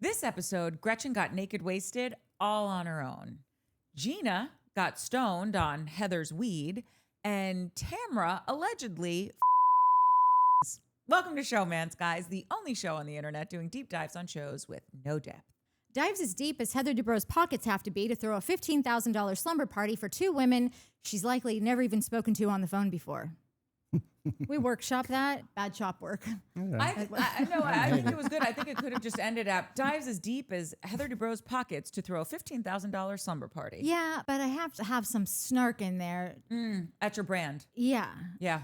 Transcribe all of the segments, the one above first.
This episode, Gretchen got naked wasted all on her own. Gina got stoned on Heather's weed, and Tamra allegedly Welcome to Showmance, guys, the only show on the internet doing deep dives on shows with no depth. Dives as deep as Heather Dubrow's pockets have to be to throw a $15,000 slumber party for two women she's likely never even spoken to on the phone before. We workshop that. Bad shop work. I think it was good. I think it could have just ended up dives as deep as Heather Dubrow's pockets to throw a $15,000 slumber party. Yeah, but I have to have some snark in there. At your brand. Yeah. Yeah.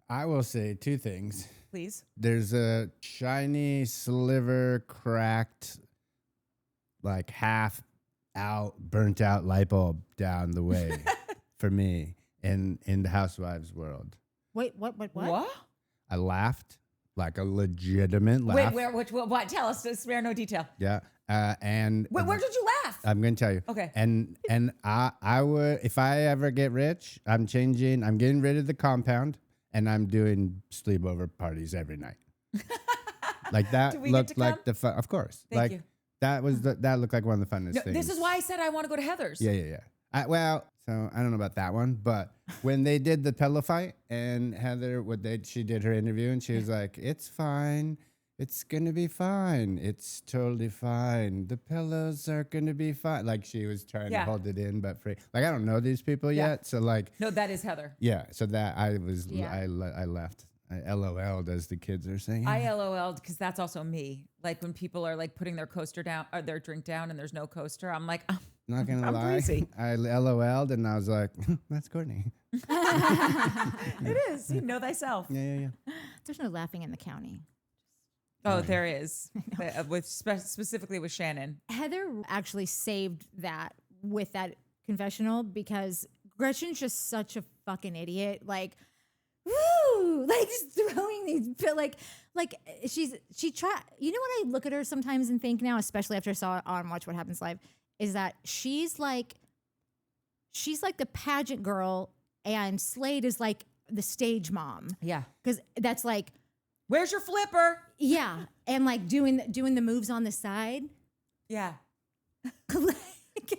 I will say two things. Please. There's a shiny sliver cracked, like half out, burnt out light bulb down the way for me in the Housewives world. Wait, what? What? I laughed like a legitimate laugh. Wait, what? Tell us. Spare no detail. Yeah. And Wait, where did you laugh? I'm going to tell you. Okay. And I would, if I ever get rich, I'm getting rid of the compound and I'm doing sleepover parties every night. Like that Do we get looked to like come? the fun. Of course. Thank like you. that was that looked like one of the funnest things. This is why I said I want to go to Heather's. Yeah. So I don't know about that one, but when they did the pillow fight and Heather, she did her interview and she was like, "It's fine. It's gonna be fine. It's totally fine. The pillows are gonna be fine." Like she was trying to hold it in, but free. Like I don't know these people yet, so like. No, that is Heather. Yeah, so that I left. I LOL'd, as the kids are saying. I LOL'd because that's also me. Like when people are like putting their coaster down or their drink down and there's no coaster, I'm like, Not gonna I'm lie, breezy. I LOL'd and I was like, "That's Courtney." It is. You know thyself. Yeah. There's no laughing in the county. Oh, there is. Specifically with Shannon. Heather actually saved that with that confessional because Gretchen's just such a fucking idiot. Like, woo, like just throwing these, like she tried. You know what I look at her sometimes and think now, especially after I saw it on Watch What Happens Live, is that she's like the pageant girl and Slade is like the stage mom. Yeah. Because that's like, Where's your flipper? yeah, and like doing the moves on the side. Yeah.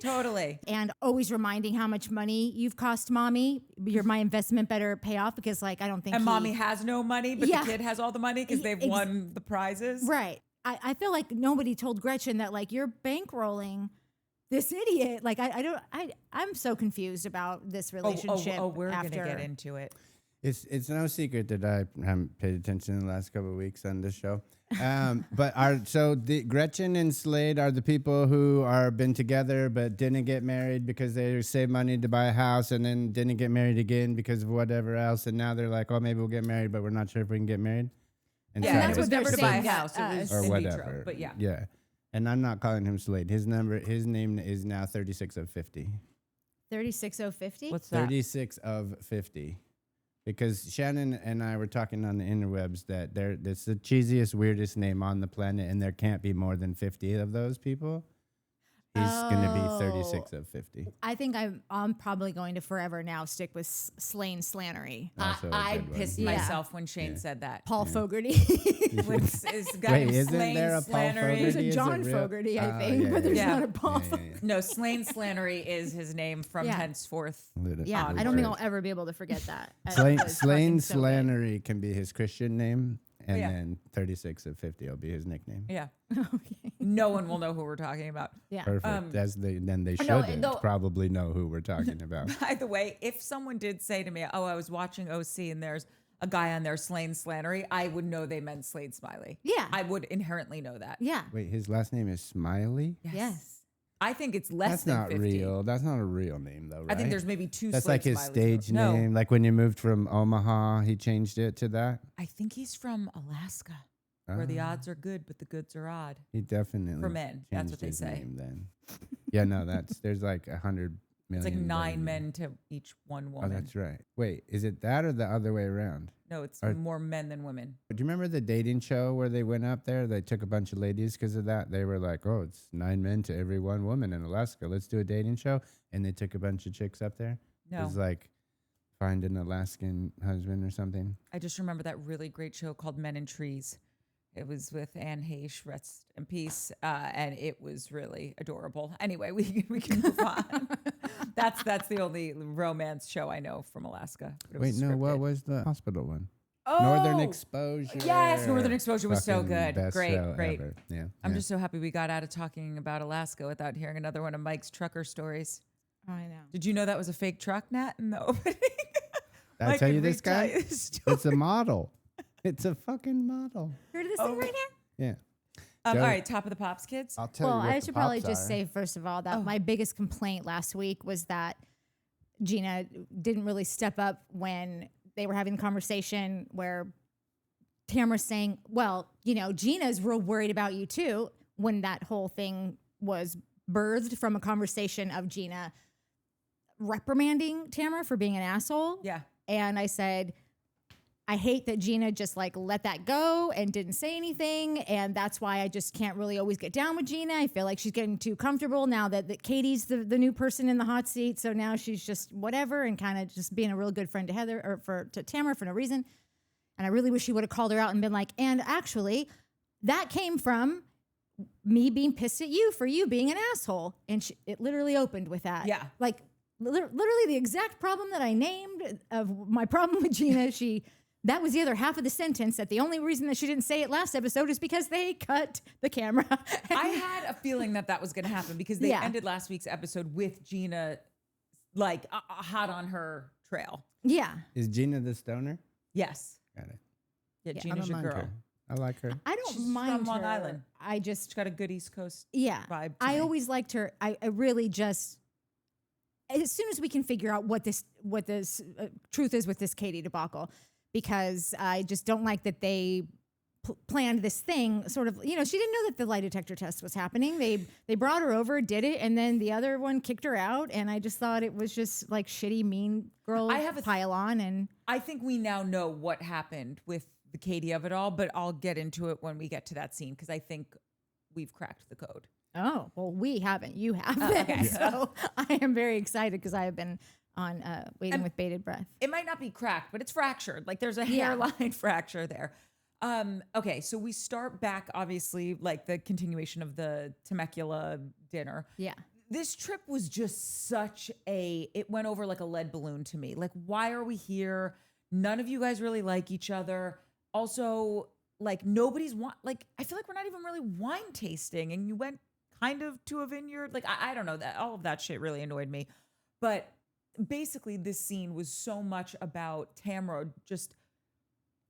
Totally. And always reminding how much money you've cost mommy. My investment better pay off because like I don't think And mommy has no money, but Yeah. the kid has all the money because they've won the prizes. Right. I feel like nobody told Gretchen that like you're bankrolling this idiot. Like I'm so confused about this relationship. Oh, we're after. gonna get into it. It's no secret that I haven't paid attention in the last couple of weeks on this show. But the Gretchen and Slade are the people who are been together but didn't get married because they saved money to buy a house and then didn't get married again because of whatever else. And now they're like, oh, maybe we'll get married, but we're not sure if we can get married. And Yeah, so and it was they're never to buy a saying house. that, It was or in whatever. vitro, but yeah. Yeah. And I'm not calling him Slade. His name is now 36 of 50. 36050. What's that? 36 of 50. Because Shannon and I were talking on the interwebs that it's the cheesiest, weirdest name on the planet, and there can't be more than 50 of those people. He's going to be 36 of 50. I think I'm probably going to forever now stick with Slane Slannery. Also a I good one. pissed myself when Shane said that. Paul Fogarty. It's got Wait, him isn't Slane there a Paul Slannery. Fogarty? There's a Is it John real? Fogarty, I think, yeah, but there's yeah. not a Paul. Yeah. Fogarty. No, Slane Slannery is his name from Yeah. henceforth. Yeah, I don't think I'll ever be able to forget that. Slane It was fucking so good. Slannery can be his Christian name, and yeah. then 36 of 50 will be his nickname. Yeah. Okay. No one will know who we're talking about. Yeah. Perfect. Then they no, shouldn't no. probably know who we're talking about. By the way, if someone did say to me, oh, I was watching OC and there's a guy on there, Slane Slannery, I would know they meant Slade Smiley. Yeah. I would inherently know that. Yeah. Wait, his last name is Smiley? Yes. I think it's less That's than not 50. real. That's not a real name, though, right? I think there's maybe two That's Slade like his Smileys. stage No. name. Like when you moved from Omaha, he changed it to that. I think he's from Alaska, where the odds are good, but the goods are odd. He definitely For men, that's changed what they his say. name then. Yeah, no, there's like 100 million. It's like 9 women. men to each one Oh, woman. that's right. Wait, is it that or the other way around? No, it's Or- more men than women. Do you remember the dating show where they went up there? They took a bunch of ladies because of that. They were like, oh, it's 9 men to every one woman in Alaska. Let's do a dating show. And they took a bunch of chicks up there. It No, was like find an Alaskan husband or something. I just remember that really great show called Men in Trees. It was with Anne Heche, rest in peace, and it was really adorable. Anyway, we can move on. That's the only romance show I know from Alaska. But it Wait, was no, what scripted. was the hospital one? Oh, Northern Exposure. Yes, Northern Exposure was so Fucking good. best Great, show great. ever. Yeah. I'm yeah. just so happy we got out of talking about Alaska without hearing another one of Mike's trucker stories. I know. Did you know that was a fake truck, Nat, in the opening? Did I Mike tell could you this retell guy? you the story. It's a model. It's a fucking model. Heard of this thing right here? Yeah. All Joe- right, top of the pops, kids. I'll tell Well, you what I the should probably pops just are. say, first of all, that Oh. my biggest complaint last week was that Gina didn't really step up when they were having a conversation where Tamra's saying, well, you know, Gina's real worried about you too, when that whole thing was birthed from a conversation of Gina reprimanding Tamra for being an asshole. Yeah. And I said, I hate that Gina just like let that go and didn't say anything. And that's why I just can't really always get down with Gina. I feel like she's getting too comfortable now that Katie's the new person in the hot seat. So now she's just whatever and kind of just being a real good friend to Heather or to Tamara for no reason. And I really wish she would have called her out and been like, and actually, that came from me being pissed at you for you being an asshole. And it literally opened with that. Yeah. Like literally the exact problem that I named of my problem with Gina, that was the other half of the sentence, that the only reason that she didn't say it last episode is because they cut the camera. I had a feeling that was going to happen because they Yeah. ended last week's episode with Gina like hot on her trail. Yeah. Is Gina the stoner? Yes. Got it. Yeah, Yeah, I Gina's don't your mind girl. her. I like her. I don't She's mind from Long her. Island. I just, She's got a good East Coast yeah. vibe. to I me. always liked her. I really just, as soon as we can figure out what this truth is with this Katie debacle, because I just don't like that they planned this thing sort of, you know, she didn't know that the lie detector test was happening. They brought her over, did it, and then the other one kicked her out. And I just thought it was just like shitty, mean girl I have a pile on. And I think we now know what happened with the Katie of it all, but I'll get into it when we get to that scene because I think we've cracked the code. oh, well, we haven't. You have. okay. So I am very excited because I have been on waiting And- with bated breath. It might not be cracked, but it's fractured. Like there's a Yeah. hairline fracture there. Okay, so we start back, obviously, like the continuation of the Temecula dinner. Yeah. This trip was just it went over like a lead balloon to me. Like, why are we here? None of you guys really like each other. Also, like nobody's I feel like we're not even really wine tasting, and you went kind of to a vineyard. Like, I don't know, that all of that shit really annoyed me. But basically this scene was so much about Tamra just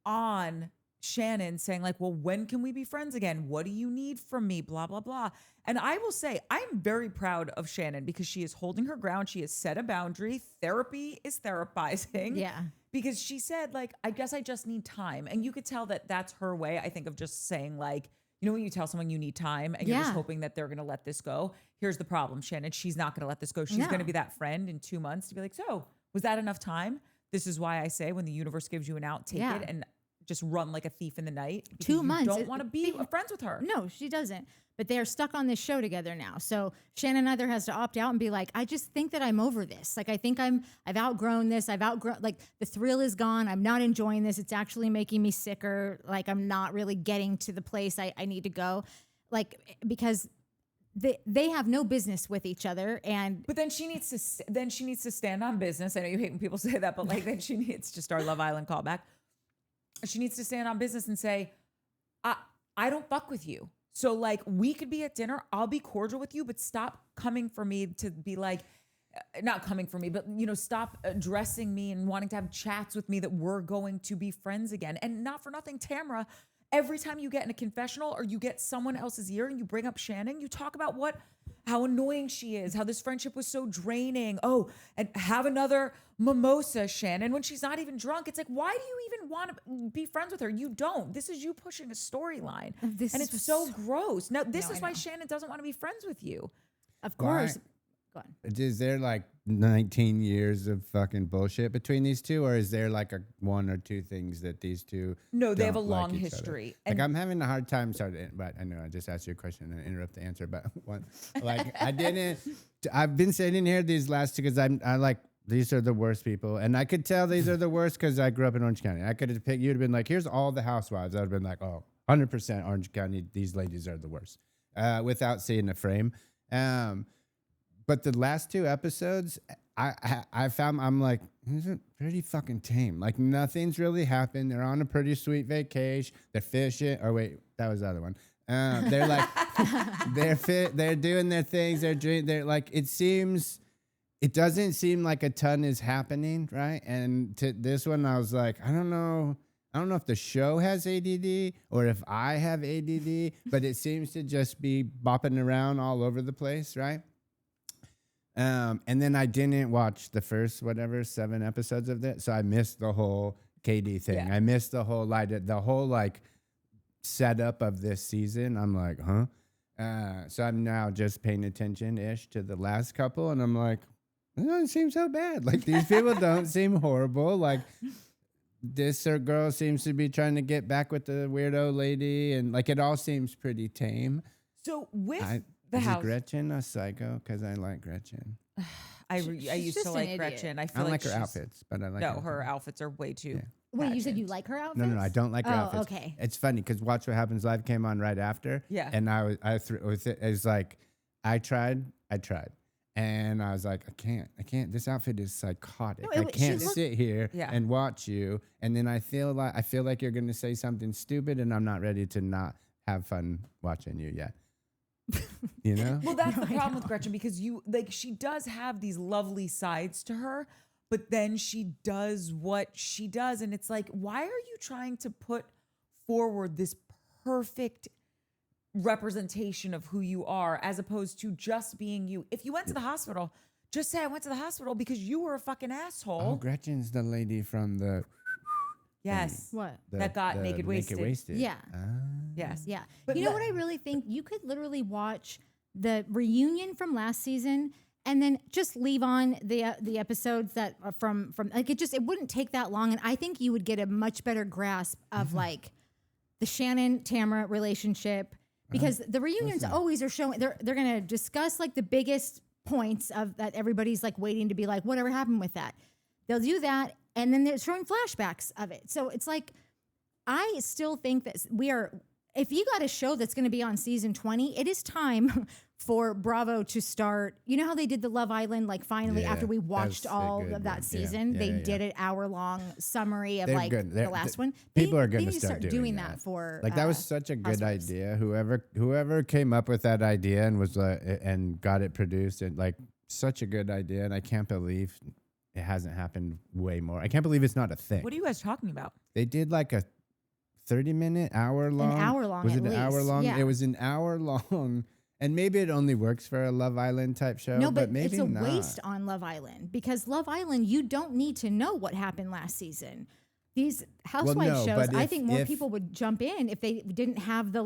on Shannon saying like, well, when can we be friends again? What do you need from me? Blah, blah, blah. And I will say, I'm very proud of Shannon because she is holding her ground. She has set a boundary. Therapy is therapizing. Yeah. Because she said like, I guess I just need time. And you could tell that that's her way, I think, of just saying like, you know, when you tell someone you need time and you're just Yeah. hoping that they're going to let this go. Here's the problem, Shannon. She's not going to let this go. She's No. going to be that friend in 2 months to be like, so was that enough time? This is why I say when the universe gives you an out, take Yeah. it and just run like a thief in the night. because 2 you months. don't want to be friends with her. No, she doesn't. But they are stuck on this show together now. So Shannon either has to opt out and be like, I just think that I'm over this. Like, I think I've outgrown this. I've outgrown, like, the thrill is gone. I'm not enjoying this. It's actually making me sicker. Like, I'm not really getting to the place I need to go. Like, because they have no business with each other. And But then she needs to stand on business. I know you hate when people say that, but like then she needs just our Love Island callback. She needs to stand on business and say, I don't fuck with you. So like we could be at dinner. I'll be cordial with you, but stop coming for me to be like, not coming for me, but you know, stop addressing me and wanting to have chats with me that we're going to be friends again. And not for nothing, Tamra, every time you get in a confessional or you get someone else's ear and you bring up Shannon, you talk about how annoying she is, how this friendship was so draining. Oh, and have another mimosa, Shannon, when she's not even drunk. It's like, why do you even want to be friends with her? You don't. This is you pushing a storyline. And it's so gross. Now, this is why Shannon doesn't want to be friends with you. of course, go on. Is there like 19 years of fucking bullshit between these two, or is there like one or two things that these two? No, they have a don't like long each other? history. Like And I'm having a hard time. Sorry, but I know I just asked you a question and I interrupt the answer. But one, like I didn't. I've been sitting here these last two because I like these are the worst people, and I could tell these are the worst because I grew up in Orange County. I could have picked. You'd have been like, here's all the Housewives. I'd have been like, oh, 100% Orange County. These ladies are the worst. Without seeing a frame. But the last 2 episodes, I found I'm like, this is pretty fucking tame. Like nothing's really happened. They're on a pretty sweet vacation. They're fishing. Or wait, that was the other one. They're like, they're doing their things. They're like, it doesn't seem like a ton is happening, right? And to this one, I was like, I don't know if the show has ADD or if I have ADD, but it seems to just be bopping around all over the place, right? And then I didn't watch the first 7 episodes of that, so I missed the whole KD thing. Yeah. I missed the whole like setup of this season. I'm like, huh? So I'm now just paying attention-ish to the last couple, and I'm like, it doesn't seem so bad. Like these people don't seem horrible. Like this girl seems to be trying to get back with the weirdo lady, and like it all seems pretty tame. So with the is house, Gretchen a psycho? Because I like Gretchen. I She's used just to an like idiot. Gretchen. I I feel don't like like her she's- outfits, but I like No, her outfits are way too. Yeah. Wait, you said you pageant. like her outfits? No, I don't like her Oh, outfits. okay. It's funny because Watch What Happens Live came on right after. Yeah. And it was like, I tried. And I was like, I can't. This outfit is psychotic. No, I can't she looked- sit here Yeah. and watch you. And then I feel like you're gonna say something stupid, and I'm not ready to not have fun watching you yet. You know? Well, that's No, the I problem with know. Gretchen because she does have these lovely sides to her, but then she does what she does, and it's like, why are you trying to put forward this perfect representation of who you are as opposed to just being you? If you went to the hospital, just say I went to the hospital because you were a fucking asshole. Oh, Gretchen's the lady from the Yes. What? That got naked wasted. Yeah. Yes. Yeah. But you know what I really think? You could literally watch the reunion from last season and then just leave on the episodes that are from like it wouldn't take that long, and I think you would get a much better grasp of like the Shannon Tamara relationship, because the reunions always are showing they're going to discuss like the biggest points of that everybody's like waiting to be like, whatever happened with that. They'll do that, and then they're showing flashbacks of it. So it's like, I still think that if you got a show that's going to be on season 20, it is time for Bravo to start. You know how they did the Love Island, like finally Yeah, after we watched that's a all good of that one. season, Yeah, they yeah, did an hour-long summary of They're like good. the last one. People are They going need to to start doing that for like that was such a good Housewives. idea. Whoever came up with that idea and was and got it produced, and like such a good idea. And I can't believe it hasn't happened way more. I can't believe it's not a thing. What are you guys talking about? They did like a 30-minute, hour long. hour long Was at it an hour least, long? yeah. It was an hour long. And maybe it only works for a Love Island type show. No, but maybe it's a not. waste on Love Island, because Love Island, you don't need to know what happened last season. These Housewives no, shows, but I if- think more if- people would jump in if they didn't have the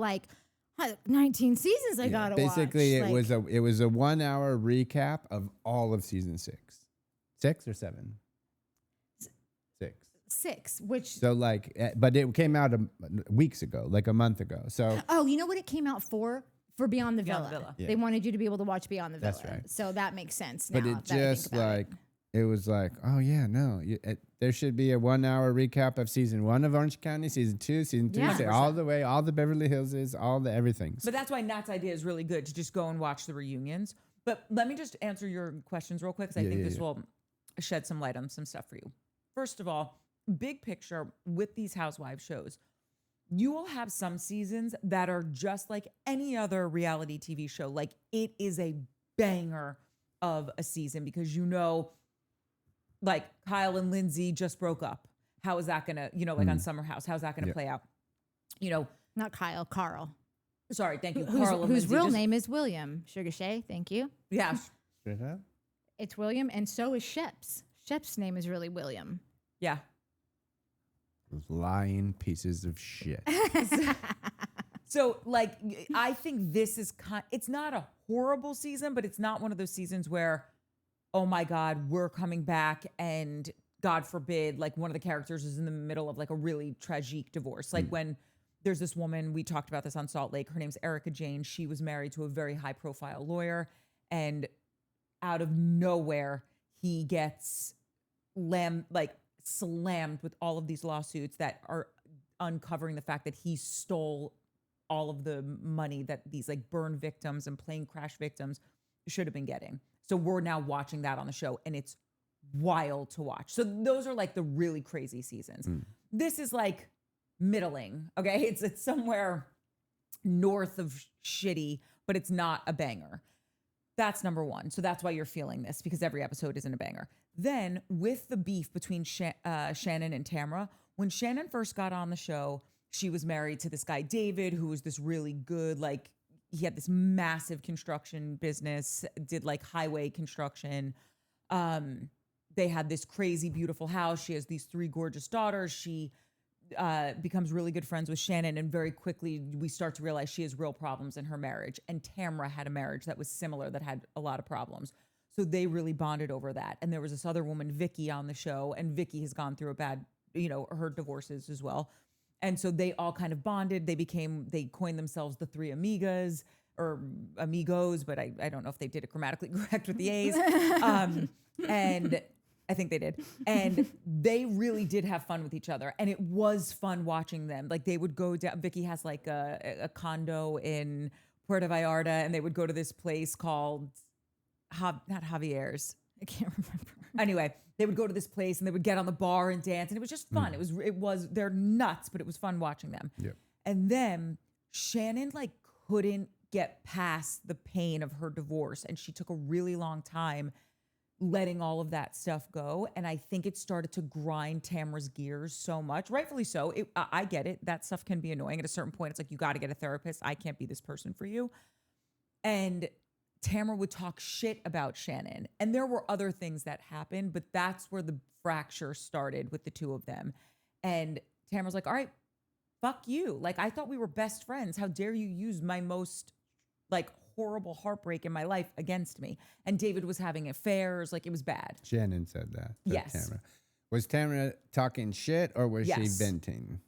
19 seasons I gotta Basically, watch. it was a 1 hour recap of all of season 6. 6 or 7? 6. 6, which So but it came out weeks ago, like a month ago. So you know what it came out for? For Beyond the Beyond the Villa. Villa. Yeah. They wanted you to be able to watch Beyond the Villa. That's right. So that makes sense now. but it that I think just about it. it was like, oh yeah, no, there should be a 1 hour recap of season 1 of Orange County, season 2, season 3, Yeah. say all the way, all the Beverly Hills, all the everything. But that's why Nat's idea is really good to just go and watch the reunions. But let me just answer your questions real quick because I think this will shed some light on some stuff for you. First of all, big picture with these Housewives shows, you will have some seasons that are just like any other reality TV show. Like it is a banger of a season because like Kyle and Lindsay just broke up. How is that gonna, on Summer House, how's that gonna play out? Not Kyle, Carl. Sorry, thank you. Whose Carl and Lindsay real just- name is William. Sugar Shay, thank you. Yeah. Straight up? It's William, and so is Shep's. Shep's name is really William. Yeah. Those lying pieces of shit. So, I think this is it's not a horrible season, but it's not one of those seasons where, oh my God, we're coming back and God forbid, like one of the characters is in the middle of like a really tragic divorce. Like when there's this woman, we talked about this on Salt Lake, her name's Erica Jane. She was married to a very high profile lawyer, and out of nowhere, he gets slammed with all of these lawsuits that are uncovering the fact that he stole all of the money that these like burn victims and plane crash victims should have been getting. So we're now watching that on the show, and it's wild to watch. So those are like the really crazy seasons. This is like middling. Okay. It's somewhere north of shitty, but it's not a banger. That's number one. So that's why you're feeling this, because every episode isn't a banger. Then with the beef between Shannon and Tamra, when Shannon first got on the show, she was married to this guy, David, who was this really good, like he had this massive construction business, did like highway construction. They had this crazy, beautiful house. She has these 3 gorgeous daughters. She becomes really good friends with Shannon. And very quickly, we start to realize she has real problems in her marriage. And Tamra had a marriage that was similar, that had a lot of problems. So they really bonded over that. And there was this other woman, Vicky, on the show. And Vicky has gone through a bad, her divorces as well. And so they all kind of bonded. They coined themselves the 3 amigas or amigos, but I don't know if they did it grammatically correct with the A's. And I think they did. And they really did have fun with each other. And it was fun watching them. Like they would go down, Vicky has like a condo in Puerto Vallarta, and they would go to this place called, not Javier's. I can't remember. Anyway, they would go to this place and they would get on the bar and dance, and it was just fun. It was they're nuts, but it was fun watching them. Yep. And then Shannon like couldn't get past the pain of her divorce, and she took a really long time letting all of that stuff go. And I think it started to grind Tamra's gears so much, rightfully so. I get it. That stuff can be annoying. At a certain point, it's like, you got to get a therapist. I can't be this person for you. And Tamra would talk shit about Shannon. And there were other things that happened, but that's where the fracture started with the two of them. And Tamra's like, all right, fuck you. Like, I thought we were best friends. How dare you use my most like horrible heartbreak in my life against me? And David was having affairs. Like, it was bad. Shannon said that. Yes. Tamra. Was Tamra talking shit, or was she Yes. venting?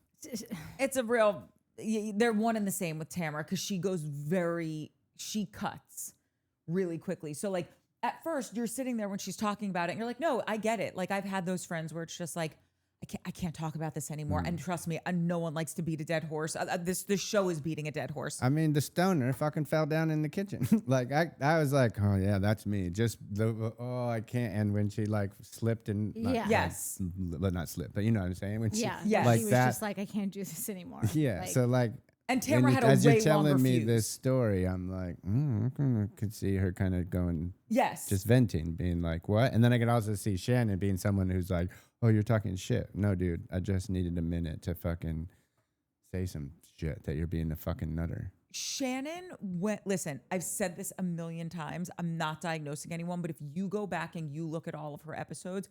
It's a real, they're one and the same with Tamra, because she cuts really quickly. So like at first you're sitting there when she's talking about it and you're like, no, I get it. Like I've had those friends where it's just like, I can't talk about this anymore. And trust me, no one likes to beat a dead horse. This show is beating a dead horse. I mean, the stoner fucking fell down in the kitchen. Like I was like, oh yeah, that's me. Just I can't. And when she like slipped and Yes. but not slipped, but you know what I'm saying. When she, Yes. like She was that, just like, I can't do this anymore. yeah. Like, So like, And Tamra had a as way you're telling longer me fuse. this story, I'm like, I could see her kind of going, Yes. just venting, being like, what? And then I could also see Shannon being someone who's like, oh, you're talking shit. No, dude, I just needed a minute to fucking say some shit that you're being a fucking nutter. Shannon listen, I've said this a million times. I'm not diagnosing anyone, but if you go back and you look at all of her episodes,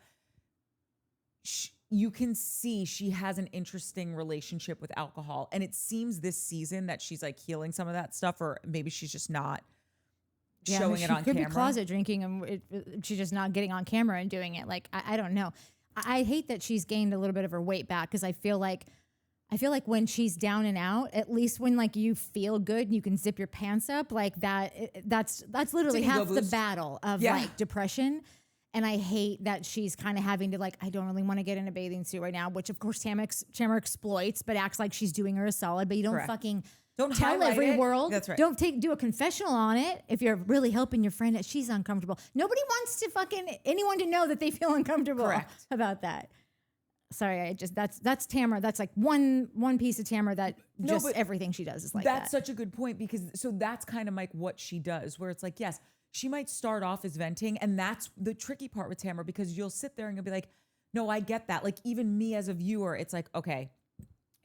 you can see she has an interesting relationship with alcohol. And it seems this season that she's like healing some of that stuff, or maybe she's just not showing it on She could camera. be closet drinking and she's just not getting on camera and doing it. Like, I don't know. I hate that she's gained a little bit of her weight back, because I feel like when she's down and out, at least when like you feel good and you can zip your pants up like that, that's literally It's an ego half the boost. battle of like depression. And I hate that she's kind of having to like, I don't really want to get in a bathing suit right now, which of course Tamra exploits, but acts like she's doing her a solid. But you don't fucking Don't tell highlight every it. world. That's right. Don't do a confessional on it if you're really helping your friend that she's uncomfortable. Nobody wants to anyone to know that they feel uncomfortable about that. Sorry, that's Tamra. That's like one piece of Tamra that just everything she does is like that. That's such a good point, because so that's kind of like what she does, where it's like, yes, she might start off as venting, and that's the tricky part with Tamra, because you'll sit there and you'll be like, no, I get that. Like even me as a viewer, it's like, okay,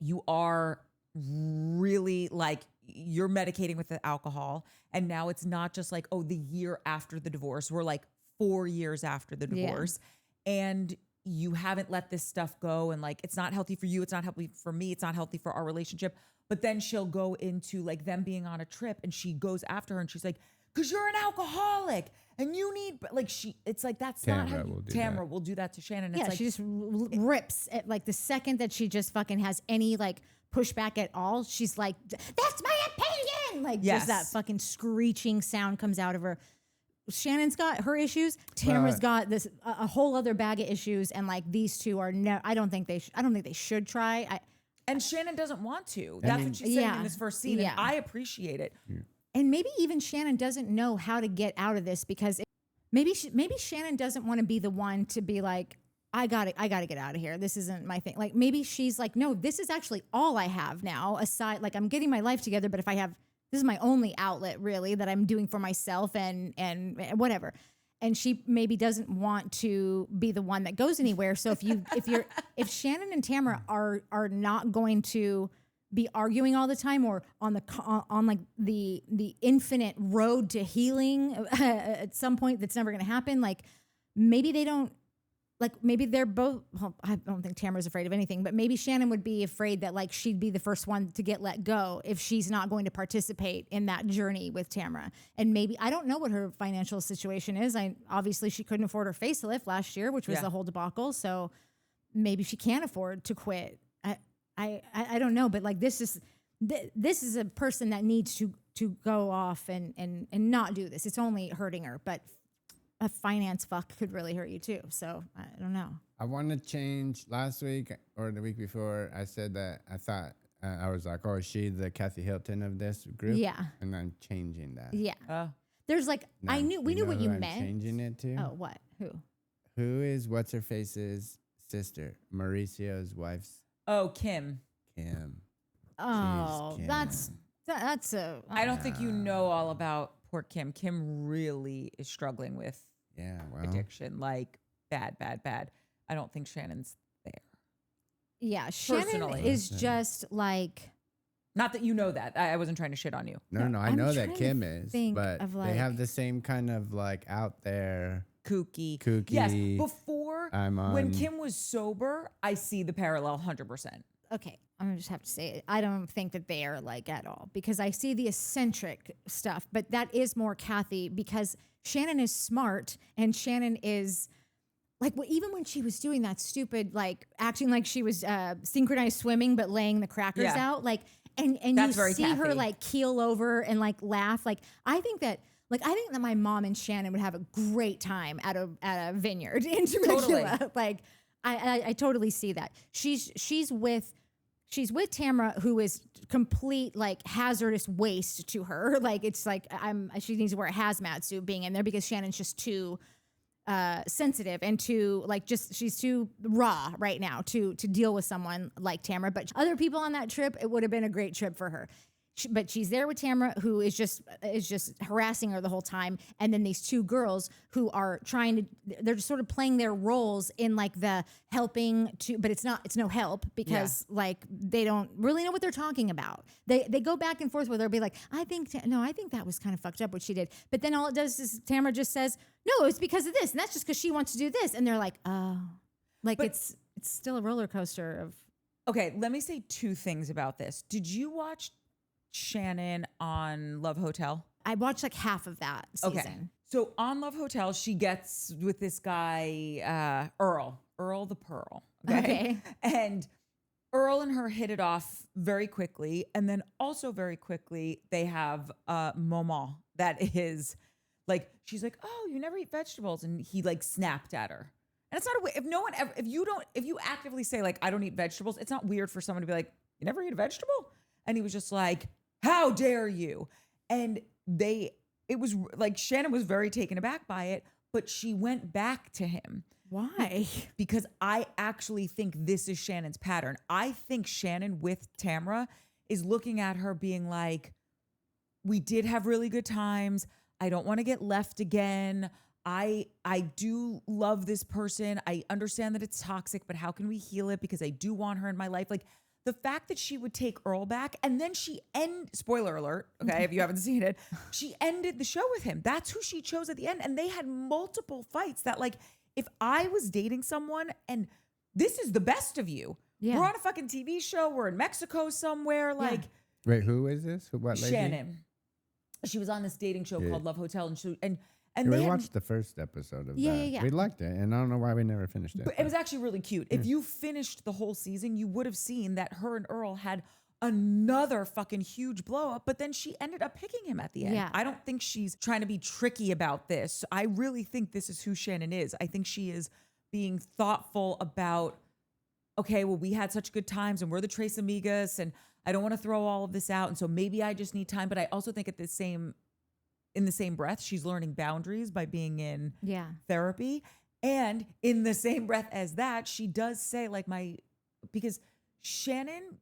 you are really like, you're medicating with the alcohol, and now it's not just like, oh, the year after the divorce, we're like 4 years after the divorce, and you haven't let this stuff go, and like, it's not healthy for you, it's not healthy for me, it's not healthy for our relationship. But then she'll go into like them being on a trip, and she goes after her and she's like, because you're an alcoholic and you need, like, it's like, that's Tamra not how will do Tamra that. will do that to Shannon. Yeah, It's like, she just rips at like the second that she just fucking has any like pushback at all. She's like, that's my opinion. Like just that fucking screeching sound comes out of her. Shannon's got her issues. Tamra's got this a whole other bag of issues, and like these two are I don't think they should try. And Shannon doesn't want to. That's what she's saying in this first scene. And I appreciate it. And maybe even Shannon doesn't know how to get out of this because maybe Shannon doesn't want to be the one to be like, I got to get out of here. This isn't my thing. Like maybe she's like, no, this is actually all I have now. Aside, like I'm getting my life together, but this is my only outlet really that I'm doing for myself and whatever. And she maybe doesn't want to be the one that goes anywhere. So if Shannon and Tamara are not going to be arguing all the time or on like the infinite road to healing at some point that's never going to happen, like maybe they don't. Like maybe they're both, well, I don't think Tamara's afraid of anything, but maybe Shannon would be afraid that like she'd be the first one to get let go if she's not going to participate in that journey with Tamara. And maybe, I don't know what her financial situation is. Obviously she couldn't afford her facelift last year, which was a whole debacle. So maybe she can't afford to quit. I don't know, but like this is a person that needs to go off and not do this. It's only hurting her, but a finance fuck could really hurt you too. So I don't know. I want to change. Last week or the week before, I said that I thought I was like, oh, is she the Kathy Hilton of this group? Yeah. And I'm changing that. Yeah. There's like, No, we knew what you I'm meant. changing it to? Oh, what? Who is what's her face's sister? Mauricio's wife's Oh, Kim. Kim. Oh, Kim. that's a. I don't think you know all about poor Kim. Kim really is struggling with addiction, like bad. I don't think Shannon's there. Yeah, Shannon Personally. is just like. Not that you know that. I wasn't trying to shit on you. No, I I'm know trying that to Kim is, think but of, they like- have the same kind of like out there. Kooky. Yes, before, when Kim was sober, I see the parallel 100%. Okay, I'm gonna just have to say it. I don't think that they are like at all because I see the eccentric stuff, but that is more Kathy because Shannon is smart and Shannon is like, well, even when she was doing that stupid, like acting like she was synchronized swimming, but laying the crackers out, like, and That's you very see her Kathy. like keel over and like laugh. Like, I think that my mom and Shannon would have a great time at a vineyard in Temecula. Totally. Like, I totally see that. She's with Tamra, who is complete like hazardous waste to her. Like it's like she needs to wear a hazmat suit being in there because Shannon's just too sensitive and too like she's too raw right now to deal with someone like Tamra. But other people on that trip, it would have been a great trip for her. But she's there with Tamra, who is just harassing her the whole time, and then these two girls who are they're just sort of playing their roles in like the helping to, but it's no help because like they don't really know what they're talking about. They go back and forth where they'll be like, I think that was kind of fucked up what she did, but then all it does is Tamra just says, no, it's because of this, and that's just because she wants to do this, and they're like, oh, like it's still a roller coaster of. Okay, let me say two things about this. Did you watch Shannon on Love Hotel? I watched like half of that season. Okay. So on Love Hotel, she gets with this guy, Earl the Pearl. Okay. And Earl and her hit it off very quickly. And then also very quickly, they have Mama that is like, she's like, oh, you never eat vegetables. And he like snapped at her. And it's not a way, if you actively say like, I don't eat vegetables, it's not weird for someone to be like, you never eat a vegetable? And he was just like, how dare you? And it was like Shannon was very taken aback by it, but she went back to him. Why? Because I actually think this is Shannon's pattern. I think Shannon with Tamra is looking at her being like, we did have really good times. I don't want to get left again. I do love this person. I understand that it's toxic, but how can we heal it? Because I do want her in my life. Like, the fact that she would take Earl back and then spoiler alert, okay, if you haven't seen it, she ended the show with him. That's who she chose at the end. And they had multiple fights that like, if I was dating someone and this is the best of you, we're on a fucking TV show, we're in Mexico somewhere, like. Wait, who is this? What lady? Shannon. She was on this dating show called Love Hotel and we watched the first episode of that. Yeah. We liked it, and I don't know why we never finished it. But it was actually really cute. If you finished the whole season, you would have seen that her and Earl had another fucking huge blow up, but then she ended up picking him at the end. Yeah. I don't think she's trying to be tricky about this. I really think this is who Shannon is. I think she is being thoughtful about okay, well, we had such good times and we're the Tres Amigas and I don't want to throw all of this out. And so maybe I just need time. But I also think in the same breath, she's learning boundaries by being in therapy. And in the same breath as that, she does say because Shannon,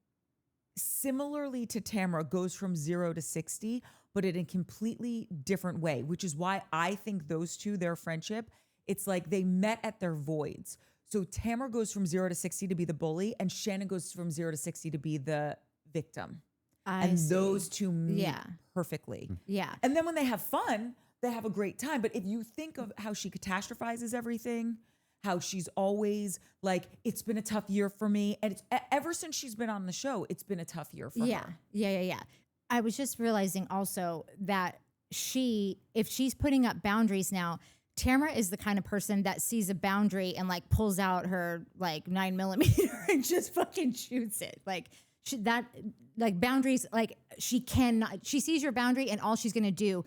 similarly to Tamra, goes from 0 to 60, but in a completely different way, which is why I think those two, their friendship, it's like they met at their voids. So Tamra goes from 0 to 60 to be the bully, and Shannon goes from 0 to 60 to be the victim. And those two meet perfectly. Yeah. And then when they have fun, they have a great time. But if you think of how she catastrophizes everything, how she's always like, it's been a tough year for me. And it's ever since she's been on the show, it's been a tough year for her. Yeah. I was just realizing also that if she's putting up boundaries now, Tamara is the kind of person that sees a boundary and like pulls out her like 9mm and just fucking shoots it. Like boundaries, like she sees your boundary and all she's going to do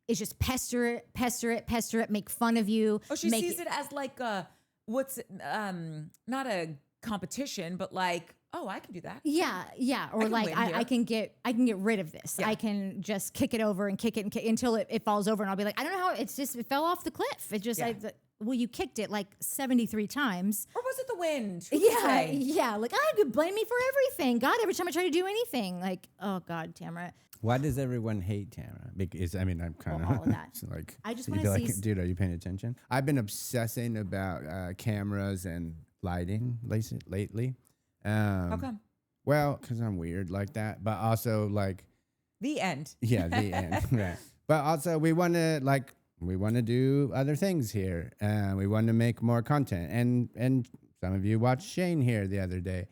is just pester it, make fun of you. Oh, she sees it as like not a competition, but like, oh, I can do that. Yeah. Or like I can get rid of this. Yeah. I can just kick it over and kick it until it falls over, and I'll be like, I don't know how it fell off the cliff. It just you kicked it like 73 times. Or was it the wind? Yeah. Like I could blame me for everything. God, every time I try to do anything, like, oh God, Tamara. Why does everyone hate Tamara? Because I'm kind of all of that. like, I just want to see. Like, dude, are you paying attention? I've been obsessing about cameras and lighting lately. How come? Well, because I'm weird like that, but also like the end. Yeah, the end. Right. But also we want to do other things here. We want to make more content, and some of you watched Shane here the other day.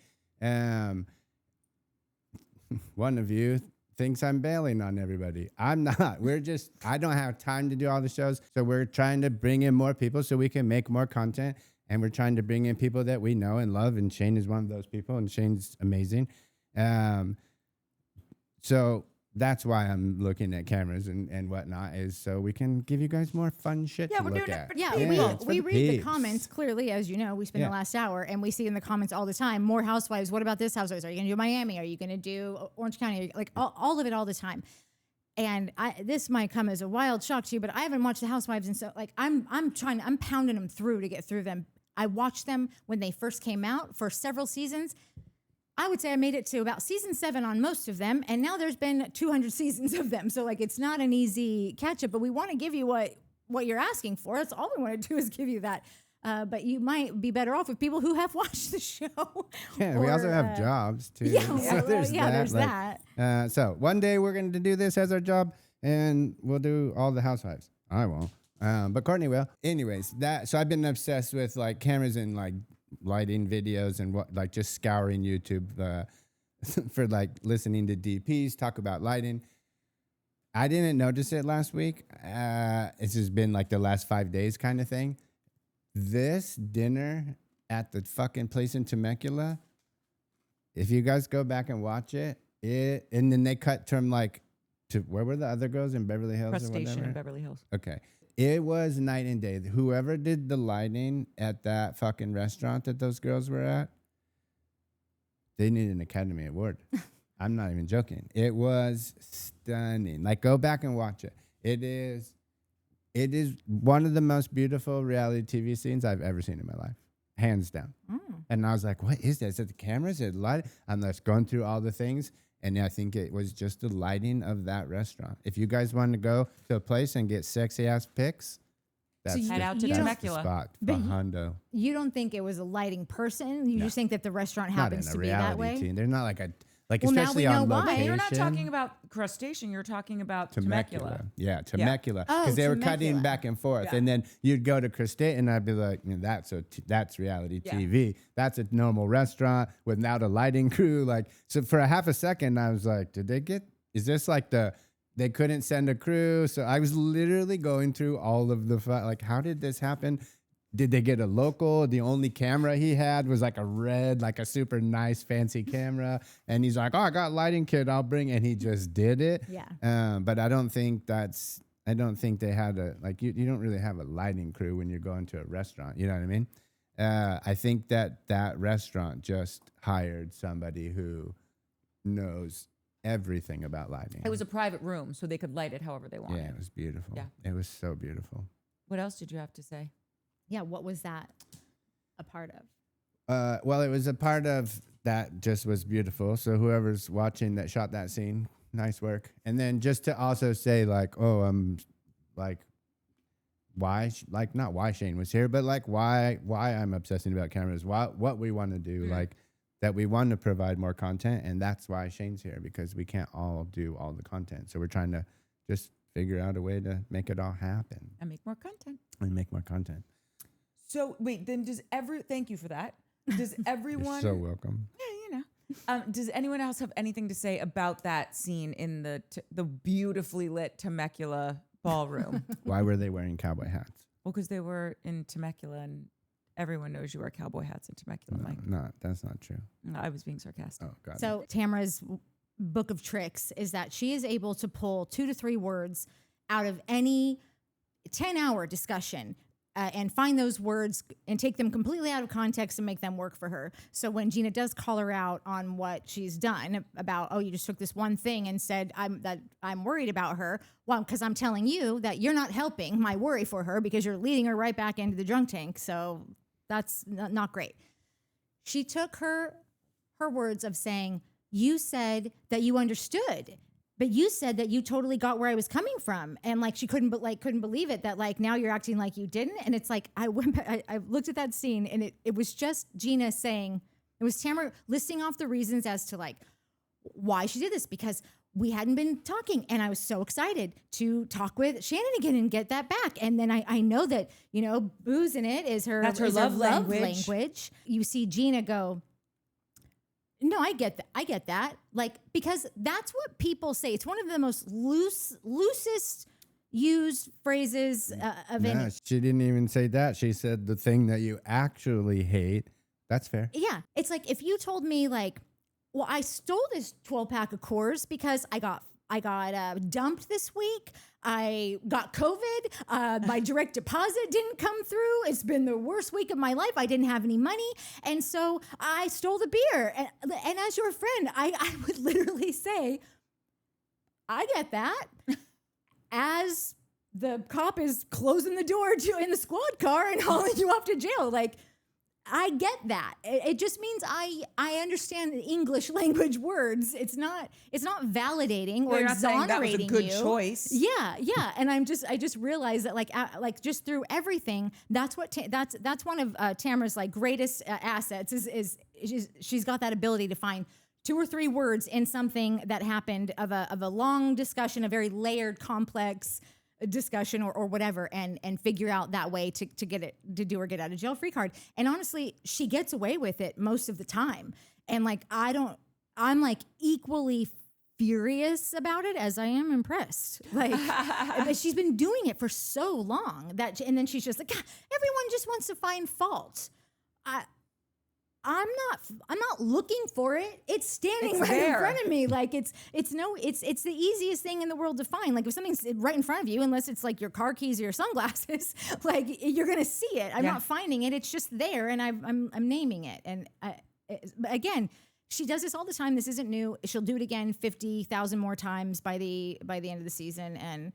One of you thinks I'm bailing on everybody. I'm not. I don't have time to do all the shows. So we're trying to bring in more people so we can make more content. And we're trying to bring in people that we know and love. And Shane is one of those people. And Shane's amazing. So that's why I'm looking at cameras and whatnot, is so we can give you guys more fun shit to look at. We read the comments clearly, as you know. We spend the last hour, and we see in the comments all the time, more Housewives. What about this Housewives? Are you going to do Miami? Are you going to do Orange County? Like all of it all the time. And this might come as a wild shock to you, but I haven't watched the Housewives, and so like I'm pounding them through to get through them. I watched them when they first came out for several seasons. I would say I made it to about season 7 on most of them, and now there's been 200 seasons of them. So like it's not an easy catch up, but we want to give you what you're asking for. That's all we want to do is give you that. But you might be better off with people who have watched the show. Yeah, we also have jobs too. Yeah, there's that. So one day we're going to do this as our job, and we'll do all the Housewives. I won't. But Courtney will. Anyways, so I've been obsessed with like cameras and like lighting videos and just scouring YouTube for like listening to DPs talk about lighting. I didn't notice it last week. It's just been like the last 5 days kind of thing. This dinner at the fucking place in Temecula, if you guys go back and watch it, and then they cut from like to where were the other girls in Beverly Hills? Crustacean in Beverly Hills. Okay. It was night and day. Whoever did the lighting at that fucking restaurant that those girls were at, they need an Academy Award. I'm not even joking. It was stunning. Like, go back and watch it. It is one of the most beautiful reality TV scenes I've ever seen in my life, hands down. And I was like, what is that? Is it the cameras? Is it light? I'm just going through all the things. And I think it was just the lighting of that restaurant. If you guys want to go to a place and get sexy ass pics, that's head out to Temecula. Spot. Hondo. You don't think it was a lighting person? You just think that the restaurant happens to be that way? Team. They're not like well, especially now we on know location. why. You're not talking about Crustacean. You're talking about Temecula. Yeah, Temecula. Oh, Because they were Temecula. cutting back and forth. Yeah. And then you'd go to Crustacean and I'd be like, that's reality TV. That's a normal restaurant without a lighting crew. Like, so for a half a second, I was like, is this like they couldn't send a crew? So I was literally going through all of like, how did this happen? Did they get a local? The only camera he had was like a red, like a super nice fancy camera. And he's like, oh, I got lighting kit, I'll bring. And he just did it. Yeah. But I don't think they had you don't really have a lighting crew when you're going to a restaurant. You know what I mean? I think that restaurant just hired somebody who knows everything about lighting. It was a private room, so they could light it however they wanted. Yeah, it was beautiful. Yeah. It was so beautiful. What else did you have to say? Yeah, what was that a part of? Well, it was a part of that just was beautiful. So whoever's watching that shot that scene, nice work. And then just to also say like, like why, like not why Shane was here, but like why I'm obsessing about cameras, what we want to do, like that we want to provide more content. And that's why Shane's here, because we can't all do all the content. So we're trying to just figure out a way to make it all happen. And make more content. So wait, then thank you for that. Does everyone? You're so welcome. Yeah, does anyone else have anything to say about that scene in the beautifully lit Temecula ballroom? Why were they wearing cowboy hats? Well, because they were in Temecula, and everyone knows you wear cowboy hats in Temecula, Mike. No, that's not true. No, I was being sarcastic. Oh, God. So Tamara's book of tricks is that she is able to pull 2 to 3 words out of any 10-hour discussion and find those words and take them completely out of context and make them work for her. So when Gina does call her out on what she's done about, oh, you just took this one thing and said I'm worried about her. Well, because I'm telling you that you're not helping my worry for her because you're leading her right back into the drunk tank. So that's not great. She took her words of saying, you said that you understood, but you said that you totally got where I was coming from. And like, she couldn't believe it, that like, now you're acting like you didn't. And it's like, I looked at that scene and it was just Gina saying, it was Tamra listing off the reasons as to like why she did this, because we hadn't been talking and I was so excited to talk with Shannon again and get that back. And then I know that, booze in it is her love language. You see Gina go, no, I get that. Like, because that's what people say. It's one of the most loosest used phrases of any. She didn't even say that. She said the thing that you actually hate. That's fair. Yeah. It's like if you told me like, well, I stole this 12-pack of Coors because I got dumped this week. I got COVID. My direct deposit didn't come through. It's been the worst week of my life. I didn't have any money. And so I stole the beer. And as your friend, I would literally say, I get that. As the cop is closing the door in the squad car and hauling you off to jail, like, I get that. It just means I understand English language words. It's not validating or exonerating that was a good you. choice. Yeah. And I just realized that like just through everything, that's one of Tamara's like greatest assets is she's got that ability to find 2 or 3 words in something that happened of a long discussion, a very layered, complex discussion or whatever, and figure out that way to do her get out of jail free card. And honestly, she gets away with it most of the time. And like, I'm like equally furious about it as I am impressed. Like, but she's been doing it for so long and then she's just like, God, everyone just wants to find fault. I'm not looking for it. It's standing right in front of me. Like it's the easiest thing in the world to find. Like if something's right in front of you, unless it's like your car keys or your sunglasses, like you're gonna see it. I'm not finding it. It's just there, and I'm naming it. And again, she does this all the time. This isn't new. She'll do it again 50,000 more times by the end of the season. And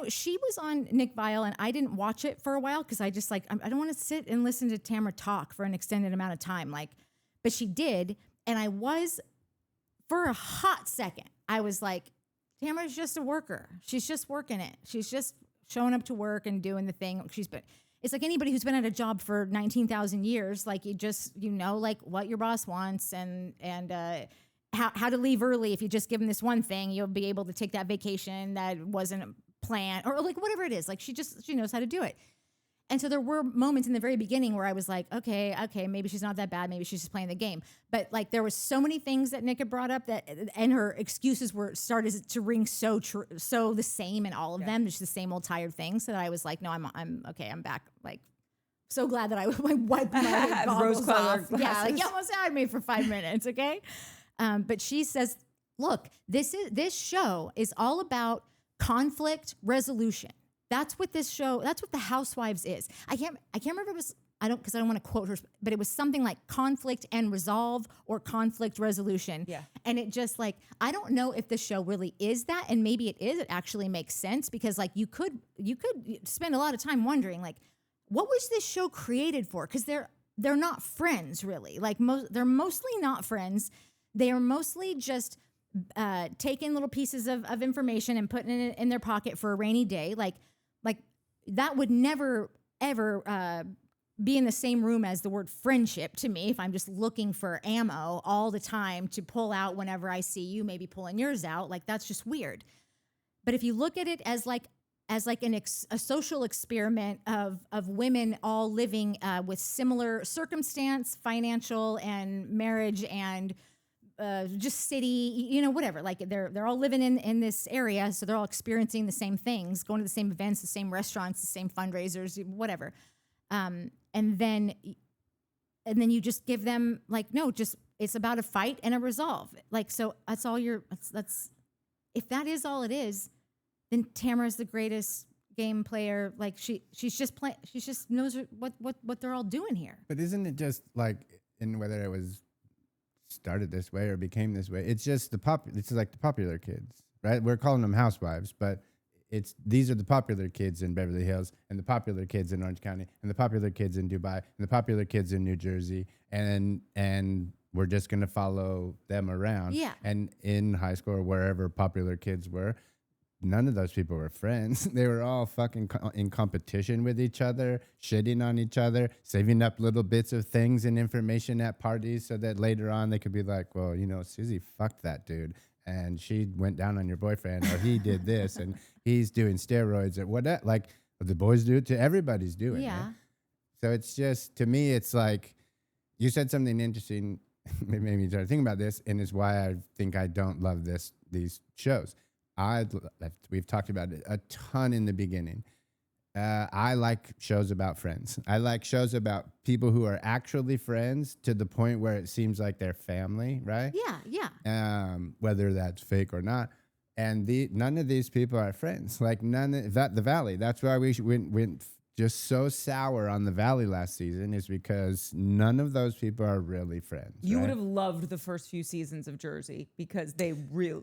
she was on Nick Viall, and I didn't watch it for a while because I just like, I don't want to sit and listen to Tamra talk for an extended amount of time. Like, but she did. And I was, for a hot second, I was like, Tamra's just a worker. She's just working it. She's just showing up to work and doing the thing. It's like anybody who's been at a job for 19,000 years. Like you just, like what your boss wants and how to leave early. If you just give them this one thing, you'll be able to take that vacation that wasn't plan or like whatever it is. Like she knows how to do it. And so there were moments in the very beginning where I was like, okay, maybe she's not that bad. Maybe she's just playing the game. But like there was so many things that Nick had brought up and her excuses started to ring so true, so the same in all of them, just the same old tired things. So that I was like, no, I'm okay. I'm back. Like so glad that I wiped my goggles off. Yeah, like you almost had me for 5 minutes. Okay. But she says, look, this show is all about conflict resolution. That's what the Housewives is. I can't remember if it was because I don't want to quote her, but it was something like conflict and resolve or conflict resolution. Yeah. And it just like, I don't know if the show really is that. And maybe it is. It actually makes sense because like you could spend a lot of time wondering like, what was this show created for? Because they're not friends really. Like they're mostly not friends. They are mostly just taking little pieces of information and putting it in their pocket for a rainy day. Like that would never ever be in the same room as the word friendship to me if I'm just looking for ammo all the time to pull out whenever I see you maybe pulling yours out. Like that's just weird. But if you look at it as like a social experiment of women all living with similar circumstance, financial and marriage and just city, you know, whatever. Like they're all living in this area, so they're all experiencing the same things, going to the same events, the same restaurants, the same fundraisers, whatever. And then you just give them like, no, just it's about a fight and a resolve. Like so, that's all that's if that is all it is, then Tamara's the greatest game player. Like she's just playing. She just knows what they're all doing here. But isn't it just like in whether it was started this way or became this way? It's just it's like the popular kids, right? We're calling them housewives, but these are the popular kids in Beverly Hills and the popular kids in Orange County and the popular kids in Dubai and the popular kids in New Jersey, and we're just going to follow them around. Yeah. And in high school or wherever popular kids were, none of those people were friends. They were all fucking in competition with each other, shitting on each other, saving up little bits of things and information at parties so that later on they could be like, well, you know, Susie fucked that dude and she went down on your boyfriend, or he did this and he's doing steroids or whatever. Like the boys do it to everybody's doing it. Yeah. So it's just, to me, it's like you said something interesting. It made me start thinking about this, and is why I think I don't love these shows. We've talked about it a ton in the beginning. I like shows about friends. I like shows about people who are actually friends to the point where it seems like they're family, right? Yeah. Whether that's fake or not. And none of these people are friends. Like the Valley. That's why we went just so sour on the Valley last season, is because none of those people are really friends. You right? would have loved the first few seasons of Jersey because they were.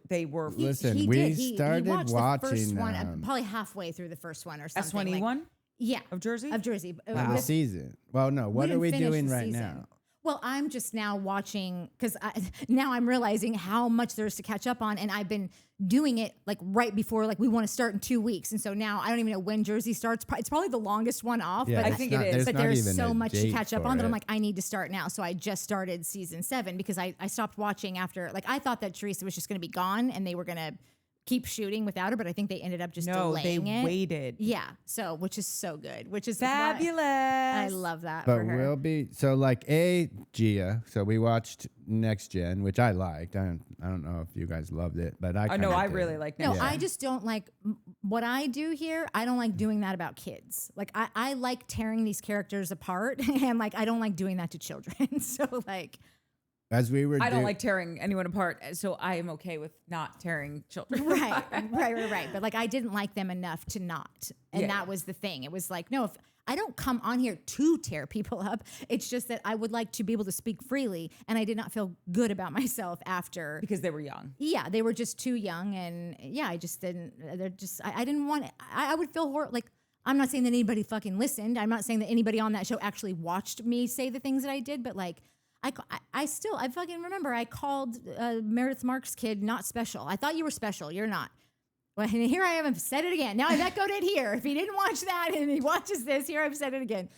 Listen, we started watched watching the first one, probably halfway through the first one or something. S19E11 yeah, of Jersey. the season. Well, no. What are we doing right now? Well, I'm just now watching because now I'm realizing how much there's to catch up on, and I've been doing it like right before like we want to start in 2 weeks, and so now I don't even know when Jersey starts. It's probably the longest one off. Yeah, but I think it is. But there's so much to catch up on that I'm it. like, I need to start now. So I just started season 7 because I stopped watching after, like, I thought that Teresa was just going to be gone and they were going to keep shooting without her, but I think they ended up just delaying it. Waited. Yeah, so which is so good, which is Fabulous. I love that But for her. we'll be so like Gia. So we watched Next Gen, which I liked. I don't know if you guys loved it, but I know I did. really like No, Next I Gen. just don't like what I do here. I don't like doing that about kids. Like I like tearing these characters apart, and like I don't like doing that to children. So like, As we were, I don't like tearing anyone apart, so I am okay with not tearing children. right. But like I didn't like them enough to not, and Yeah. that was the thing. It was like, no, if I don't come on here to tear people up, it's just that I would like to be able to speak freely, and I did not feel good about myself after. Because they were young. Yeah, they were just too young, and yeah, I just didn't. I didn't want. I would feel like. I'm not saying that anybody fucking listened. I'm not saying that anybody on that show actually watched me say the things that I did, but like. I fucking remember I called Meredith Marks' kid not special. I thought you were special. You're not. Well, and here I am. I've said it again. Now I've echoed it here. If he didn't watch that and he watches this, here I've said it again.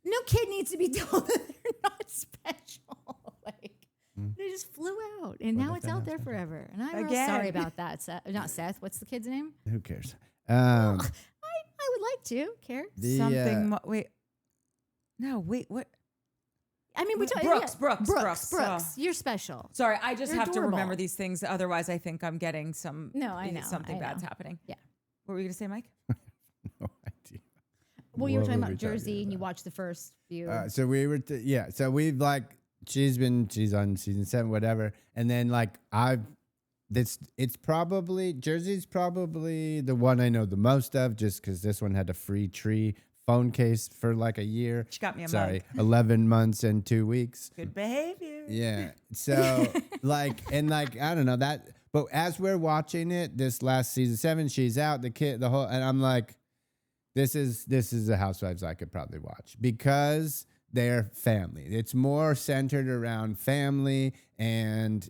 No kid needs to be told that they're not special. Like they just flew out, and now it's out there forever. And I'm real sorry about that. Not Seth. What's the kid's name? Who cares? I would like to care. Wait. No, wait. What? I mean, we talk Brooks. You're special. Sorry, I just You're have adorable. to remember these things. Otherwise, I think I'm getting some. No, I know. Something I bad's know. happening. Yeah. What were you gonna say, Mike? No idea. Well, you were What talking were we about Jersey, talking and you about? watched the first few. So we were, so we've like, she's on season 7, whatever. And then like Jersey's probably the one I know the most of, just because this one had a free tree phone case for like a year. She got me a Sorry, mug. 11 months and 2 weeks. Good behavior. Yeah. So I don't know that, but as we're watching it, this last season 7, she's out, and I'm like, this is the Housewives I could probably watch because they're family. It's more centered around family and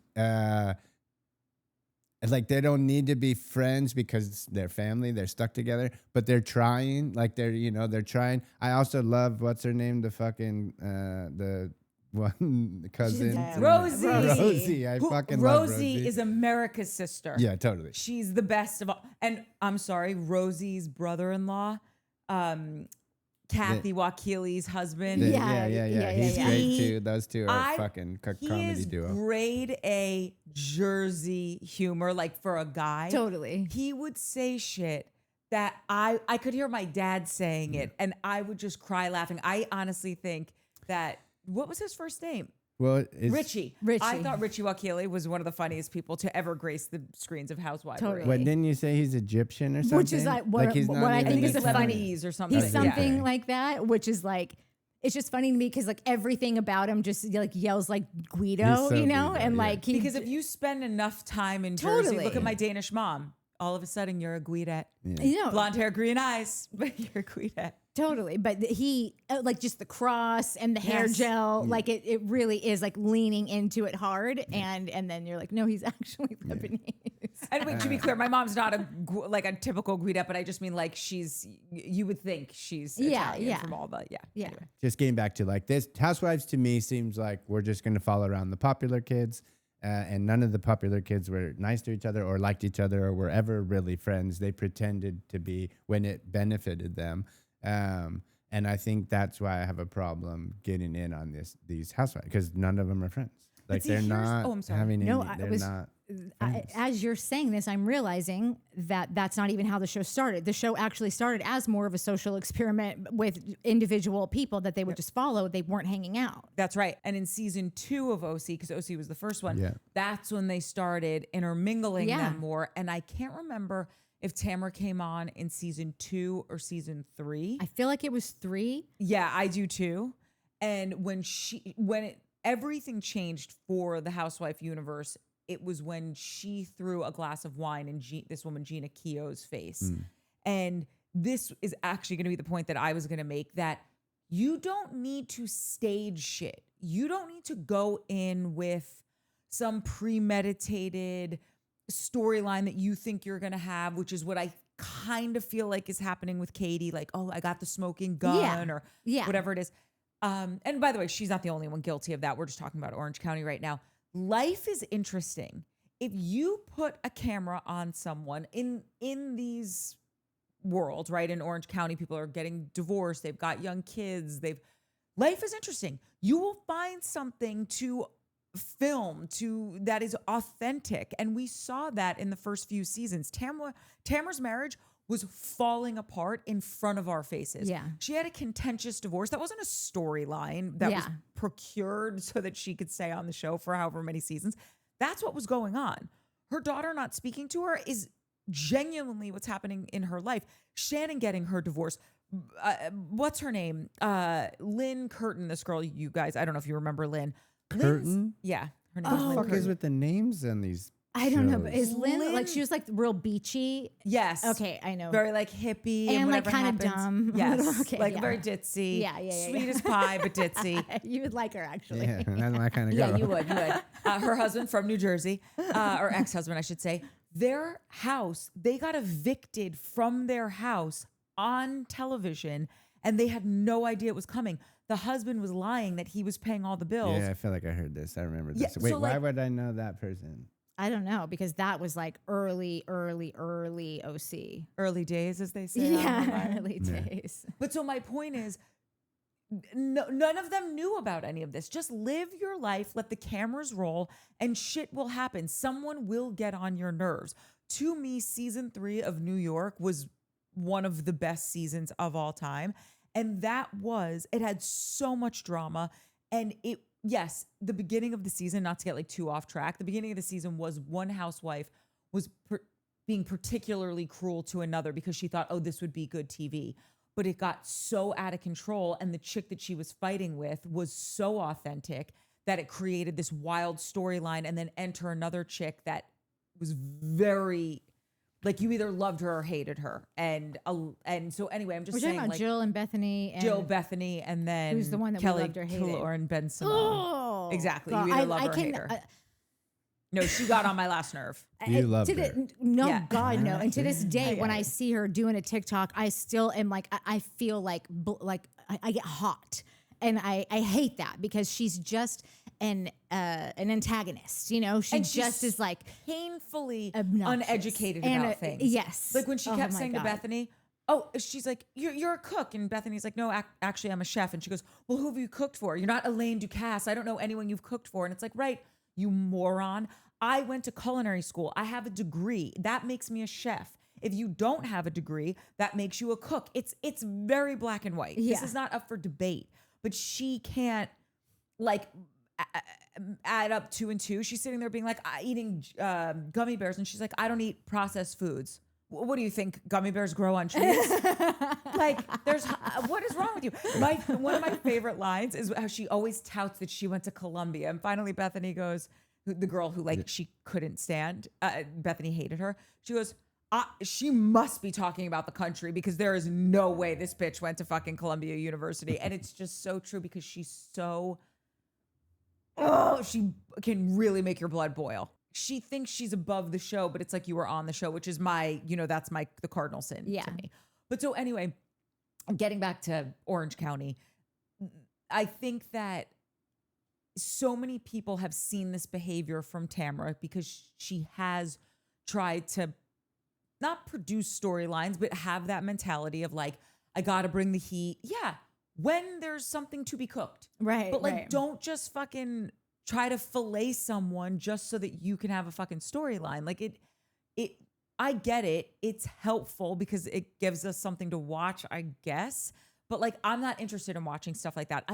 like they don't need to be friends because they're family. They're stuck together, but they're trying. Like they're trying. I also love what's her name, the fucking the one cousin, Rosie. Rosie. I fucking love Rosie. Rosie is America's sister. Yeah, totally. She's the best of all. And I'm sorry, Rosie's brother-in-law, Kathy Wakili's husband. Yeah. He's yeah. great too. Those two are fucking He comedy is duo. grade A Jersey humor, like for a guy. Totally. He would say shit that I could hear my dad saying it, and I would just cry laughing. I honestly think that, what was his first name? Well, Richie. I thought Richie Wakili was one of the funniest people to ever grace the screens of Housewives. Totally. What, didn't you say he's Egyptian or something? Which is like what he's not I even think is a funny. Lebanese or something. He's something Yeah. like that, which is like, it's just funny to me because like everything about him just like yells like Guido, He's so you know, Guido, and yeah. like Because if you spend enough time in Jersey, Totally. look at my Danish mom. All of a sudden, you're a Guidette. you know, Blonde hair, green eyes, but you're a Guidette. totally. But he like just the cross and the hair Yes. gel, like it really is like leaning into it hard, and then you're like, no, he's actually Lebanese. And wait, to be clear, my mom's not a typical Guidette, but I just mean like you would think she's Italian from all the, Yeah. Anyway. Just getting back to like this, Housewives to me seems like we're just going to follow around the popular kids, and none of the popular kids were nice to each other or liked each other or were ever really friends. They pretended to be when it benefited them. And I think that's why I have a problem getting in on these Housewives, because none of them are friends. Like see, they're here's- not I'm sorry. having any. No, I they're was- not. As you're saying this, I'm realizing that that's not even how the show started. The show actually started as more of a social experiment with individual people that they would just follow. They weren't hanging out. That's right. And in season 2 of OC, because OC was the first one, Yeah. that's when they started intermingling Yeah. them more. And I can't remember if Tamra came on in season 2 or season 3. I feel like it was 3. Yeah, I do too. And everything changed for the Housewife universe, it was when she threw a glass of wine in this woman Gina Keogh's face. And this is actually going to be the point that I was going to make, that you don't need to stage shit. You don't need to go in with some premeditated storyline that you think you're going to have, which is what I kind of feel like is happening with Katie. Like, oh, I got the smoking gun or whatever it is. And by the way, she's not the only one guilty of that. We're just talking about Orange County right now. Life is interesting. If you put a camera on someone in these worlds, right? In Orange County, people are getting divorced. They've got young kids. Life is interesting. You will find something to film that is authentic. And we saw that in the first few seasons. Tamra's marriage was falling apart in front of our faces. Yeah. She had a contentious divorce. That wasn't a storyline that was procured so that she could stay on the show for however many seasons. That's what was going on. Her daughter not speaking to her is genuinely what's happening in her life. Shannon getting her divorce. What's her name? Lynn Curtin, this girl, you guys, I don't know if you remember Lynn. Curtin? Yeah. Her name What is the Lynn fuck is Curtin. with the names and these? I don't know, but shows? is Lynn like, she was like real beachy? Yes. Okay, I know. Very like hippie And, like, whatever kinda happens. dumb. Yes. Okay, like yeah. very ditzy. Yeah. Sweet as pie, but ditzy. You would like her actually. Yeah, that's my kind of girl. Yeah, you would. Her husband from New Jersey, or ex-husband, I should say. Their house, they got evicted from their house on television, and they had no idea it was coming. The husband was lying that he was paying all the bills. Yeah, I feel like I heard this. I remember Yeah, this. Wait, so, why like- would I know that person? I don't know, because that was like early OC. Early days, as they say. Yeah, early days. But so my point is, none of them knew about any of this. Just live your life, let the cameras roll, and shit will happen. Someone will get on your nerves. To me, season 3 of New York was one of the best seasons of all time. And it had so much drama. And yes, the beginning of the season, not to get like too off track, the beginning of the season was one housewife was being particularly cruel to another because she thought, oh, this would be good TV. but it got so out of control. And the chick that she was fighting with was so authentic that it created this wild storyline. And then enter another chick that was very, like, you either loved her or hated her. And so anyway, I'm just We're saying, talking about like, Jill and Bethany. And Jill, Bethany, and then who's the one that we Kelly loved or hated? Kilor and Ben Simone. Oh, Exactly. God. You either love her or hate her. No, she got on my last nerve. You loved her. No, Yeah. God, no. And to this day, I when get I it. see her doing a TikTok, I still am like, I feel like I get hot. And I hate that because she's just an antagonist, you know? She And she's just is like painfully obnoxious. uneducated And, about things. Yes. Like when she Oh kept my saying God. to Bethany, oh, she's like, you're a cook. And Bethany's like, no, actually, I'm a chef. And she goes, well, who have you cooked for? You're not Elaine Ducasse. I don't know anyone you've cooked for. And it's like, right, you moron. I went to culinary school. I have a degree. That makes me a chef. If you don't have a degree, that makes you a cook. It's very black and white. Yeah. This is not up for debate. But she can't, like, add up 2 and 2. She's sitting there being like, eating gummy bears. And she's like, I don't eat processed foods. What do you think? Gummy bears grow on trees? Like, what is wrong with you? One of my favorite lines is how she always touts that she went to Columbia. And finally, Bethany goes, the girl who, like, she couldn't stand, Bethany hated her. She goes, she must be talking about the country because there is no way this bitch went to fucking Columbia University. And it's just so true because she's so, she can really make your blood boil. She thinks she's above the show, but it's like you were on the show, which is that's the cardinal sin Yeah. to me. But so anyway, getting back to Orange County, I think that so many people have seen this behavior from Tamra because she has tried to not produce storylines, but have that mentality of like, I got to bring the heat. Yeah. When there's something to be cooked. Right. But like, right. don't just fucking try to fillet someone just so that you can have a fucking storyline. Like I get it. It's helpful because it gives us something to watch, I guess. But like, I'm not interested in watching stuff like that.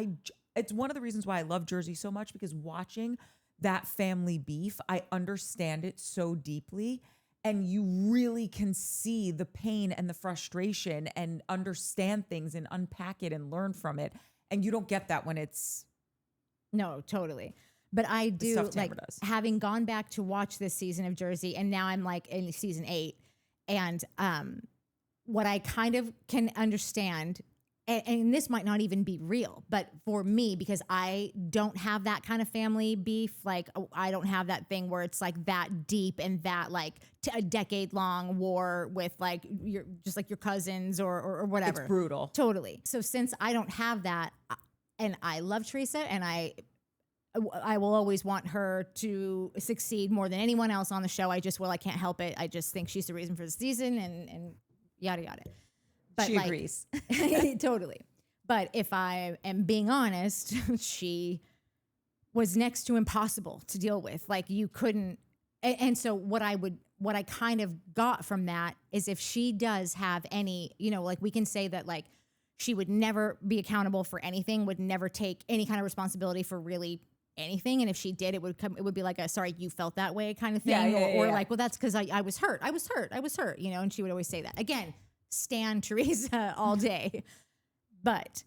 It's one of the reasons why I love Jersey so much, because watching that family beef, I understand it so deeply. And you really can see the pain and the frustration and understand things and unpack it and learn from it. And you don't get that when it's No, totally. But I do, stuff Tamra like, does. having gone back to watch this season of Jersey, and now I'm like in season 8, and what I kind of can understand, and this might not even be real, but for me, because I don't have that kind of family beef, like I don't have that thing where it's like that deep and that like a decade-long war with like your cousins or whatever. It's brutal. Totally. So since I don't have that, and I love Teresa, and I will always want her to succeed more than anyone else on the show. I can't help it. I just think she's the reason for the season and yada, yada. But She like, agrees. Totally. But if I am being honest, she was next to impossible to deal with. Like you couldn't. And so what I kind of got from that is if she does have any, like we can say that like she would never be accountable for anything, would never take any kind of responsibility for really anything. And if she did, it would be like a, sorry, you felt that way kind of thing. Or like, well, that's because I was hurt. I was hurt. And she would always say that. Again, stan Teresa all day. But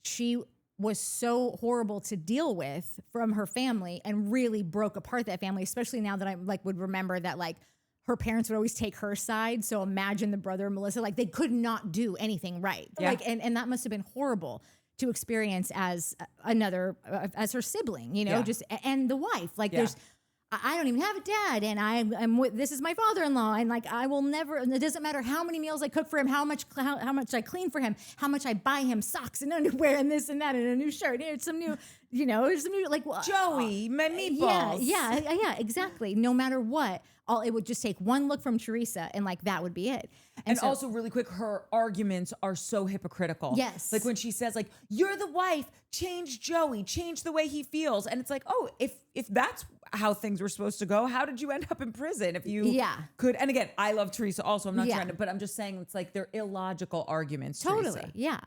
she was so horrible to deal with from her family and really broke apart that family, especially now that I like would remember that like her parents would always take her side. So imagine the brother and Melissa, like they could not do anything right. Yeah. Like, and that must've been horrible to experience as as her sibling, just, and the wife, like I don't even have a dad, and I'm with, this is my father-in-law, and like I will never. And it doesn't matter how many meals I cook for him, how much I clean for him, how much I buy him socks and underwear and this and that and a new shirt. Here's some new, here's some new like Joey, my meatballs. Yeah, exactly. No matter what, it would just take one look from Teresa, and like that would be it. And so, also really quick, her arguments are so hypocritical. Yes. Like when she says like, you're the wife, change Joey, change the way he feels. And it's like, oh, if that's how things were supposed to go, how did you end up in prison? If you could, and again, I love Teresa also, I'm not trying to, but I'm just saying it's like they're illogical arguments. Totally. Teresa. Yeah.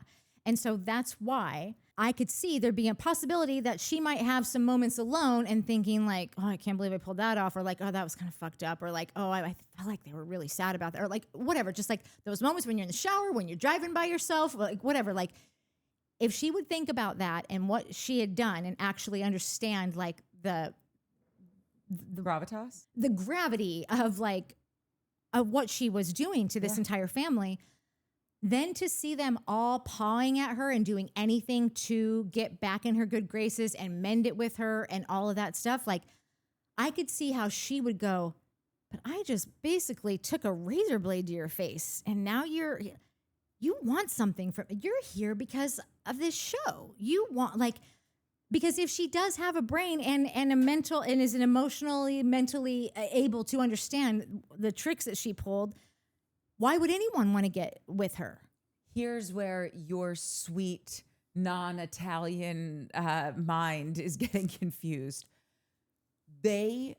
And so that's why I could see there being a possibility that she might have some moments alone and thinking like, oh, I can't believe I pulled that off, or like, oh, that was kind of fucked up, or like, oh, I felt like they were really sad about that, or like whatever. Just like those moments when you're in the shower, when you're driving by yourself, like whatever. Like if she would think about that and what she had done and actually understand like the gravitas, the gravity of like of what she was doing to this entire family. Then to see them all pawing at her and doing anything to get back in her good graces and mend it with her and all of that stuff, like I could see how she would go, but I just basically took a razor blade to your face and now you want something from, you're here because of this show. You want like, because if she does have a brain and a mental and is an mentally able to understand the tricks that she pulled, why would anyone want to get with her? Here's where your sweet, non-Italian mind is getting confused. They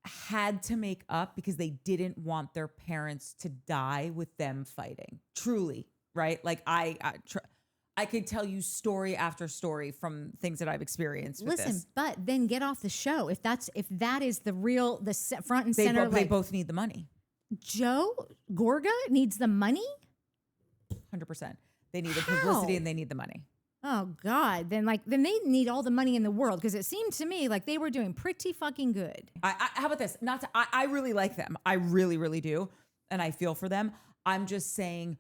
had to make up because they didn't want their parents to die with them fighting. Truly, right? Like I could tell you story after story from things that I've experienced with this. But then get off the show. If that is the real, front and center. They both need the money. Joe Gorga needs the money? 100%. They need the publicity and they need the money. Oh God. Then they need all the money in the world, because it seemed to me like they were doing pretty fucking good. How about this? I really like them. I really, really do. And I feel for them. I'm just saying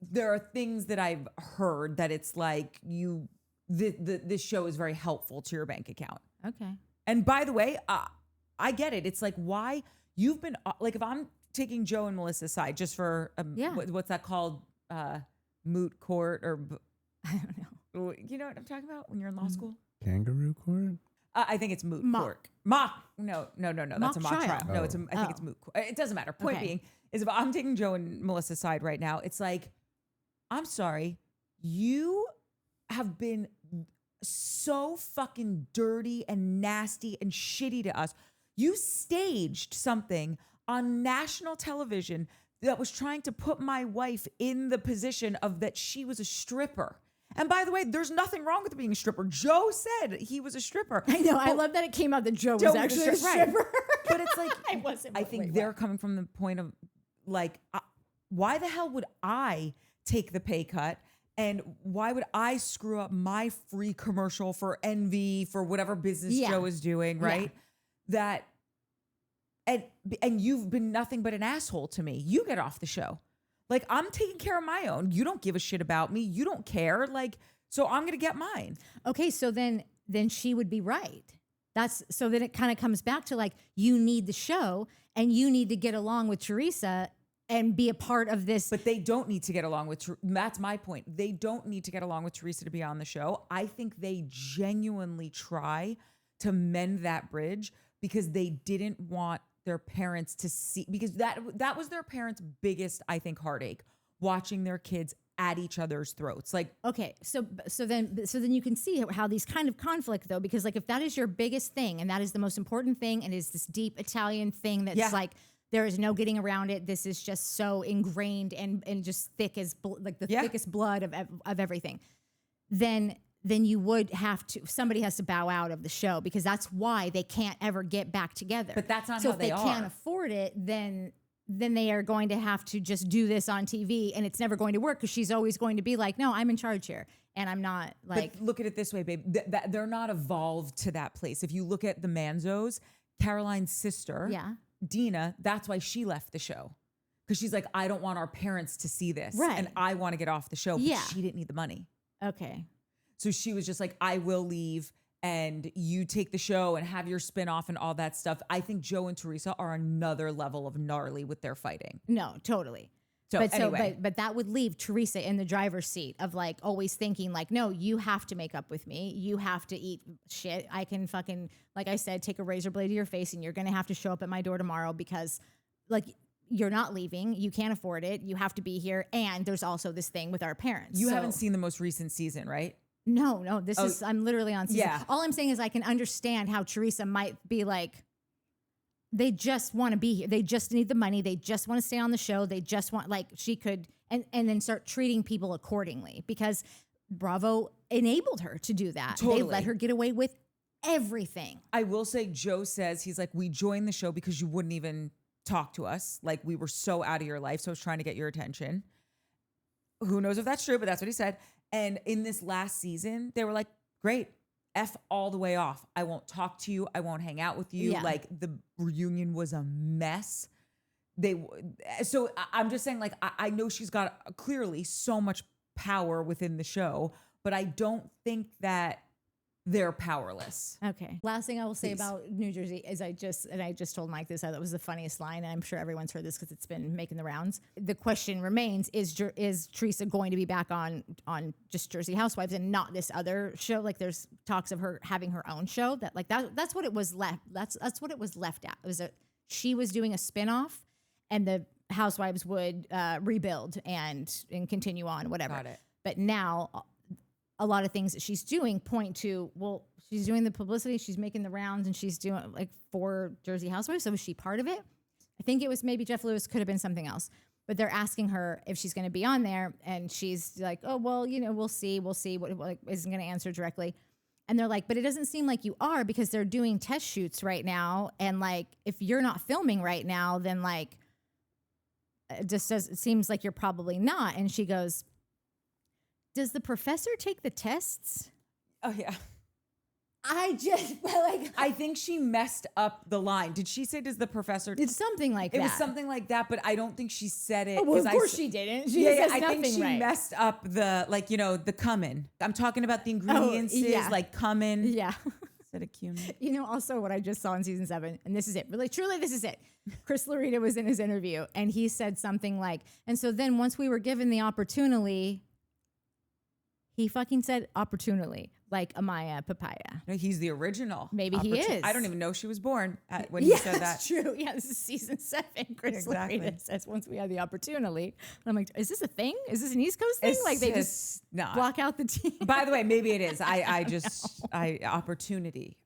there are things that I've heard that it's like this show is very helpful to your bank account. Okay. And by the way, I get it. It's like, why you've been like, if I'm taking Joe and Melissa's side just for what's that called? Moot court, or I don't know. You know what I'm talking about when you're in law school? Kangaroo court? I think it's moot court. No. That's a mock trial. No, I think it's moot court. It doesn't matter. Point being is, if I'm taking Joe and Melissa's side right now, it's like, I'm sorry, you have been so fucking dirty and nasty and shitty to us. You staged something on national television that was trying to put my wife in the position of that she was a stripper. And by the way, there's nothing wrong with being a stripper. Joe said he was a stripper. I know. I love that it came out that Joe was actually a stripper. But it's like, I think they're coming from the point of like, why the hell would I take the pay cut? And why would I screw up my free commercial for Envy, for whatever business Joe is doing, right? Yeah. And you've been nothing but an asshole to me. You get off the show. Like, I'm taking care of my own. You don't give a shit about me. You don't care. Like, so I'm going to get mine. Okay. So then she would be right. So then it kind of comes back to like, you need the show and you need to get along with Teresa and be a part of this. But they don't need to get along with, that's my point. They don't need to get along with Teresa to be on the show. I think they genuinely try to mend that bridge because they didn't want their parents to see, because that was their parents' biggest, I think, heartache, watching their kids at each other's throats. Like, okay, so then you can see how these kind of conflict though, because like if that is your biggest thing and that is the most important thing and is this deep Italian thing that's like there is no getting around it. This is just so ingrained and just thick as thickest blood of everything. Then you would have to, somebody has to bow out of the show, because that's why they can't ever get back together. But that's not so how they are. So if they can't afford it, then they are going to have to just do this on TV, and it's never going to work because she's always going to be like, no, I'm in charge here. And I'm not like. But look at it this way, babe. They're not evolved to that place. If you look at the Manzos, Caroline's sister, Gina, that's why she left the show. Because she's like, I don't want our parents to see this. Right. And I want to get off the show. But she didn't need the money. Okay. So she was just like, I will leave and you take the show and have your spinoff and all that stuff. I think Joe and Teresa are another level of gnarly with their fighting. No, totally. But that would leave Teresa in the driver's seat of like always thinking like, no, you have to make up with me. You have to eat shit. I can fucking, like I said, take a razor blade to your face and you're going to have to show up at my door tomorrow because like you're not leaving. You can't afford it. You have to be here. And there's also this thing with our parents. You haven't seen the most recent season, right? No, this is, I'm literally on season. Yeah. All I'm saying is I can understand how Teresa might be like, they just want to be here. They just need the money. They just want to stay on the show. They just want, like, she could, and then start treating people accordingly. Because Bravo enabled her to do that. Totally. They let her get away with everything. I will say, Joe says, he's like, we joined the show because you wouldn't even talk to us. Like, we were so out of your life. So I was trying to get your attention. Who knows if that's true, but that's what he said. And in this last season, they were like, great, F all the way off. I won't talk to you. I won't hang out with you. Yeah. Like, the reunion was a mess. So I'm just saying, like, I know she's got clearly so much power within the show, but I don't think that they're powerless. Okay. Last thing I will say Please. about New Jersey is I just told Mike this. I thought it was the funniest line, and I'm sure everyone's heard this because it's been making the rounds. The question remains: Is Teresa going to be back on just Jersey Housewives and not this other show? Like, there's talks of her having her own show. That's what it was left. That's what it was left at. It was she was doing a spinoff, and the Housewives would rebuild and continue on, whatever. Got it. But now, a lot of things that she's doing point to, well, she's doing the publicity, she's making the rounds, and she's doing like for Jersey Housewives. So was she part of it? I think it was maybe Jeff Lewis, could have been something else. But they're asking her if she's going to be on there, and she's like, oh, well, we'll see. What like, isn't going to answer directly. And they're like, but it doesn't seem like you are, because they're doing test shoots right now. And like, if you're not filming right now, then like, it seems like you're probably not. And she goes, does the professor take the tests? Oh, yeah. I think she messed up the line. Did she say, does the professor? It's something like that. It was something like that, but I don't think she said it. Oh, well, of 'cause course she didn't. She Yeah, says I think nothing she right. messed up the, like, the cumin. I'm talking about the ingredients, yeah. like cumin. Yeah. Instead of cumin. Also what I just saw in season 7, and this is it. Really, truly, this is it. Chris Loretta was in his interview, and he said something like, and so then once we were given the opportunity, he fucking said opportunity, like Amaya Papaya. No, he's the original. Maybe he is. I don't even know she was born when he said that. That's true. Yeah, this is season 7. Chris Loretta says once we had the opportunity. And I'm like, is this a thing? Is this an East Coast thing? It's like they just not. block out the team. By the way, maybe it is. Opportunity.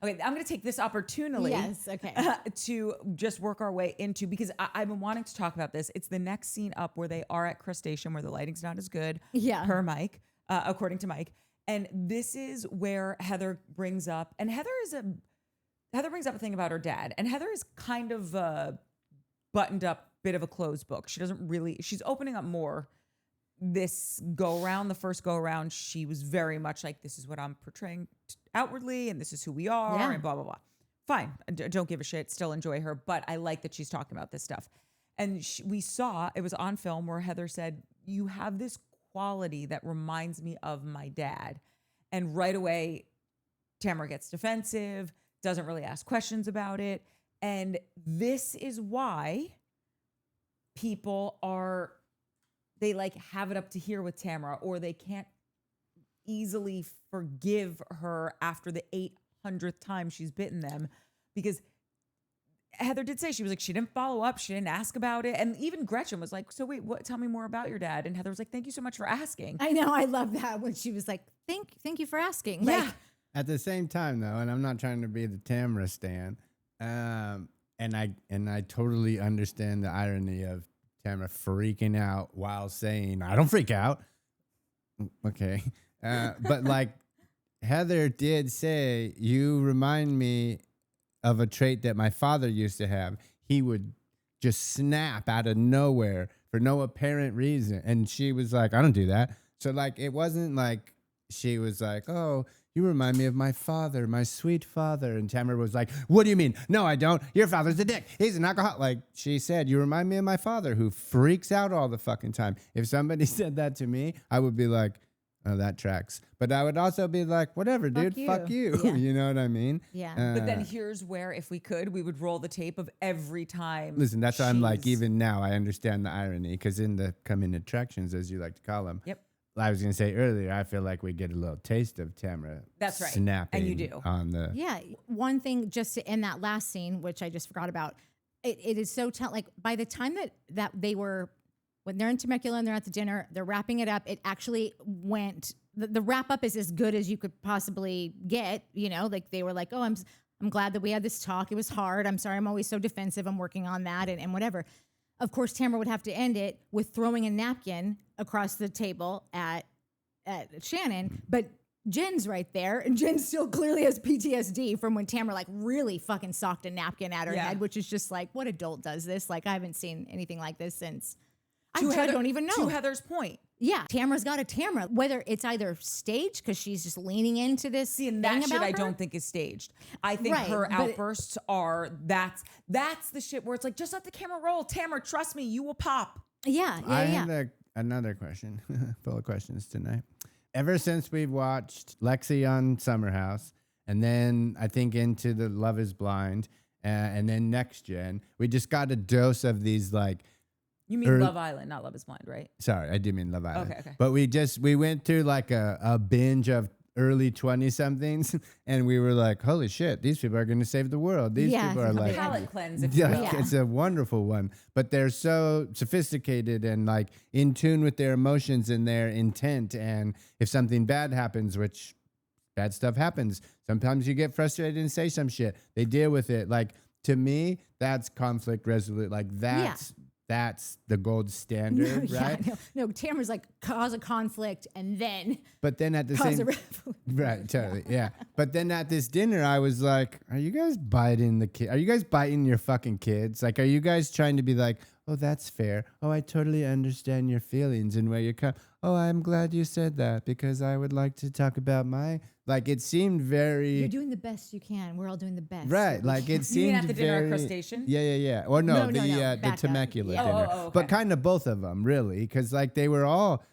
Okay, I'm going to take this opportunity. Yes, okay. To just work our way into, because I've been wanting to talk about this. It's the next scene up where they are at Chris Station, where the lighting's not as good. Yeah. Per Mike, according to Mike. And this is where Heather brings up, and Heather brings up a thing about her dad. And Heather is kind of a buttoned up bit of a closed book. She's opening up more this go around. The first go around, she was very much like, this is what I'm portraying outwardly, and this is who we are, and blah, blah, blah. Fine. Don't give a shit. Still enjoy her. But I like that she's talking about this stuff. And we saw, it was on film where Heather said, you have this quality that reminds me of my dad. And right away, Tamra gets defensive, doesn't really ask questions about it. And this is why people they like have it up to here with Tamra, or they can't easily forgive her after the 800th time she's bitten them, because Heather did say, she was like, she didn't follow up. She didn't ask about it. And even Gretchen was like, so wait, tell me more about your dad. And Heather was like, thank you so much for asking. I know. I love that when she was like, thank you for asking. Yeah. Like, At the same time, though, and I'm not trying to be the Tamra stan, and I totally understand the irony of Tamra freaking out while saying, I don't freak out. Okay. But like Heather did say, you remind me of a trait that my father used to have. He would just snap out of nowhere for no apparent reason. And she was like, I don't do that. So like, it wasn't like she was like, oh, you remind me of my father, my sweet father. And Tamara was like, what do you mean? No, I don't. Your father's a dick. He's an alcoholic. Like she said, you remind me of my father, who freaks out all the fucking time. If somebody said that to me, I would be like, oh, that tracks. But I would also be like, whatever, dude, fuck you. Yeah. You know what I mean? Yeah. But then here's where, if we could, we would roll the tape of every time. Listen, that's why I'm like, she's- even now, I understand the irony, because in the coming attractions, as you like to call them, Yep. I was going to say earlier, I feel like we get a little taste of Tamra. That's right. Snapping. And you do. On the. Yeah. One thing just to end that last scene, which I just forgot about, it is so like by the time that they were, when they're in Temecula and they're at the dinner, they're wrapping it up. It actually went, the wrap up is as good as you could possibly get, like they were like, oh, I'm glad that we had this talk. It was hard. I'm sorry. I'm always so defensive. I'm working on that and whatever. Of course, Tamra would have to end it with throwing a napkin across the table at at Shannon, but Jen's right there, and Jen still clearly has PTSD from when Tamra like really fucking socked a napkin at her head, which is just like, what adult does this? Like, I haven't seen anything like this since. I don't even know. To Heather's point. Yeah, Tamra's got a Tamra. Whether it's either staged because she's just leaning into this. See, and that shit I don't think is staged. I think her outbursts are that's the shit where it's like, just let the camera roll. Tamra, trust me, you will pop. Yeah. I have another question. Full of questions tonight. Ever since we've watched Lexi on Summer House, and then I think into the Love Is Blind, and then Next Gen, we just got a dose of these like. You mean Love Island, not Love Is Blind, right? Sorry, I do mean Love Island. Okay. But we went through like a binge of early 20-somethings, and we were like, holy shit, these people are going to save the world. These people are like... palate cleanse, if you will. It's a wonderful one. But they're so sophisticated and like in tune with their emotions and their intent. And if something bad happens, which bad stuff happens, sometimes you get frustrated and say some shit. They deal with it. Like, to me, that's conflict resolution. Like, that's the gold standard, right? No, Tamra's like cause a conflict and then but then at the same right, totally, yeah. But then at this dinner, I was like, "Are you guys biting the kid? Are you guys biting your fucking kids? Like, are you guys trying to be like, oh, that's fair. Oh, I totally understand your feelings and where you come. Oh, I'm glad you said that because I would like to talk about my." Like, it seemed very... You're doing the best you can. We're all doing the best. Right. Like, it seemed you mean at the dinner very... crustacean? Yeah. Or no, the Temecula dinner. Okay. But kind of both of them, really. Because, like, they were all...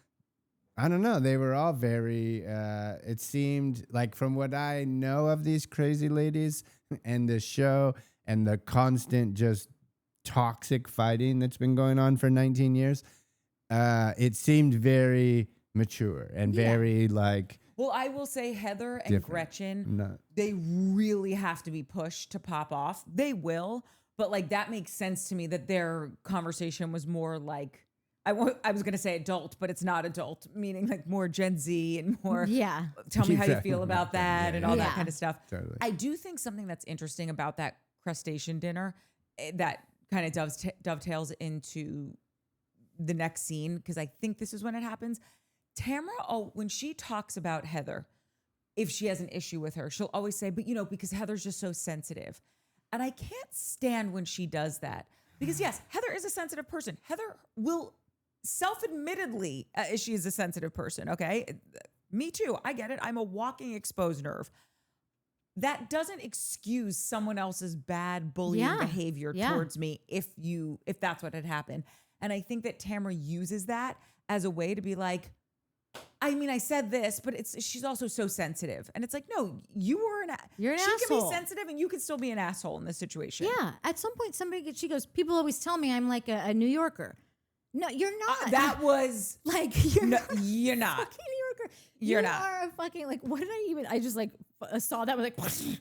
I don't know. They were all very... it seemed like, from what I know of these crazy ladies and the show and the constant just toxic fighting that's been going on for 19 years, it seemed very mature and very, like... Well, I will say Heather and Gretchen, they really have to be pushed to pop off. They will, but like that makes sense to me that their conversation was more like, I was going to say adult, but it's not adult, meaning like more Gen Z and more, tell me how you feel about that and all that kind of stuff. Totally. I do think something that's interesting about that crustacean dinner that kind of dovetails into the next scene, because I think this is when it happens. Tamra, when she talks about Heather, if she has an issue with her, she'll always say, but because Heather's just so sensitive. And I can't stand when she does that. Because yes, Heather is a sensitive person. Heather will self-admittedly, she is a sensitive person, okay? Me too, I get it. I'm a walking exposed nerve. That doesn't excuse someone else's bad bullying behavior towards me if that's what had happened. And I think that Tamra uses that as a way to be like, I mean, I said this, but she's also so sensitive. And it's like, no, you're an asshole. She can be sensitive and you can still be an asshole in this situation. Yeah. At some point, she goes, people always tell me I'm like a New Yorker. No, you're not. That was like, you're not. Fucking New Yorker. You're not. You are a fucking, like, what did I just like saw that was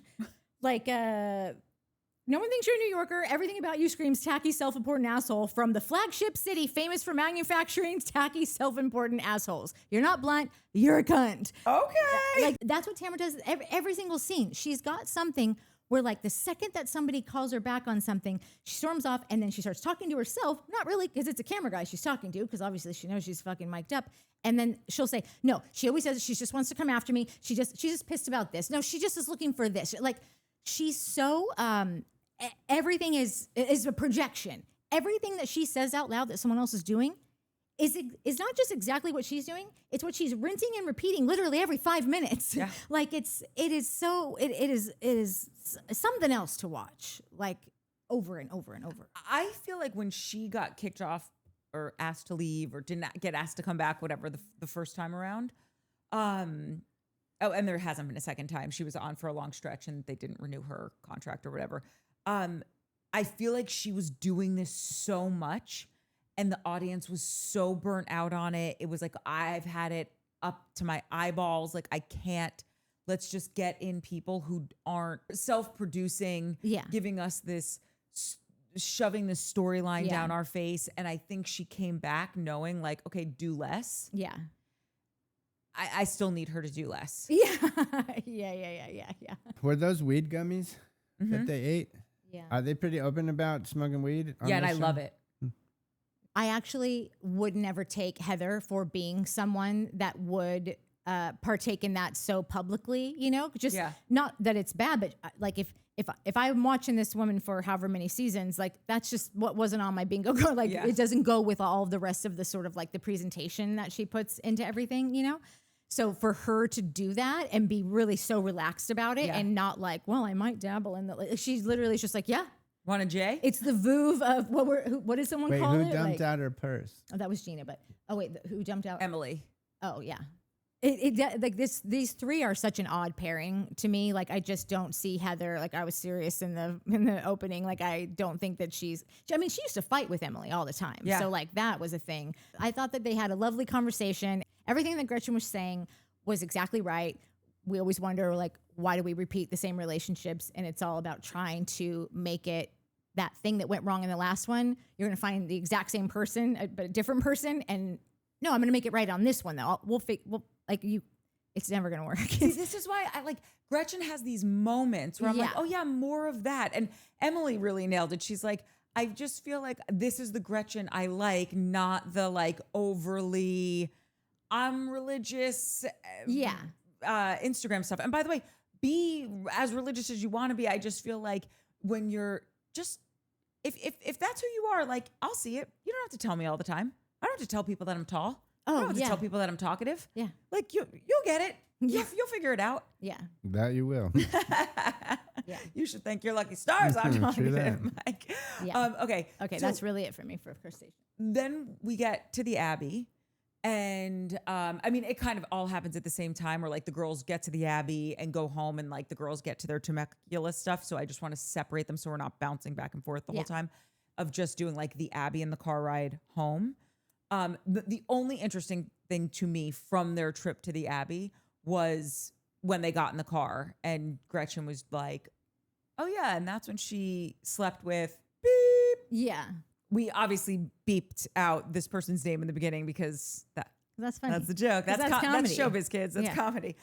like, no one thinks you're a New Yorker. Everything about you screams tacky, self-important asshole from the flagship city famous for manufacturing tacky, self-important assholes. You're not blunt. You're a cunt. Okay. Like, that's what Tamra does every single scene. She's got something where, like, the second that somebody calls her back on something, she storms off and then she starts talking to herself. Not really, because it's a camera guy she's talking to, because obviously she knows she's fucking mic'd up. And then she'll say, no, she always says she just wants to come after me. She's just pissed about this. No, she just is looking for this. Like, she's so... everything is a projection. Everything that she says out loud that someone else is doing is not just exactly what she's doing. It's what she's rinsing and repeating literally every 5 minutes. Yeah. Like it is something else to watch, like over and over and over. I feel like when she got kicked off or asked to leave or did not get asked to come back, whatever, the first time around, and there hasn't been a second time. She was on for a long stretch and they didn't renew her contract or whatever. I feel like she was doing this so much and the audience was so burnt out on it. It was like, I've had it up to my eyeballs. Like, I can't, let's just get in people who aren't self-producing, giving us this, shoving this storyline down our face. And I think she came back knowing like, okay, do less. Yeah. I still need her to do less. Yeah. Were those weed gummies that they ate? Yeah. Are they pretty open about smoking weed? Yeah, and I love it. I actually would never take Heather for being someone that would partake in that so publicly, you know, just Yeah. not that it's bad, but like if I'm watching this woman for however many seasons, like that's just what wasn't on my bingo card. Like Yeah. it doesn't go with all of the rest of the sort of like the presentation that she puts into everything, you know? So for her to do that and be really so relaxed about it Yeah. and not like, well, I might dabble in the, she's literally just like, yeah, Want a J? it's the Vouv of what did someone Wait, call who it? dumped Like, out her purse? oh, that was Gina, but oh wait, who jumped out? Emily. Oh yeah. Like these three are such an odd pairing to me. Like I just don't see Heather. Like I was serious in the opening. Like I don't think that she used to fight with Emily all the time. Yeah. So like that was a thing. I thought that they had a lovely conversation. Everything that Gretchen was saying was exactly right. We always wonder like, why do we repeat the same relationships? And it's all about trying to make it that thing that went wrong in the last one. You're going to find the exact same person, but a different person. And no, I'm going to make it right on this one though. It's never going to work. See, this is why I like Gretchen has these moments where I'm like, Yeah. oh yeah, more of that. And Emily really nailed it. She's like, I just feel like this is the Gretchen I like, not the like overly, I'm religious. Yeah. Instagram stuff. And by the way, be as religious as you want to be. I just feel like when you're just, if that's who you are, like I'll see it. You don't have to tell me all the time. I don't have to tell people that I'm tall. I don't have to tell people that I'm talkative. Yeah. Like you'll get it. You'll figure it out. Yeah. That you will. Yeah. You should thank your lucky stars I'm True talking to that. him, Mike. Yeah. Okay. Okay. So That's really it for me for First Station. then we get to the Abbey. And I mean, it kind of all happens at the same time where like the girls get to the Abbey and go home and like the girls get to their Temecula stuff. So I just want to separate them so we're not bouncing back and forth the whole time of just doing like the Abbey and the car ride home. The only interesting thing to me from their trip to the Abbey was when they got in the car and Gretchen was like, oh yeah. And that's when she slept with beep. Yeah. We obviously beeped out this person's name in the beginning because That's funny. that's the joke. That's that's comedy. showbiz, kids. That's Yeah. comedy.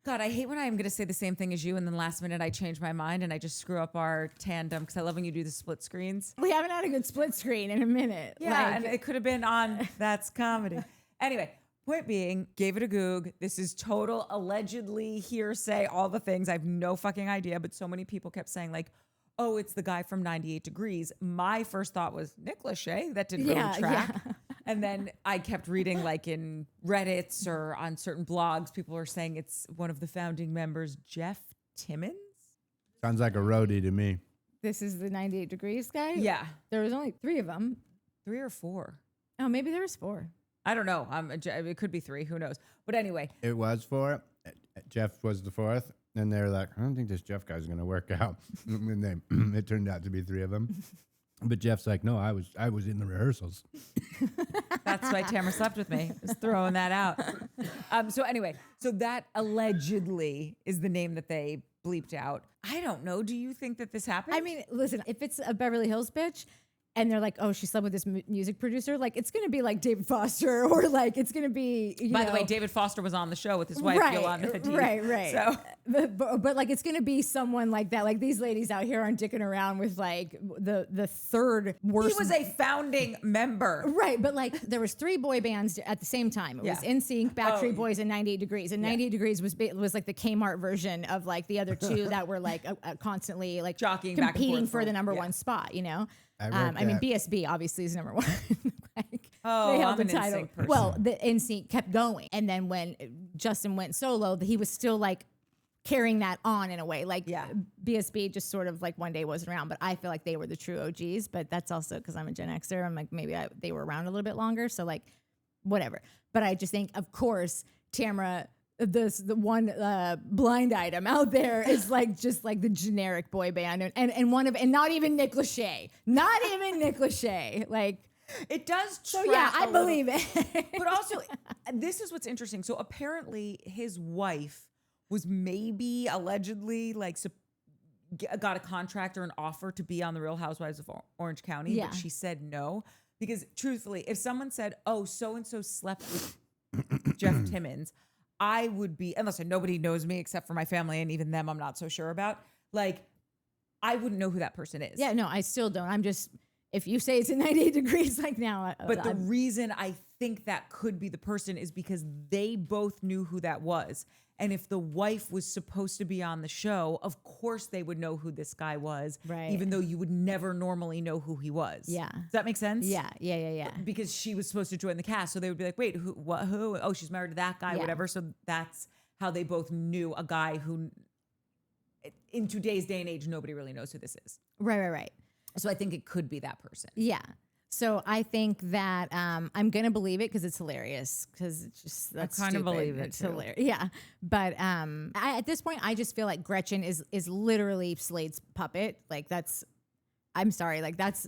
God, I hate when I'm going to say the same thing as you and then last minute I change my mind and I just screw up our tandem because I love when you do the split screens. We haven't had a good split screen in a minute. Yeah, Like, and it could have been on That's Comedy. Anyway, point being, gave it a goog. This is total allegedly hearsay, all the things. I have no fucking idea, but so many people kept saying like, oh, it's the guy from 98 Degrees. My first thought was Nick Lachey. That didn't really track. Yeah. And then I kept reading like in Reddits or on certain blogs, people are saying it's one of the founding members, Jeff Timmons. Sounds like a roadie to me. This is the 98 Degrees guy? Yeah. There was only 3 of them. 3 or 4. Oh, maybe there was 4. I don't know. It could be 3. Who knows? But anyway. It was 4. Jeff was the 4th. And they're like, I don't think this Jeff guy's going to work out. And it turned out to be 3 of them. But Jeff's like, no, I was in the rehearsals. That's why Tamra slept with me. Just throwing that out. So anyway, so that allegedly is the name that they bleeped out. I don't know. Do you think that this happened? I mean, listen, if it's a Beverly Hills bitch and they're like, oh, she slept with this music producer, like it's going to be like David Foster or like it's going to be, By the way, David Foster was on the show with his wife, Yolanda Hadid. Right. So But like it's gonna be someone like that. Like these ladies out here aren't dicking around with like the third worst. he was a founding member. Right, but like there was 3 boy bands at the same time. It was Yeah. NSYNC, Backstreet Boys, and 98 Degrees. And 98 Degrees was like the Kmart version of like the other 2 that were like constantly like Jockeying back and competing forth for the number yeah. 1 spot. You know, I I mean read that. BSB obviously is number 1. Like, Oh, they held I'm the an title. NSYNC person. Well, the NSYNC kept going, and then when Justin went solo, he was still like carrying that on in a way. Like Yeah. BSB just sort of like one day wasn't around, but I feel like they were the true OGs. But that's also because I'm a Gen Xer. I'm like maybe they were around a little bit longer, so like whatever. But I just think, of course, Tamra. The one blind item out there is like just like the generic boy band and not even Nick Lachey, like It does. so track yeah, I a little. believe it. But also, this is what's interesting. So apparently, his wife was maybe allegedly like got a contract or an offer to be on the Real Housewives of Orange County, Yeah. but she said no because truthfully, if someone said, "Oh, so and so slept with Jeff Timmons," I would be, unless nobody knows me except for my family, and even them, I'm not so sure about. Like, I wouldn't know who that person is. Yeah, no, I still don't. I'm just, if you say it's a 98 degrees, like now. But the reason I think that could be the person is because they both knew who that was. And if the wife was supposed to be on the show, of course they would know who this guy was, Right. even though you would never normally know who he was. Yeah. Does that make sense? Yeah. Because she was supposed to join the cast. So they would be like, wait, who, what, who? Oh, she's married to that guy, Yeah. whatever. So that's how they both knew a guy who, in today's day and age, nobody really knows who this is. Right. So I think it could be that person. Yeah. So I think that I'm gonna believe it because it's hilarious. Because it's just that's kind of stupid. believe it, It's too. hilarious. Yeah. But at this point, I just feel like Gretchen is literally Slade's puppet. Like that's. I'm sorry. Like that's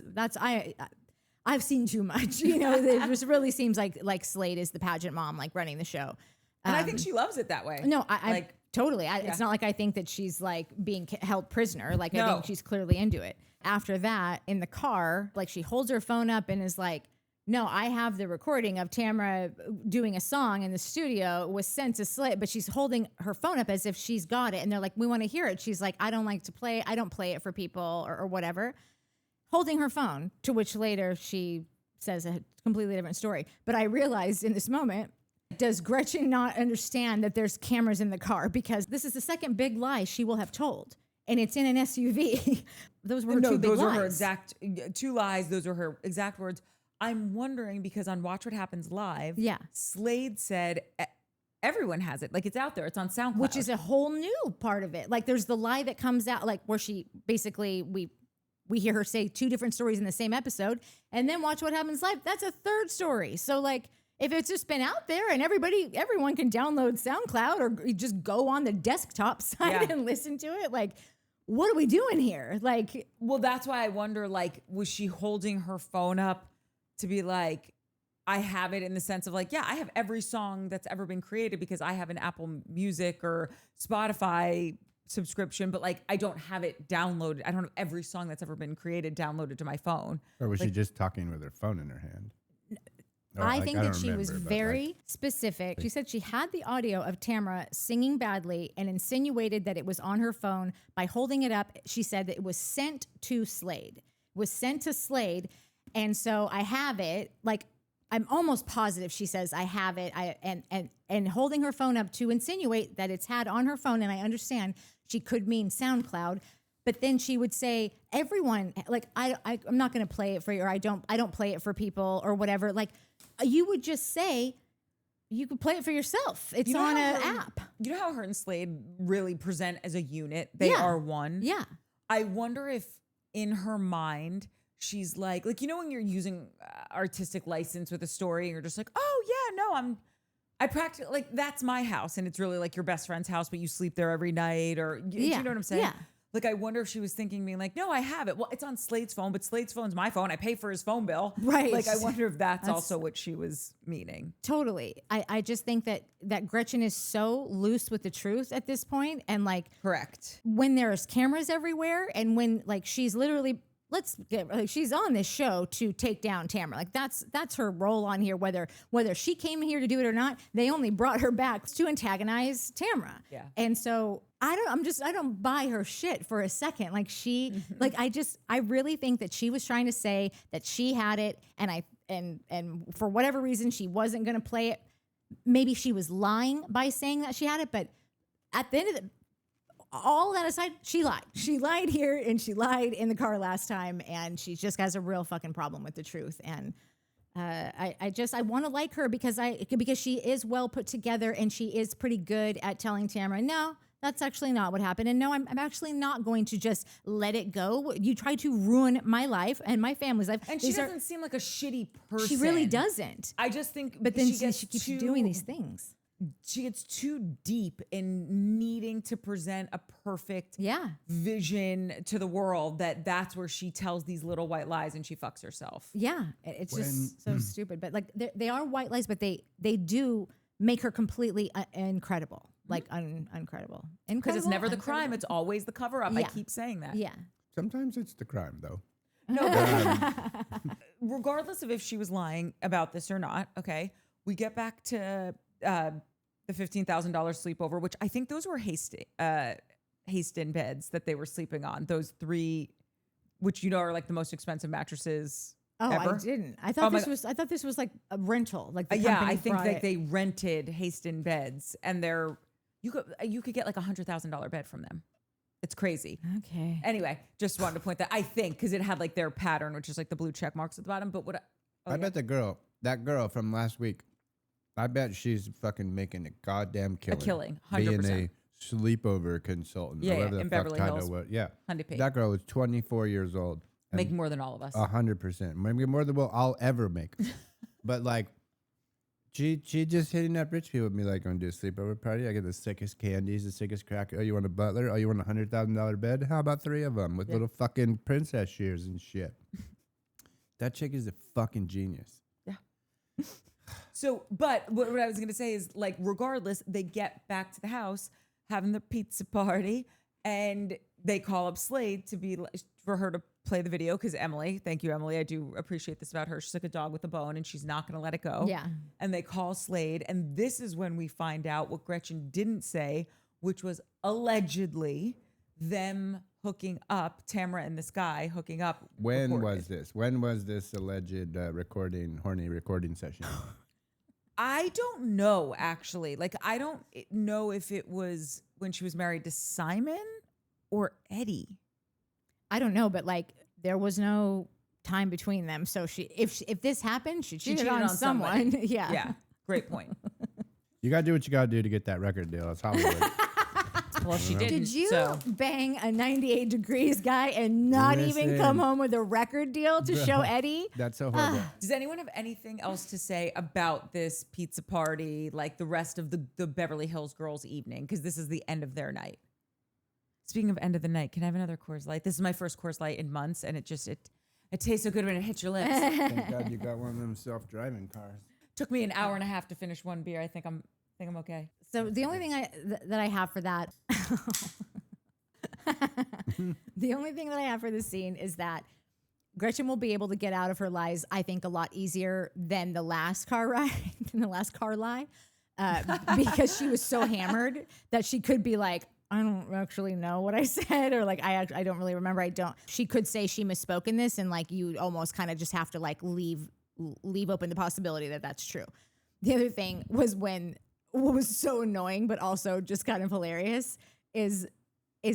I've seen too much. You know, it just really seems like Slade is the pageant mom, like running the show. And I think she loves it that way. No, I like totally. It's not like I think that she's like being held prisoner. Like I No. think she's clearly into it. After that, in the car, like she holds her phone up and is like, no, I have the recording of Tamra doing a song in the studio, was sent to Slade, but she's holding her phone up as if she's got it. And they're like, we want to hear it. She's like, I don't like to play it. I don't play it for people or whatever. Holding her phone, to which later she says a completely different story. But I realized in this moment, does Gretchen not understand that there's cameras in the car? Because this is the second big lie she will have told. And it's in an SUV. Those were her two big those lies. are her exact two lies. Those are her exact words. I'm wondering because on Watch What Happens Live, Yeah. Slade said everyone has it. Like it's out there. It's on SoundCloud. Which is a whole new part of it. Like there's the lie that comes out, like where she basically, we hear her say two different stories in the same episode. And then Watch What Happens Live. That's a third story. So like, if it's just been out there and everyone can download SoundCloud or just go on the desktop side and listen to it, like, what are we doing here? Like, well, that's why I wonder, like, was she holding her phone up to be like, I have it in the sense of like, yeah, I have every song that's ever been created because I have an Apple Music or Spotify subscription, but like, I don't have it downloaded. I don't have every song that's ever been created downloaded to my phone. Or was she just talking with her phone in her hand? Or, I like, think don't that she was remember, but, very like, specific. She said she had the audio of Tamra singing badly and insinuated that it was on her phone by holding it up. She said that it was sent to Slade. And so I have it. Like, I'm almost positive she says I have it. And holding her phone up to insinuate that it's had on her phone. And I understand she could mean SoundCloud. But then she would say, everyone, like, I'm not going to play it for you, or I don't play it for people or whatever. Like, you would just say, you could play it for yourself. It's on an app. You know how her and Slade really present as a unit? They are one. Yeah. I wonder if in her mind, she's like, you know, when you're using artistic license with a story and you're just like, oh yeah, no, I practice, like, that's my house. And it's really like your best friend's house, but you sleep there every night, or do you know what I'm saying? Yeah. Like, I wonder if she was thinking, being like, no, I have it. Well, it's on Slade's phone, but Slade's phone's my phone. I pay for his phone bill. Right. Like, I wonder if that's also what she was meaning. Totally. I just think that Gretchen is so loose with the truth at this point. And like, Correct. when there's cameras everywhere and when like she's literally, she's on this show to take down Tamra. Like that's her role on here, whether she came here to do it or not. They only brought her back to antagonize Tamra. Yeah. And so I don't buy her shit for a second. Like I really think that she was trying to say that she had it and for whatever reason she wasn't going to play it. Maybe she was lying by saying that she had it, but at the end of all that aside, she lied. She lied here and she lied in the car last time, and she just has a real fucking problem with the truth. And I want to like her because she is well put together and she is pretty good at telling Tamra, no, that's actually not what happened. And no, I'm actually not going to just let it go. You tried to ruin my life and my family's life. And she doesn't seem like a shitty person. She really doesn't. I just think, But then she keeps doing these things. She gets too deep in needing to present a perfect vision to the world that's where she tells these little white lies and she fucks herself. Yeah, it's just so stupid. But like they are white lies, but they do make her completely incredible. Like uncredible. Because it's never the crime. It's always the cover up. Yeah. I keep saying that. Yeah. Sometimes it's the crime, though. No, but regardless of if she was lying about this or not, okay, we get back to the $15,000 sleepover, which I think those were Haston beds that they were sleeping on. Those three which are like the most expensive mattresses Oh, ever. I didn't. I thought I thought this was like a rental. Like the company I think brought like it. they rented Haston beds, and you could get like $100,000 bed from them. It's crazy. Okay. Anyway, just wanted to point that I think because it had like their pattern, which is like the blue check marks at the bottom. But I bet that girl from last week, I bet she's fucking making a goddamn killing. A killing, 100%. 100%. Being a sleepover consultant. Yeah, whatever the in fuck Beverly title Hills. was. Yeah. Honey P. That girl was 24 years old. Making more than all of us. 100%. Maybe more than I'll ever make. But like, she just hitting up rich people with me like, going to do a sleepover party. I get the sickest candies, the sickest crack. Oh, you want a butler? Oh, you want a $100,000 bed? How about 3 of them with little fucking princess shears and shit? That chick is a fucking genius. Yeah. So, but what I was going to say is like, regardless, they get back to the house, having the pizza party, and they call up Slade for her to play the video because Emily, thank you, Emily. I do appreciate this about her. She's like a dog with a bone and she's not going to let it go. Yeah. And they call Slade. And this is when we find out what Gretchen didn't say, which was allegedly them hooking up, Tamra and this guy hooking up. When recorded. was this? When was this alleged horny recording session? I don't know, actually. Like, I don't know if it was when she was married to Simon or Eddie. I don't know, but like there was no time between them. So if this happened, she cheated on someone. Yeah. Yeah. Great point. You got to do what you got to do to get that record deal. It's Hollywood. Well, she didn't. Did you so. bang a 98 Degrees guy and not even come home with a record deal to show Eddie? That's so horrible. Does anyone have anything else to say about this pizza party, like the rest of the Beverly Hills girls' evening? Because this is the end of their night. Speaking of end of the night, can I have another Coors Light? This is my first Coors Light in months, and it tastes so good when it hits your lips. Thank God you got one of them self-driving cars. Took me an hour and a half to finish one beer. I think I'm okay. So the only thing that I have for that, the only thing that I have for this scene is that Gretchen will be able to get out of her lies, I think, a lot easier than the last car ride, the last car lie, because she was so hammered that she could be like, I don't actually know what I said, or like I don't really remember. She could say she misspoke in this, and like you almost kind of just have to like leave open the possibility that that's true. The other thing was what was so annoying, but also just kind of hilarious is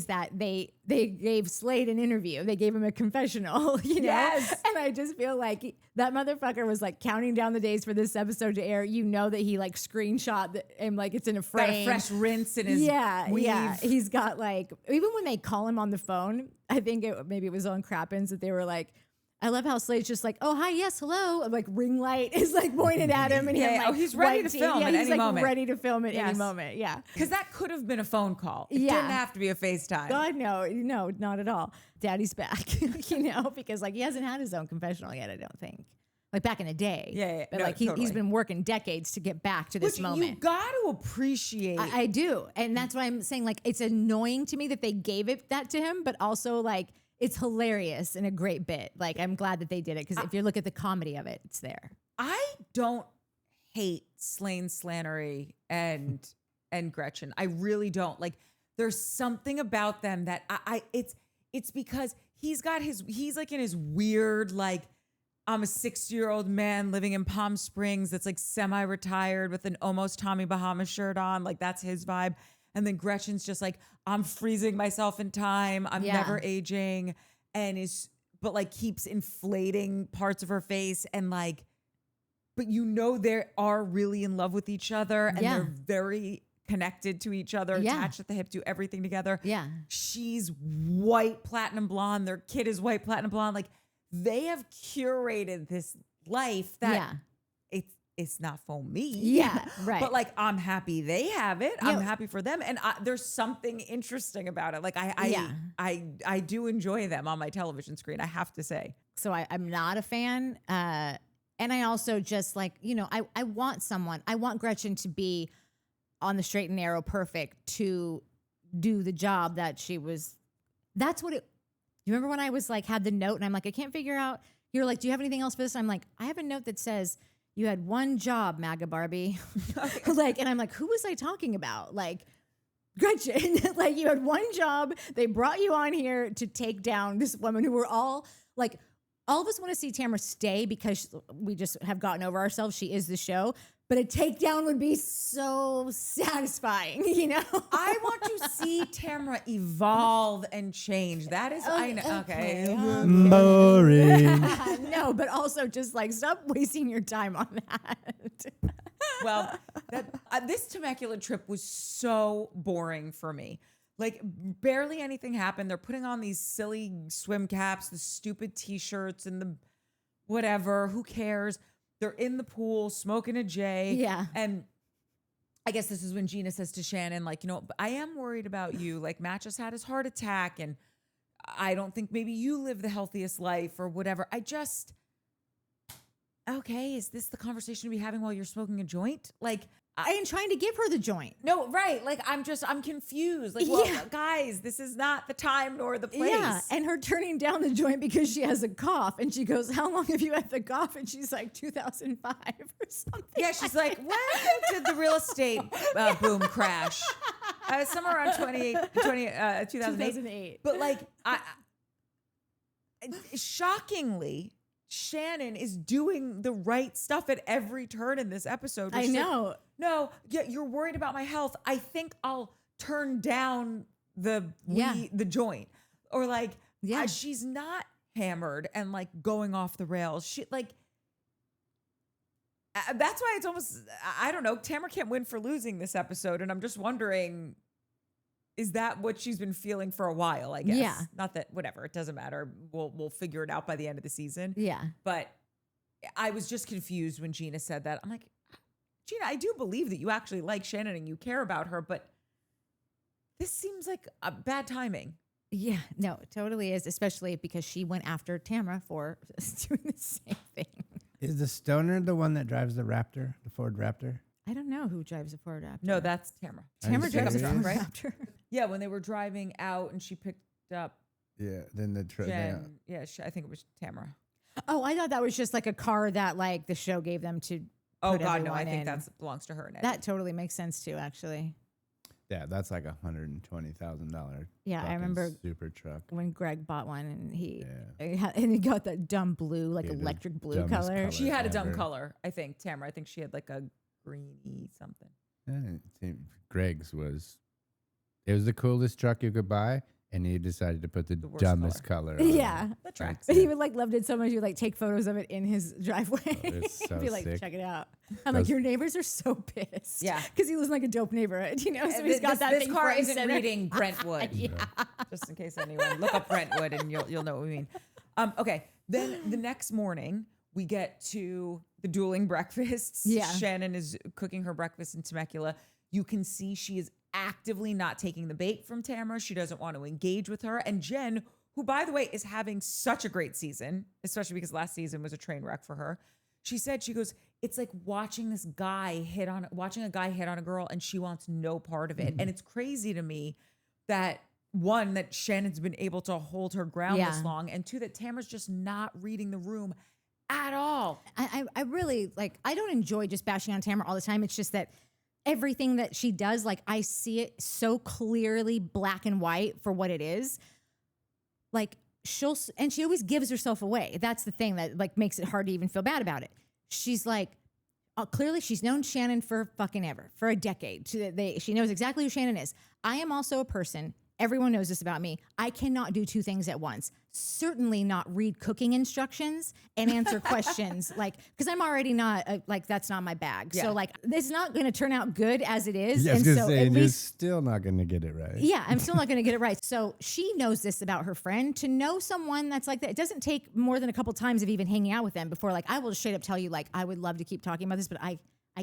that they gave Slade an interview. They gave him a confessional, you know? Yes. And I just feel like that motherfucker was like counting down the days for this episode to air. You know that he like screenshot and like it's in a frame. Got a fresh rinse in his weave. Yeah. He's got like, even when they call him on the phone, I think maybe it was on Crappens that they were like, I love how Slade's just like, oh, hi, yes, hello. Like ring light is like pointed at him and he's ready to film at any moment. He's like ready to film at any moment. Yeah. Because that could have been a phone call. It Yeah. didn't have to be a FaceTime. God, no, not at all. Daddy's back, you know, because like he hasn't had his own confessional yet, I don't think. Like back in the day. Yeah. But No, like totally. he's been working decades to get back to this Which moment. you got to appreciate. I do. And that's why I'm saying like it's annoying to me that they gave that to him, but also like it's hilarious and a great bit. Like I'm glad that they did it because if you look at the comedy of it, it's there. I don't hate Slane Slannery and Gretchen. I really don't. Like there's something about them that it's because he's like in his weird like I'm a 60-year-old man living in Palm Springs that's like semi-retired with an almost Tommy Bahama shirt on. Like that's his vibe. And then Gretchen's just like, I'm freezing myself in time. I'm never aging. But like keeps inflating parts of her face. And like, but you know, they are really in love with each other and they're very connected to each other, attached at the hip, do everything together. Yeah. She's white platinum blonde. Their kid is white platinum blonde. Like they have curated this life that it's not for me. Yeah, right. But like, I'm happy they have it. I'm happy for them. And there's something interesting about it. Like I do enjoy them on my television screen, I have to say. So I'm not a fan. And I also just like, you know, I want Gretchen to be on the straight and narrow perfect to do the job that she was. That's what you remember when I was like, had the note and I'm like, I can't figure out, you're like, do you have anything else for this? I'm like, I have a note that says, you had one job, MAGA Barbie. Like, and I'm like, who was I talking about? Like, Gretchen, like you had one job. They brought you on here to take down this woman who were all like, all of us want to see Tamra stay because we just have gotten over ourselves. She is the show. But a takedown would be so satisfying, you know? I want to see Tamra evolve and change. That is, I know. Okay. Boring. No, but also just like stop wasting your time on that. Well, this Temecula trip was so boring for me. Like barely anything happened. They're putting on these silly swim caps, the stupid t-shirts and the whatever. Who cares? They're in the pool smoking a J. Yeah. And I guess this is when Gina says to Shannon, like, you know, I am worried about you. Like Matt just had his heart attack and I don't think maybe you live the healthiest life or whatever. Okay, is this the conversation to be having while you're smoking a joint? Like, I am trying to give her the joint. no, right. Like, I'm confused. Like, well, guys, this is not the time nor the place. Yeah, and her turning down the joint because she has a cough. And she goes, how long have you had the cough? And she's like, 2005 or something. Yeah, she's like, when did the real estate boom crash? Somewhere around 2008. 2008. But like, shockingly, Shannon is doing the right stuff at every turn in this episode. I know. Like, no, yeah, you're worried about my health. I think I'll turn down the joint. Or like, she's not hammered and like going off the rails. She like, that's why it's almost, I don't know, Tamra can't win for losing this episode. And I'm just wondering, is that what she's been feeling for a while, I guess? Yeah. Not that, whatever, it doesn't matter. We'll figure it out by the end of the season. Yeah. But I was just confused when Gina said that. I'm like, Gina, I do believe that you actually like Shannon and you care about her, but this seems like a bad timing. Yeah, no, it totally is, especially because she went after Tamra for doing the same thing. Is the stoner the one that drives the Raptor, the Ford Raptor? I don't know who drives a Ford Raptor. No, that's Tamra. Tamra drives a Ford right? Raptor. Yeah, when they were driving out and she picked up Yeah, then the Jen. Yeah, I think it was Tamra. Oh, I thought that was just like a car that like the show gave them to. Oh put God, no! I everyone think in. that belongs to her. And Eddie. That totally makes sense too, actually. Yeah, that's like $120,000. Yeah, I fucking remember super truck. when Greg bought one and he Yeah. and he got that dumb blue, like Yeah, the electric blue dumbest color. color. She had a dumb ever. color, I think. Tamra, I think she had like a greeny something. Greg's was, it was the coolest truck you could buy, and he decided to put the worst dumbest color. on Yeah. it. The tracks. But he would like loved it so much he would like take photos of it in his driveway. it's so Be like, sick. check it out. I'm like, your neighbors are so pissed. Yeah. Because he lives in like a dope neighborhood, you know? So he's got that this thing car front and isn't center. reading Brentwood. Yeah. Just in case anyone look up Brentwood and you'll know what we mean. Okay. Then the next morning we get to the dueling breakfasts. Yeah. Shannon is cooking her breakfast in Temecula. You can see she is actively not taking the bait from Tamra. She doesn't want to engage with her. And Jen, who by the way is having such a great season, especially because last season was a train wreck for her. She said, she goes, it's like watching a guy hit on a girl and she wants no part of it. And it's crazy to me that one, that Shannon's been able to hold her ground this long, and two, that Tamra's just not reading the room at all. I really like, I don't enjoy just bashing on Tamra all the time. It's just that everything that she does, like I see it so clearly black and white for what it is. Like she always gives herself away. That's the thing that like makes it hard to even feel bad about it. She's like, clearly she's known Shannon for fucking ever, for a decade. She knows exactly who Shannon is. I am also a person. Everyone knows this about me. I cannot do two things at once. Certainly not read cooking instructions and answer questions, like, because I'm already not like, that's not my bag. Yeah. So like, it's not going to turn out good as it is. Yeah, I was and gonna so say, at and you're least, still not going to get it right. yeah, I'm still not going to get it right. So she knows this about her friend. To know someone that's like that, it doesn't take more than a couple times of even hanging out with them before, like, I will straight up tell you, like, I would love to keep talking about this, but I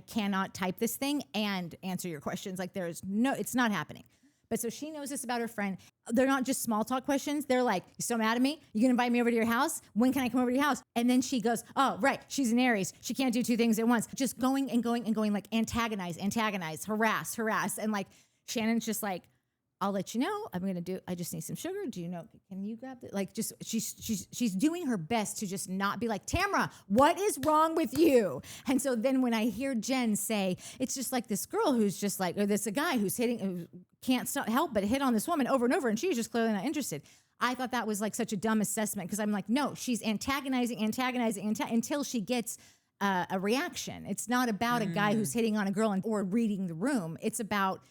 cannot type this thing and answer your questions. Like, it's not happening. But so she knows this about her friend. They're not just small talk questions. They're like, you so mad at me? You gonna invite me over to your house? When can I come over to your house? And then she goes, oh, right, she's an Aries. She can't do two things at once. Just going and going and going, like antagonize, harass. And like Shannon's just like, I'll let you know. I just need some sugar. Do you know, can you grab it? Like, just, she's doing her best to just not be like, Tamra, what is wrong with you? And so then when I hear Jen say, it's just like this girl who's just like, or this a guy who's who can't help but hit on this woman over and over, and she's just clearly not interested. I thought that was like such a dumb assessment, because I'm like, no, she's antagonizing until she gets a reaction. It's not about a guy who's hitting on a girl or reading the room. It's about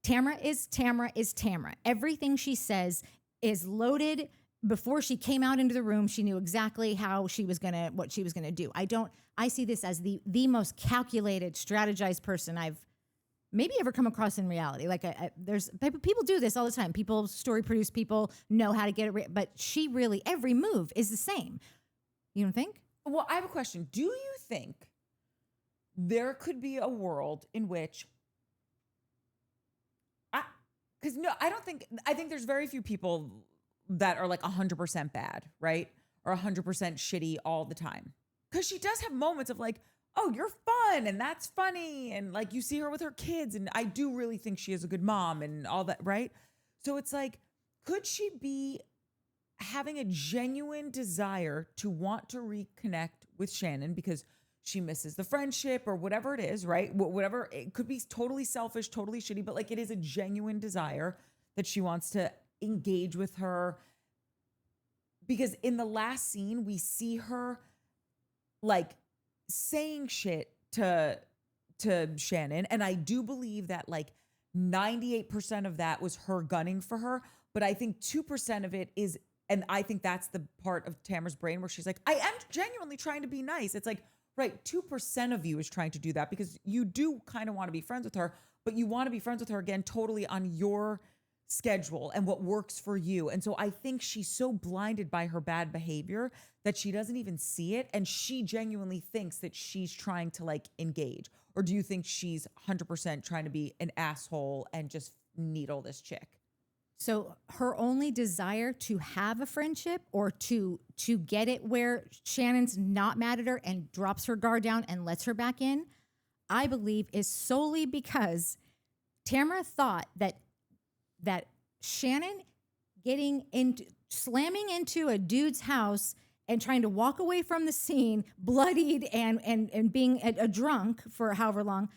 Tamra is Tamra. Everything she says is loaded. Before she came out into the room, she knew exactly what she was gonna do. I see this as the most calculated, strategized person I've maybe ever come across in reality. Like there's people do this all the time. People story produce, people know how to get it, but she really, every move is the same. You don't think? Well, I have a question. Do you think there could be a world in which I think there's very few people that are like 100% bad, right? Or 100% shitty all the time. Because she does have moments of like, oh, you're fun and that's funny. And like you see her with her kids. And I do really think she is a good mom and all that, right? So it's like, could she be having a genuine desire to want to reconnect with Shannon because she misses the friendship or whatever it is, right? Whatever, it could be totally selfish, totally shitty, but like it is a genuine desire that she wants to engage with her. Because in the last scene, we see her like saying shit to Shannon. And I do believe that like 98% of that was her gunning for her. But I think 2% of it is, and I think that's the part of Tamra's brain where she's like, I am genuinely trying to be nice. It's like, right, 2% of you is trying to do that because you do kind of want to be friends with her, but you want to be friends with her again totally on your schedule and what works for you. And so I think she's so blinded by her bad behavior that she doesn't even see it. And she genuinely thinks that she's trying to like engage. Or do you think she's 100% trying to be an asshole and just needle this chick? So her only desire to have a friendship or to get it where Shannon's not mad at her and drops her guard down and lets her back in, I believe is solely because Tamra thought that Shannon slamming into a dude's house and trying to walk away from the scene, bloodied and being a drunk for however long,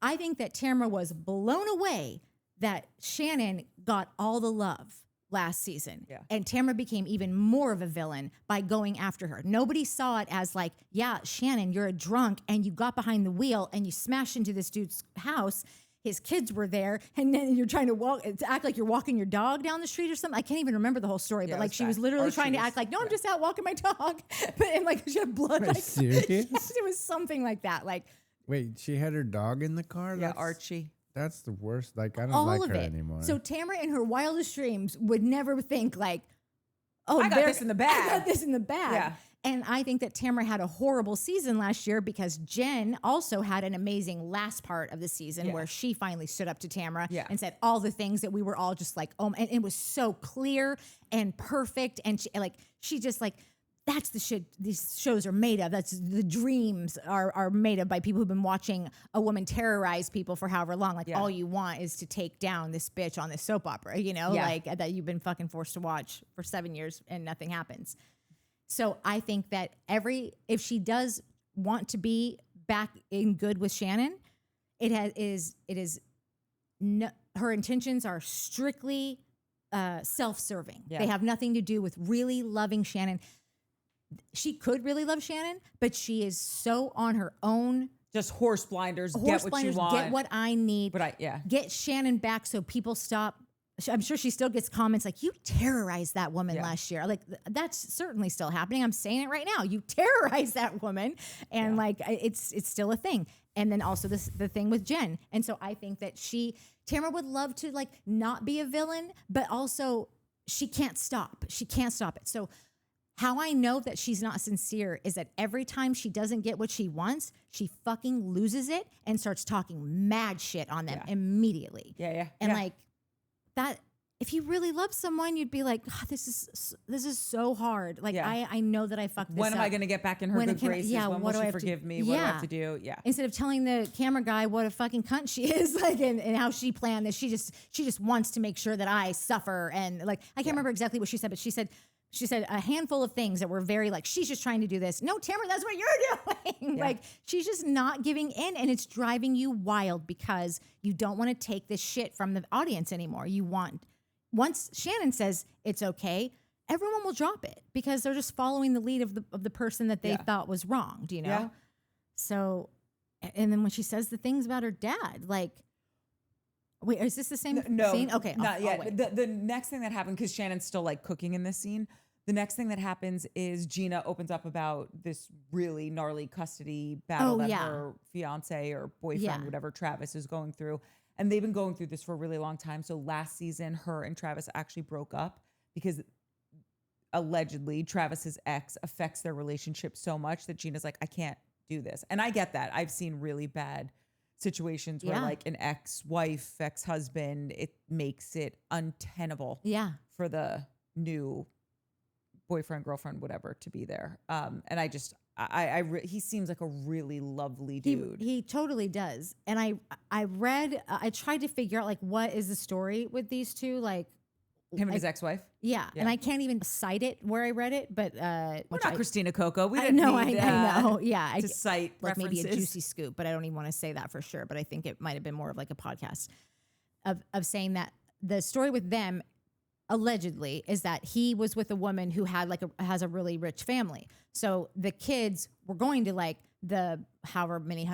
I think that Tamra was blown away that Shannon got all the love last season. Yeah. And Tamra became even more of a villain by going after her. Nobody saw it as like, yeah, Shannon, you're a drunk and you got behind the wheel and you smashed into this dude's house. His kids were there, and then you're trying to act like you're walking your dog down the street or something. I can't even remember the whole story, but like she was literally trying to act like, no, I'm just out walking my dog. But and like she had blood. Like, serious? Yes, it was something like that. Like, wait, she had her dog in the car? Yeah, Archie. That's the worst. Like, I don't all like of her it anymore. So Tamra in her wildest dreams would never think like, oh, I got this in the bag. I got this in the bag. Yeah. And I think that Tamra had a horrible season last year because Jen also had an amazing last part of the season where she finally stood up to Tamra and said all the things that we were all just like, oh, and it was so clear and perfect. And she just like, that's the shit these shows are made of. That's the dreams are made of by people who've been watching a woman terrorize people for however long. Like all you want is to take down this bitch on this soap opera, you know, like that you've been fucking forced to watch for 7 years and nothing happens. So I think that if she does want to be back in good with Shannon, her intentions are strictly self-serving. Yeah. They have nothing to do with really loving Shannon. She could really love Shannon, but she is so on her own. Just horse blinders. Get what you want. Get what I need. Get Shannon back so people stop. I'm sure she still gets comments like, you terrorized that woman last year. Like, that's certainly still happening. I'm saying it right now. You terrorized that woman. And like, it's still a thing. And then also the thing with Jen. And so I think that Tamra would love to like not be a villain, but also she can't stop. She can't stop it. So how I know that she's not sincere is that every time she doesn't get what she wants, she fucking loses it and starts talking mad shit on them immediately. Yeah. And like, that if you really love someone, you'd be like, God, this is so hard. Like, Yeah. I know that I fucked this When am up. I going to get back in her good graces? When will she forgive me? What do I have to do? Yeah. Instead of telling the camera guy what a fucking cunt she is, like, and how she planned this, she just wants to make sure that I suffer. And like, I can't remember exactly what she said, but she said a handful of things that were very like, she's just trying to do this. No, Tamra, that's what you're doing. Yeah. Like, she's just not giving in, and it's driving you wild because you don't want to take this shit from the audience anymore. Once Shannon says it's okay, everyone will drop it because they're just following the lead of the person that they thought was wrong. Do you know? Yeah. So, and then when she says the things about her dad, like, wait, is this the same scene? Okay, not yet. wait. The next thing that happened, because Shannon's still like cooking in this scene, the next thing that happens is Gina opens up about this really gnarly custody battle that her fiance or boyfriend, whatever, Travis, is going through. And they've been going through this for a really long time. So last season, her and Travis actually broke up because allegedly Travis's ex affects their relationship so much that Gina's like, I can't do this. And I get that. I've seen really bad situations where like an ex-wife, ex-husband, it makes it untenable for the new boyfriend, girlfriend, whatever, to be there. And he seems like a really lovely dude. He totally does. And I read, I tried to figure out like, what is the story with these two? Like, him and his ex-wife? Yeah. And I can't even cite it where I read it, but we're not Christina Coco. We I didn't know, need I know. Yeah. to cite like references. maybe a juicy scoop, but I don't even want to say that for sure. But I think it might have been more of like a podcast of saying that the story with them allegedly is that he was with a woman who had has a really rich family. So the kids were going to like the however many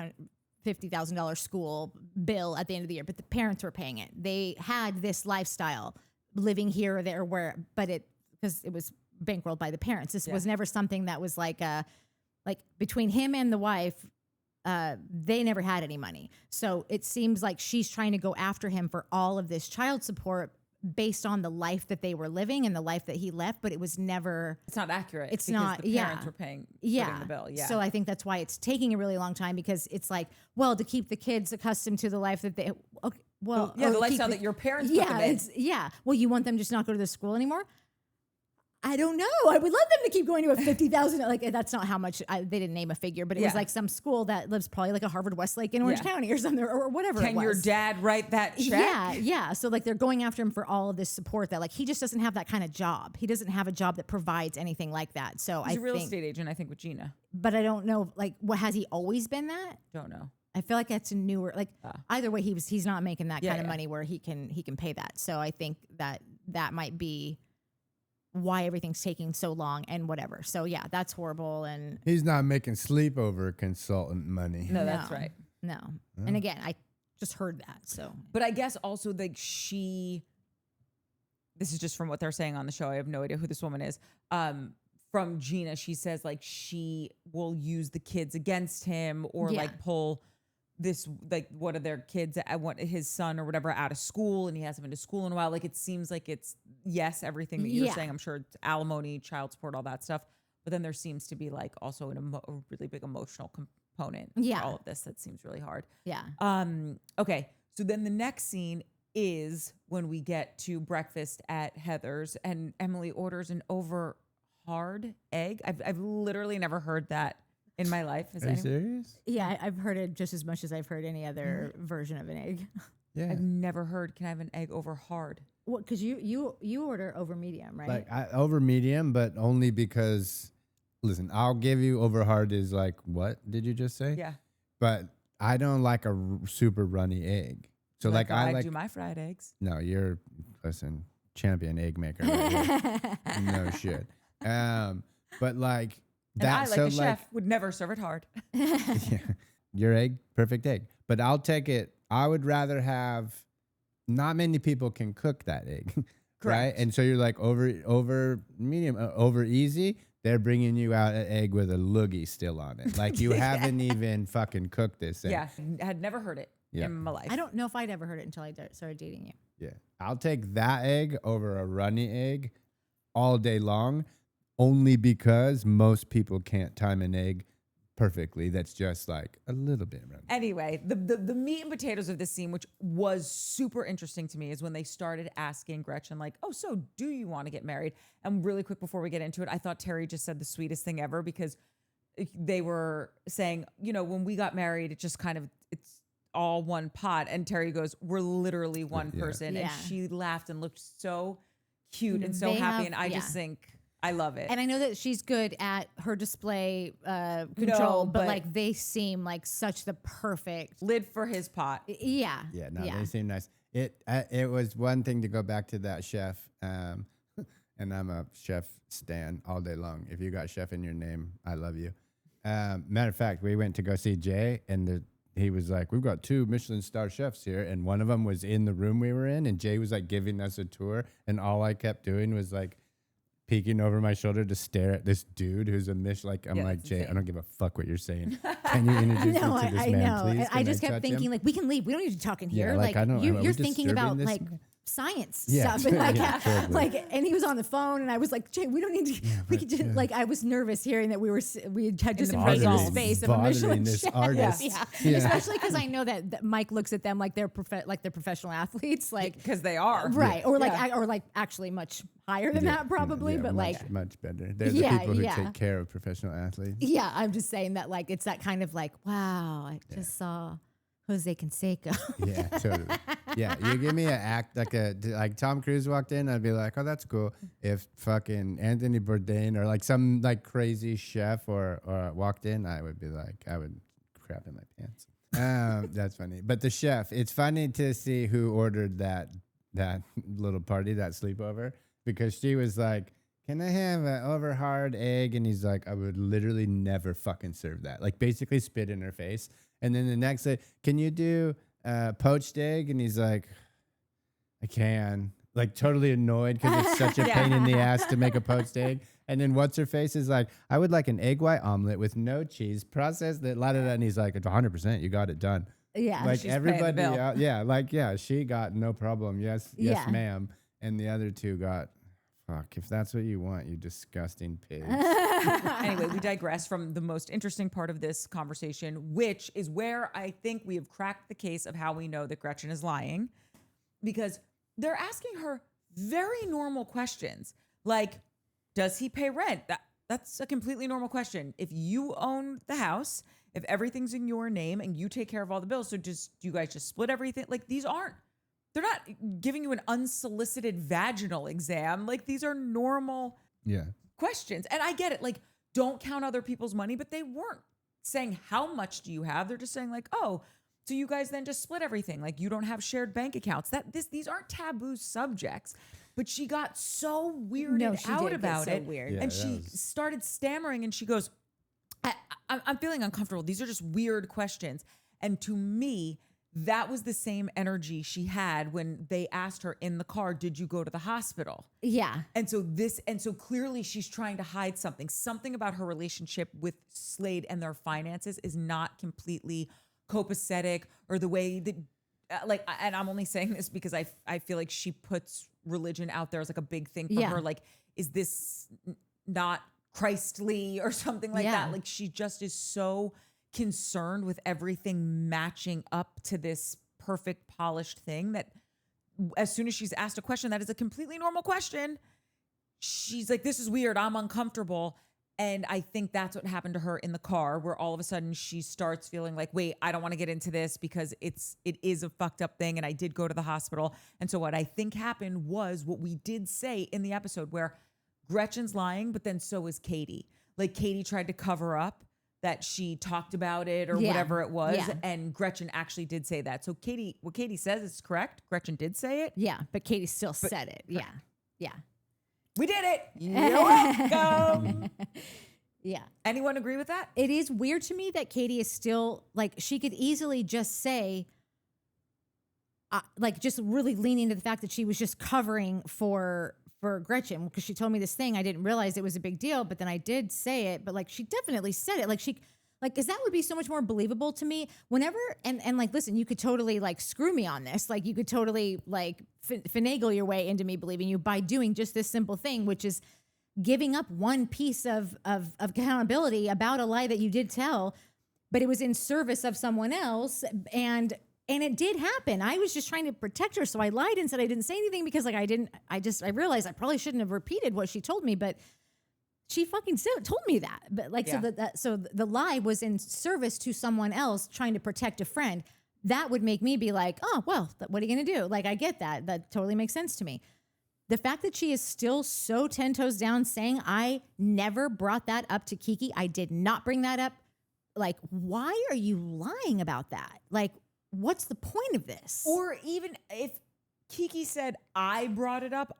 $50,000 school bill at the end of the year, but the parents were paying it. They had this lifestyle living here or there but because it was bankrolled by the parents. This was never something that was like between him and the wife, they never had any money. So it seems like she's trying to go after him for all of this child support based on the life that they were living and the life that he left, but it was never. It's not accurate. It's because not. The parents were paying the bill. Yeah. So I think that's why it's taking a really long time because it's like, well, to keep the kids accustomed to the life that they. Okay, well, the lifestyle that your parents. Put them in. Well, you want them just not go to the school anymore? I don't know. I would love them to keep going to a 50,000. Like that's not how much they didn't name a figure, but it was like some school that lives probably like a Harvard Westlake in Orange County or something or whatever. Can your dad write that check? Yeah. So like they're going after him for all of this support that like he just doesn't have that kind of job. He doesn't have a job that provides anything like that. So he's a real estate agent, I think, with Gina. But I don't know. Like, what has he always been that? Don't know. I feel like that's a newer. Like either way, he's not making that kind of money where he can pay that. So I think that might be why everything's taking so long and whatever. So yeah, that's horrible. And he's not making sleepover consultant money. No, that's right. No. And again, I just heard that. So, but I guess also like this is just from what they're saying on the show. I have no idea who this woman is. From Gina, she says like she will use the kids against him or like pull this, like one of their kids, his son or whatever, out of school, and he hasn't been to school in a while. Like it seems like it's everything that you're saying. I'm sure it's alimony, child support, all that stuff. But then there seems to be like also a really big emotional component to all of this that seems really hard. Yeah. Okay. So then the next scene is when we get to breakfast at Heather's and Emily orders an over hard egg. I've literally never heard that in my life. Are you serious? Yeah, I've heard it just as much as I've heard any other version of an egg. Yeah. I've never heard, can I have an egg over hard? What? Because you order over medium, right? Like over medium, but only because, listen, I'll give you over hard is like, what did you just say? Yeah. But I don't like a super runny egg. So like I do my fried eggs. No, listen, champion egg maker. Right here. No shit. But like, And I, like a chef, would never serve it hard. Your egg, perfect egg. But I'll take it. I would rather have. Not many people can cook that egg, right? And so you're like over medium, over easy. They're bringing you out an egg with a loogie still on it, like you haven't even fucking cooked this egg. Yeah, I had never heard it in my life. I don't know if I'd ever heard it until I started dating you. Yeah, I'll take that egg over a runny egg all day long. Only because most people can't time an egg perfectly. That's just like a little bit around. Anyway, the meat and potatoes of this scene, which was super interesting to me, is when they started asking Gretchen, like, oh, so do you want to get married? And really quick before we get into it, I thought Terry just said the sweetest thing ever, because they were saying, you know, when we got married, it just kind of, it's all one pot. And Terry goes, we're literally one person. Yeah. And she laughed and looked so cute and so They happy. have- And I just think, I love it. And I know that she's good at her display control, No, but but- like they seem like such the perfect. Lid for his pot. Yeah. Yeah, no, they seem nice. It was one thing to go back to that chef, and I'm a chef stan all day long. If you got chef in your name, I love you. Matter of fact, we went to go see Jay, and he was like, we've got 2 Michelin star chefs here, and one of them was in the room we were in, and Jay was like giving us a tour, and all I kept doing was like peeking over my shoulder to stare at this dude who's a I'm Yeah, like, that's Jay, insane. I don't give a fuck what you're saying. Can you introduce me No, to this I man, know. please? And I Can just kept touch thinking, him? like, we can leave. We don't need to talk in here. Yeah, like, I don't- are you're we thinking disturbing about this? like science Yeah, stuff. And like, yeah, totally. like, and he was on the phone, and I was like, Jay, we don't need to. We could just like. I was nervous hearing that we had just the invaded the bothering- space of a bothering Michelin this chef. artist. Yeah. Yeah. Especially because I know that Mike looks at them like they're professional athletes, like Because they are. right, or like Yeah. or like actually much higher than that probably, Yeah, but much, like. much better. They're the Yeah, people who yeah. take care of professional athletes. Yeah, I'm just saying that like it's that kind of like, wow, I just saw Jose Canseco. Yeah, totally. Yeah, you give me an act like Tom Cruise walked in, I'd be like, oh, that's cool. If fucking Anthony Bourdain or like some like crazy chef or walked in, I would be like, I would crap in my pants. That's funny. But the chef, it's funny to see who ordered that little party, that sleepover, because she was like, can I have an over hard egg? And he's like, I would literally never fucking serve that. Like basically spit in her face. And then the next day, can you do poached egg? And he's like, I can. Like totally annoyed because it's such a pain in the ass to make a poached egg. And then what's her face is like, I would like an egg white omelet with no cheese, processed that, la da da. And he's like, it's 100%. You got it done. Yeah. Like she's paying the everybody, bill. she got no problem. Yes, Yeah. ma'am. And the other 2 got, fuck, if that's what you want, you disgusting pig. Anyway, we digress from the most interesting part of this conversation, which is where I think we have cracked the case of how we know that Gretchen is lying, because they're asking her very normal questions, like, does he pay rent? That's a completely normal question. If you own the house, if everything's in your name and you take care of all the bills, so do you guys just split everything? Like they're not giving you an unsolicited vaginal exam. Like these are normal questions. And I get it. Like, don't count other people's money, but they weren't saying how much do you have. They're just saying like, oh, so you guys then just split everything. Like you don't have shared bank accounts. These aren't taboo subjects. But she got so weirded she out did get about so it. weird. Yeah, and that she was- started stammering and she goes, I'm feeling uncomfortable. These are just weird questions. And to me, that was the same energy she had when they asked her in the car, did you go to the hospital? Yeah. And so clearly she's trying to hide something about her relationship with Slade and their finances is not completely copacetic, or the way that and I'm only saying this because I feel like she puts religion out there as like a big thing for Yeah. her. Like, is this not Christly or something like Yeah. that? Like she just is so concerned with everything matching up to this perfect polished thing that as soon as she's asked a question that is a completely normal question, she's like, this is weird, I'm uncomfortable. And I think that's what happened to her in the car, where all of a sudden she starts feeling like, wait, I don't want to get into this because it is a fucked up thing. And I did go to the hospital. And so what I think happened was what we did say in the episode, where Gretchen's lying, but then so is Katie. Like Katie tried to cover up that she talked about it or Yeah. whatever it was. Yeah. And Gretchen actually did say that. So what Katie says is correct. Gretchen did say it. Yeah. But Katie still said it. Yeah. Yeah. We did it. You're welcome. Yeah. Anyone agree with that? It is weird to me that Katie is still like, she could easily just say, like, just really leaning into the fact that she was just covering for Gretchen, because she told me this thing. I didn't realize it was a big deal, but then I did say it. But like, she definitely said it. Like because that would be so much more believable to me whenever, and like, listen, you could totally like screw me on this. Like you could totally like finagle your way into me believing you by doing just this simple thing, which is giving up one piece of accountability about a lie that you did tell, but it was in service of someone else. And it did happen. I was just trying to protect her. So I lied and said I didn't say anything because like I realized I probably shouldn't have repeated what she told me, but she fucking told me that. But like, so the lie was in service to someone else trying to protect a friend. That would make me be like, oh, well, what are you going to do? Like, I get that. That totally makes sense to me. The fact that she is still so 10 toes down saying I never brought that up to Kiki. I did not bring that up. Like, why are you lying about that? Like, what's the point of this? Or even if Kiki said, I brought it up,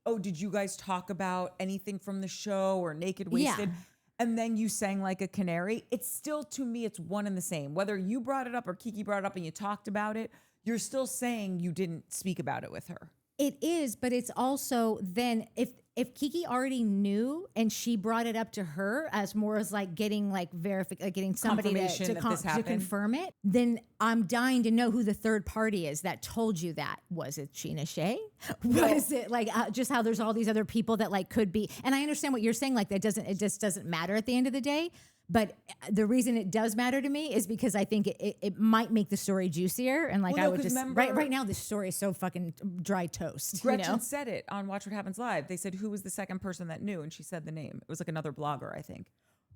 oh, did you guys talk about anything from the show or Naked Wasted? Yeah. And then you sang like a canary. It's still, to me, it's one and the same. Whether you brought it up or Kiki brought it up and you talked about it, you're still saying you didn't speak about it with her. It is, but it's also then if Kiki already knew and she brought it up to her as more as like getting like getting somebody to confirm it, then I'm dying to know who the third party is that told you that. Was it Gina Shea? Was it like just how there's all these other people that like could be? And I understand what you're saying. Like it just doesn't matter at the end of the day. But the reason it does matter to me is because I think it might make the story juicier. And like, I would just, right now, this story is so fucking dry toast. Gretchen said it on Watch What Happens Live. They said, who was the second person that knew? And she said the name. It was like another blogger, I think.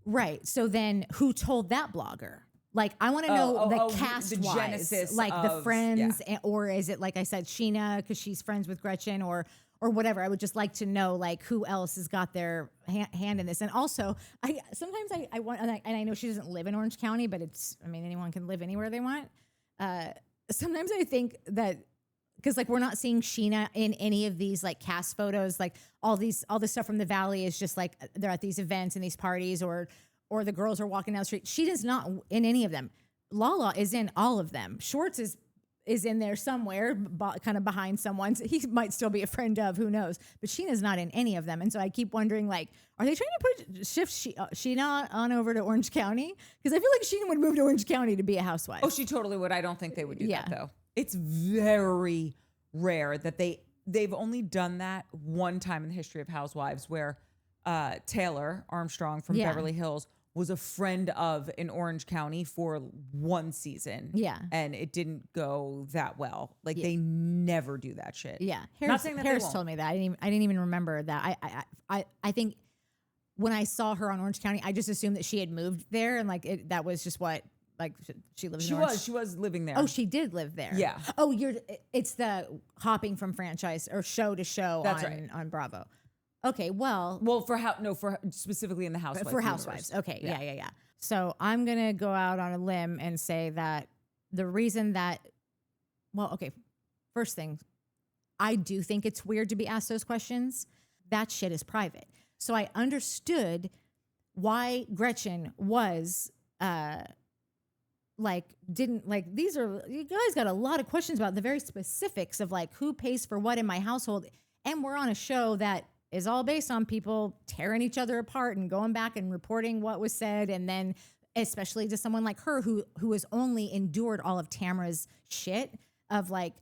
Right. So then who told that blogger? Like, I want to know the cast-wise, genesis like the friends, yeah. or is it, like I said, Sheena, because she's friends with Gretchen, or whatever. I would just like to know like who else has got their hand in this. And also sometimes I want, and I know she doesn't live in Orange County, but anyone can live anywhere they want. Sometimes I think that, cause like we're not seeing Sheena in any of these like cast photos, like all this stuff from the Valley is just like, they're at these events and these parties or the girls are walking down the street. She is not in any of them. Lala is in all of them. Schwartz is in there somewhere, kind of behind someone. He might still be a friend of, who knows? But Sheena's not in any of them. And so I keep wondering, like, are they trying to shift Sheena on over to Orange County? Because I feel like Sheena would move to Orange County to be a housewife. Oh, she totally would. I don't think they would do that, though. It's very rare that they've only done that one time in the history of Housewives where Taylor Armstrong from Beverly Hills was a friend of in Orange County for one season. Yeah. And it didn't go that well. Like they never do that shit. Yeah. Not saying that Harris told me that. I didn't even remember that. I think when I saw her on Orange County, I just assumed that she had moved there and like that was just what, like she lives in Orange. She was living there. Oh, she did live there. Yeah. Oh, it's the hopping from franchise or show to show on Bravo. Okay, well, for specifically in the Housewives. For Housewives. Okay, yeah. So I'm going to go out on a limb and say that the reason that, first thing, I do think it's weird to be asked those questions. That shit is private. So I understood why Gretchen was, you guys got a lot of questions about the very specifics of like who pays for what in my household. And we're on a show that is all based on people tearing each other apart and going back and reporting what was said. And then especially to someone like her who has only endured all of Tamra's shit of like,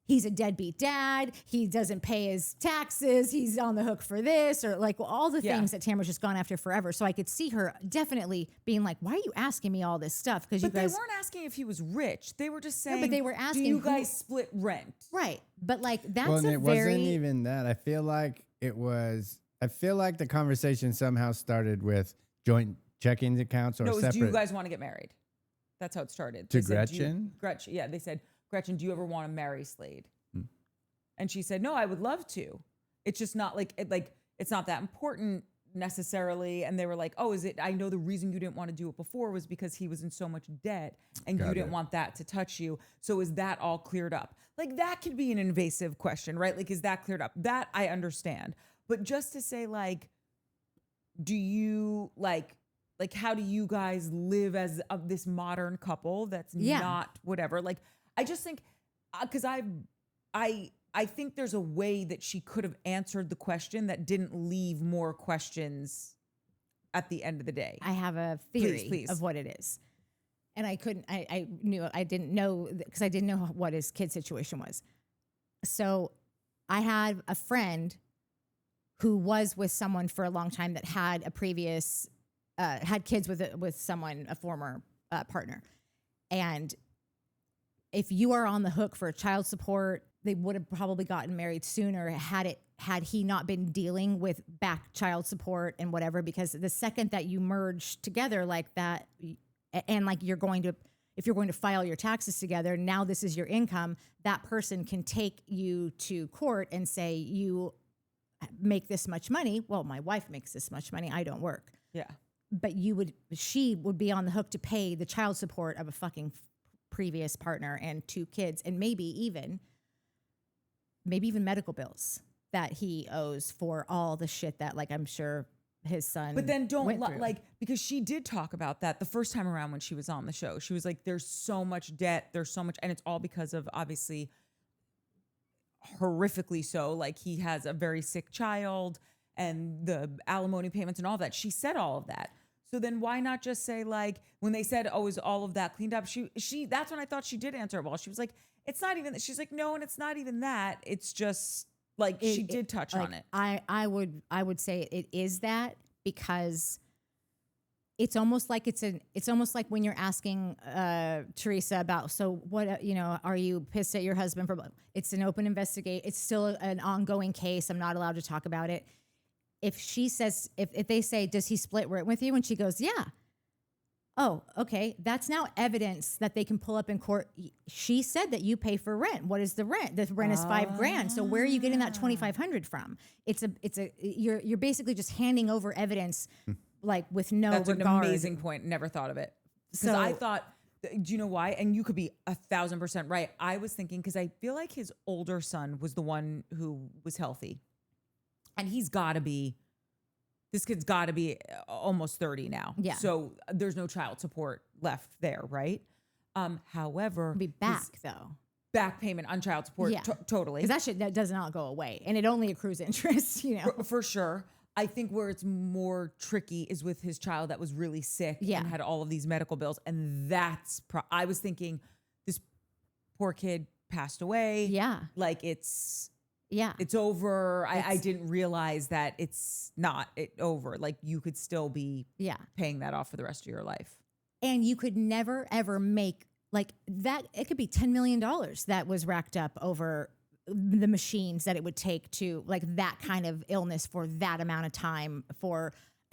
he's a deadbeat dad, he doesn't pay his taxes, he's on the hook for this, or like all the things that Tamra's just gone after forever. So I could see her definitely being like, why are you asking me all this stuff? Because they weren't asking if he was rich. They were just saying, but they were asking, do you guys split rent? Right. But like, that's wasn't even that. I feel like the conversation somehow started with joint checking accounts or separate. Do you guys want to get married? That's how it started. To Gretchen? Gretchen, yeah. They said, Gretchen, do you ever want to marry Slade? And she said, no, I would love to. It's just not it's not that important necessarily. And they were like, oh, is it? I know the reason you didn't want to do it before was because he was in so much debt and you didn't want that to touch you. So is that all cleared up? Like that could be an invasive question, right? Like, is that cleared up? That I understand. But just to say like, do you like how do you guys live as this modern couple that's not whatever? Like, I just think, because I think there's a way that she could have answered the question that didn't leave more questions at the end of the day. I have a theory of what it is. And I didn't know because I didn't know what his kid situation was. So I had a friend who was with someone for a long time that had a previous, had kids with someone, a former partner. And if you are on the hook for child support, they would have probably gotten married sooner had he not been dealing with back child support and whatever, because the second that you merge together like that, and like if you're going to file your taxes together, now this is your income, that person can take you to court and say, you make this much money. Well, my wife makes this much money. I don't work. Yeah. But she would be on the hook to pay the child support of a fucking previous partner and 2 kids, and maybe even medical bills that he owes for all the shit that, like, I'm sure his son. But then went through. because she did talk about that the first time around when she was on the show. She was like, there's so much debt, there's so much, and it's all because of, obviously, horrifically so, like, he has a very sick child and the alimony payments and all that. She said all of that. So then why not just say, like, when they said, oh, is all of that cleaned up? She that's when I thought she did answer it well. She was like, it's not even, she's like, no, and it's not even that. It's just like, she did touch on it. I would say it is that, because it's almost like it's almost like when you're asking Teresa about, so what, are you pissed at your husband for? It's an open investigation. It's still an ongoing case. I'm not allowed to talk about it. If she says, if they say, does he split rent with you? And she goes, yeah. Oh, okay. That's now evidence that they can pull up in court. She said that you pay for rent. What is the rent? The rent is $5,000. So where are you getting that $2,500 from? You're basically just handing over evidence, like, with no regard. That's an amazing point. Never thought of it. Because I thought, do you know why? And you could be 1,000% right. I was thinking, because I feel like his older son was the one who was healthy. And he's got to be, this kid's got to be almost 30 now. Yeah. So there's no child support left there, right? However, It'll be back though. Back payment on child support, Yeah. Totally. Because that does not go away, and it only accrues interest. For sure. I think where it's more tricky is with his child that was really sick and had all of these medical bills, and that's. I was thinking, this poor kid passed away. Yeah. Like it's. Yeah. It's over. I didn't realize that it's not over. Like, you could still be paying that off for the rest of your life. And you could never, ever make, like, that. It could be $10 million that was racked up over the machines that it would take to, like, that kind of illness for that amount of time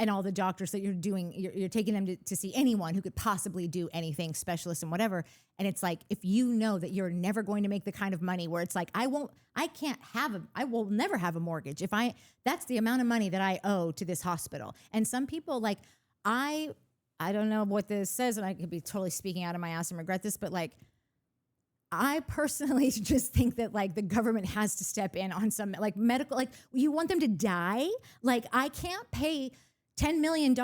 and all the doctors that you're doing, you're taking them to see anyone who could possibly do anything, specialists and whatever. And it's like, if you know that you're never going to make the kind of money where it's like, I will never have a mortgage. That's the amount of money that I owe to this hospital. And some people, like, I don't know what this says, and I could be totally speaking out of my ass and regret this, but, like, I personally just think that, like, the government has to step in on some, like, medical, like, you want them to die? Like, I can't pay $10 million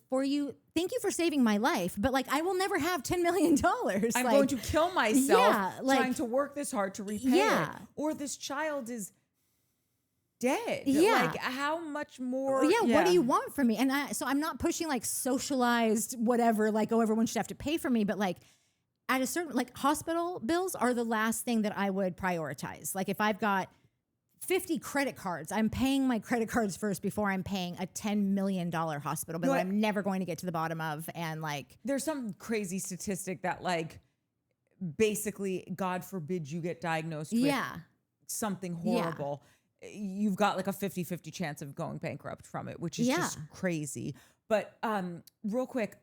for you. Thank you for saving my life. But, like, I will never have $10 million. I'm going to kill myself trying to work this hard to repay it. Or this child is dead. Yeah. Like, how much more? What do you want from me? And so I'm not pushing, like, socialized whatever, like, oh, everyone should have to pay for me. But, like, at a certain, like, hospital bills are the last thing that I would prioritize. Like, if I've got 50 credit cards, I'm paying my credit cards first before I'm paying a $10 million hospital bill that I'm never going to get to the bottom of. And, like, there's some crazy statistic that, like, basically, God forbid you get diagnosed with something horrible. You've got, like, a 50-50 chance of going bankrupt from it, which is just crazy. But real quick,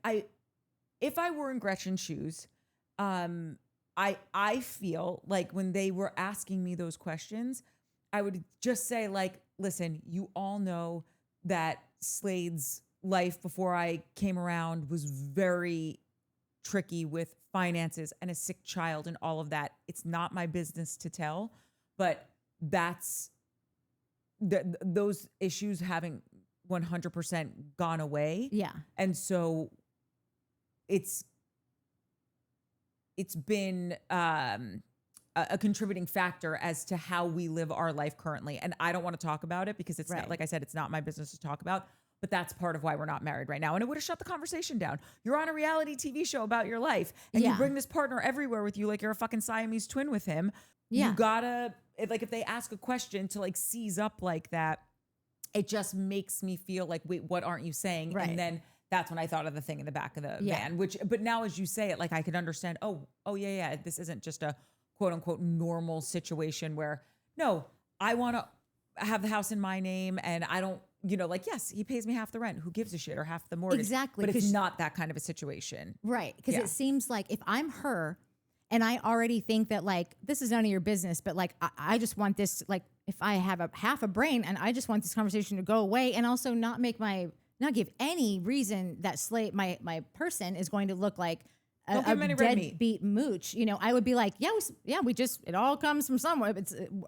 if I were in Gretchen's shoes, I feel like when they were asking me those questions, I would just say, like, listen, you all know that Slade's life before I came around was very tricky with finances and a sick child and all of that. It's not my business to tell, but that's those issues haven't 100% gone away. Yeah. And so it's been a contributing factor as to how we live our life currently. And I don't want to talk about it because it's not, like I said, it's not my business to talk about, but that's part of why we're not married right now. And it would have shut the conversation down. You're on a reality TV show about your life and you bring this partner everywhere with you. Like, you're a fucking Siamese twin with him. Yeah. You gotta, like, if they ask a question to, like, seize up like that, it just makes me feel like, wait, what aren't you saying? Right. And then that's when I thought of the thing in the back of the Yeah. van, but now as you say it, like I could understand, oh yeah. This isn't just a quote unquote normal situation where no, I want to have the house in my name and I don't, like, yes, he pays me half the rent. Who gives a shit, or half the mortgage? Exactly. But it's not that kind of a situation. Right. Because Yeah. it seems like if I'm her and I already think that like, this is none of your business, but like, I just want this, like if I have a half a brain and I just want this conversation to go away and also not give any reason that Slade, my person is going to look like a deadbeat mooch. I would be like, it all comes from somewhere.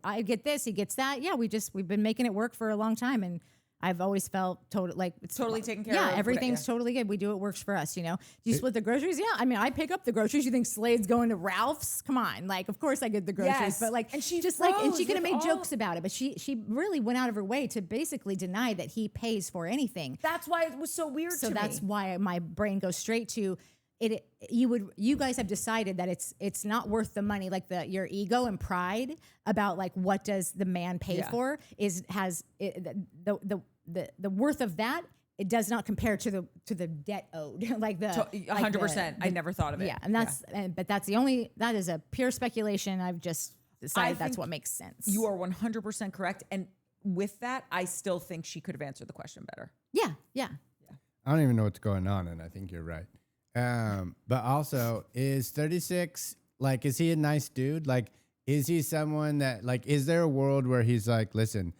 I get this, he gets that. Yeah. We've been making it work for a long time. And I've always felt it's totally taken care of. Yeah, everything's totally good. We do it works for us. Do you split the groceries? Yeah, I mean, I pick up the groceries. You think Slade's going to Ralph's? Come on, like, of course I get the groceries, Yes. but like, And she just like, and she could have froze made with jokes about it, but she really went out of her way to basically deny that he pays for anything. That's why it was so weird to So me. that's why my brain goes straight to it. You guys have decided that it's not worth the money. Like your ego and pride about like what does the man pay for the worth of that, it does not compare to the debt owed. Like 100%. I never thought of it. Yeah, and but that is a pure speculation. I've just decided that's what makes sense. You are 100% correct. And with that, I still think she could have answered the question better. Yeah. I don't even know what's going on, and I think you're right. But also, is 36, like, is he a nice dude? Like, is he someone that, like, is there a world where he's like, listen,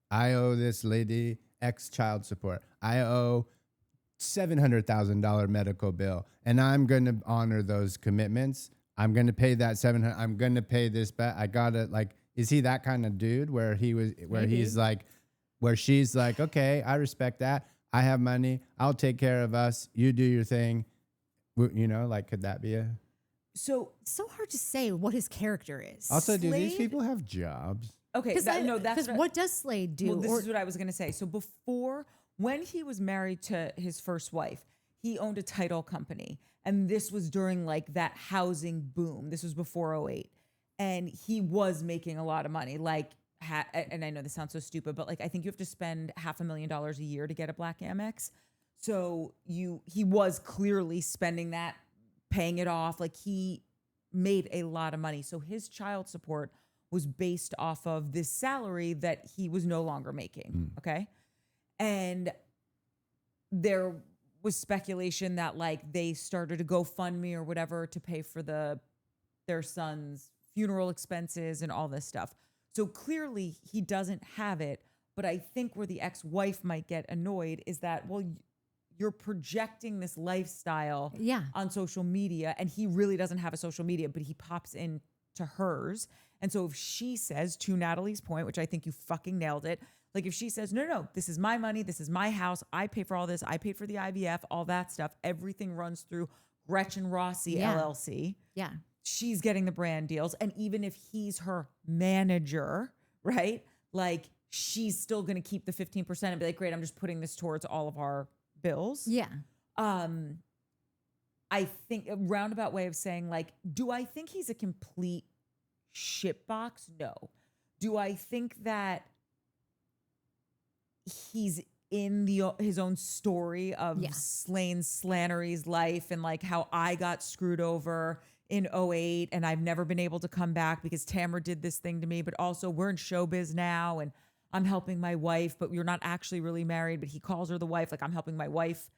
I owe this lady X child support. I owe $700,000 medical bill, and I'm going to honor those commitments. I'm going to pay that $700. I'm going to pay this back. I gotta, like, is he that kind of dude where he's like, where she's like, okay, I respect that. I have money. I'll take care of us. You do your thing. Like, could that be so hard to say what his character is. Also, do these people have jobs? Okay, because what does Slade do? Well, this is what I was going to say. So when he was married to his first wife, he owned a title company. And this was during like that housing boom. This was before 2008. And he was making a lot of money. Like, and I know this sounds so stupid, but like, I think you have to spend $500,000 a year to get a black Amex. So he was clearly spending that, paying it off. Like, he made a lot of money. So his child support was based off of this salary that he was no longer making. Okay. And there was speculation that like they started a GoFundMe or whatever to pay for their son's funeral expenses and all this stuff. So clearly he doesn't have it. But I think where the ex-wife might get annoyed is that, well, you're projecting this lifestyle on social media, and he really doesn't have a social media, but he pops in to hers. And so if she says, to Natalie's point, which I think you fucking nailed it, like if she says, no, this is my money, this is my house, I pay for all this, I paid for the IVF, all that stuff, everything runs through Gretchen Rossi LLC. Yeah. She's getting the brand deals. And even if he's her manager, right? Like, she's still going to keep the 15% and be like, great, I'm just putting this towards all of our bills. Yeah. I think a roundabout way of saying, like, do I think he's a complete shitbox? No. Do I think that he's in his own story of Slane Slannery's life and like how I got screwed over in 2008 and I've never been able to come back because Tamra did this thing to me, but also we're in showbiz now and I'm helping my wife, but we're not actually really married, but he calls her the wife. Like, I'm helping my wife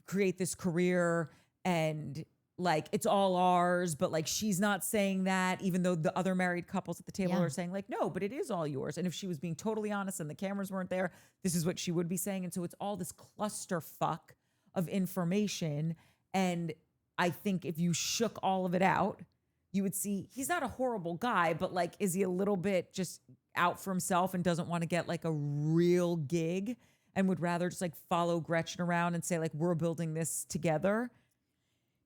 create this career and like, it's all ours, but like, she's not saying that, even though the other married couples at the table are saying like, no, but it is all yours. And if she was being totally honest and the cameras weren't there, this is what she would be saying. And so it's all this clusterfuck of information. And I think if you shook all of it out, you would see he's not a horrible guy, but like, is he a little bit just out for himself and doesn't want to get like a real gig and would rather just like follow Gretchen around and say like, we're building this together.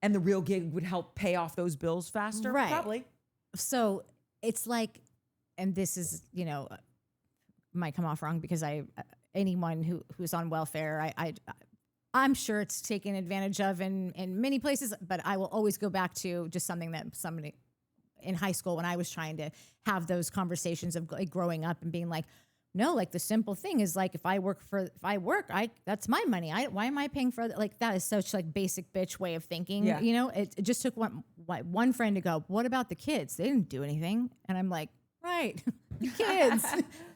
And the real gig would help pay off those bills faster. Right. Probably. So it's like, and this is, might come off wrong because anyone who's on welfare, I'm sure it's taken advantage of in many places, but I will always go back to just something that somebody in high school when I was trying to have those conversations of like growing up and being like, no, like the simple thing is like, if I work, that's my money. Why am I paying for that? Like that is such like basic bitch way of thinking. Yeah. You know, it just took one friend to go, what about the kids? They didn't do anything. And I'm like, right. The kids,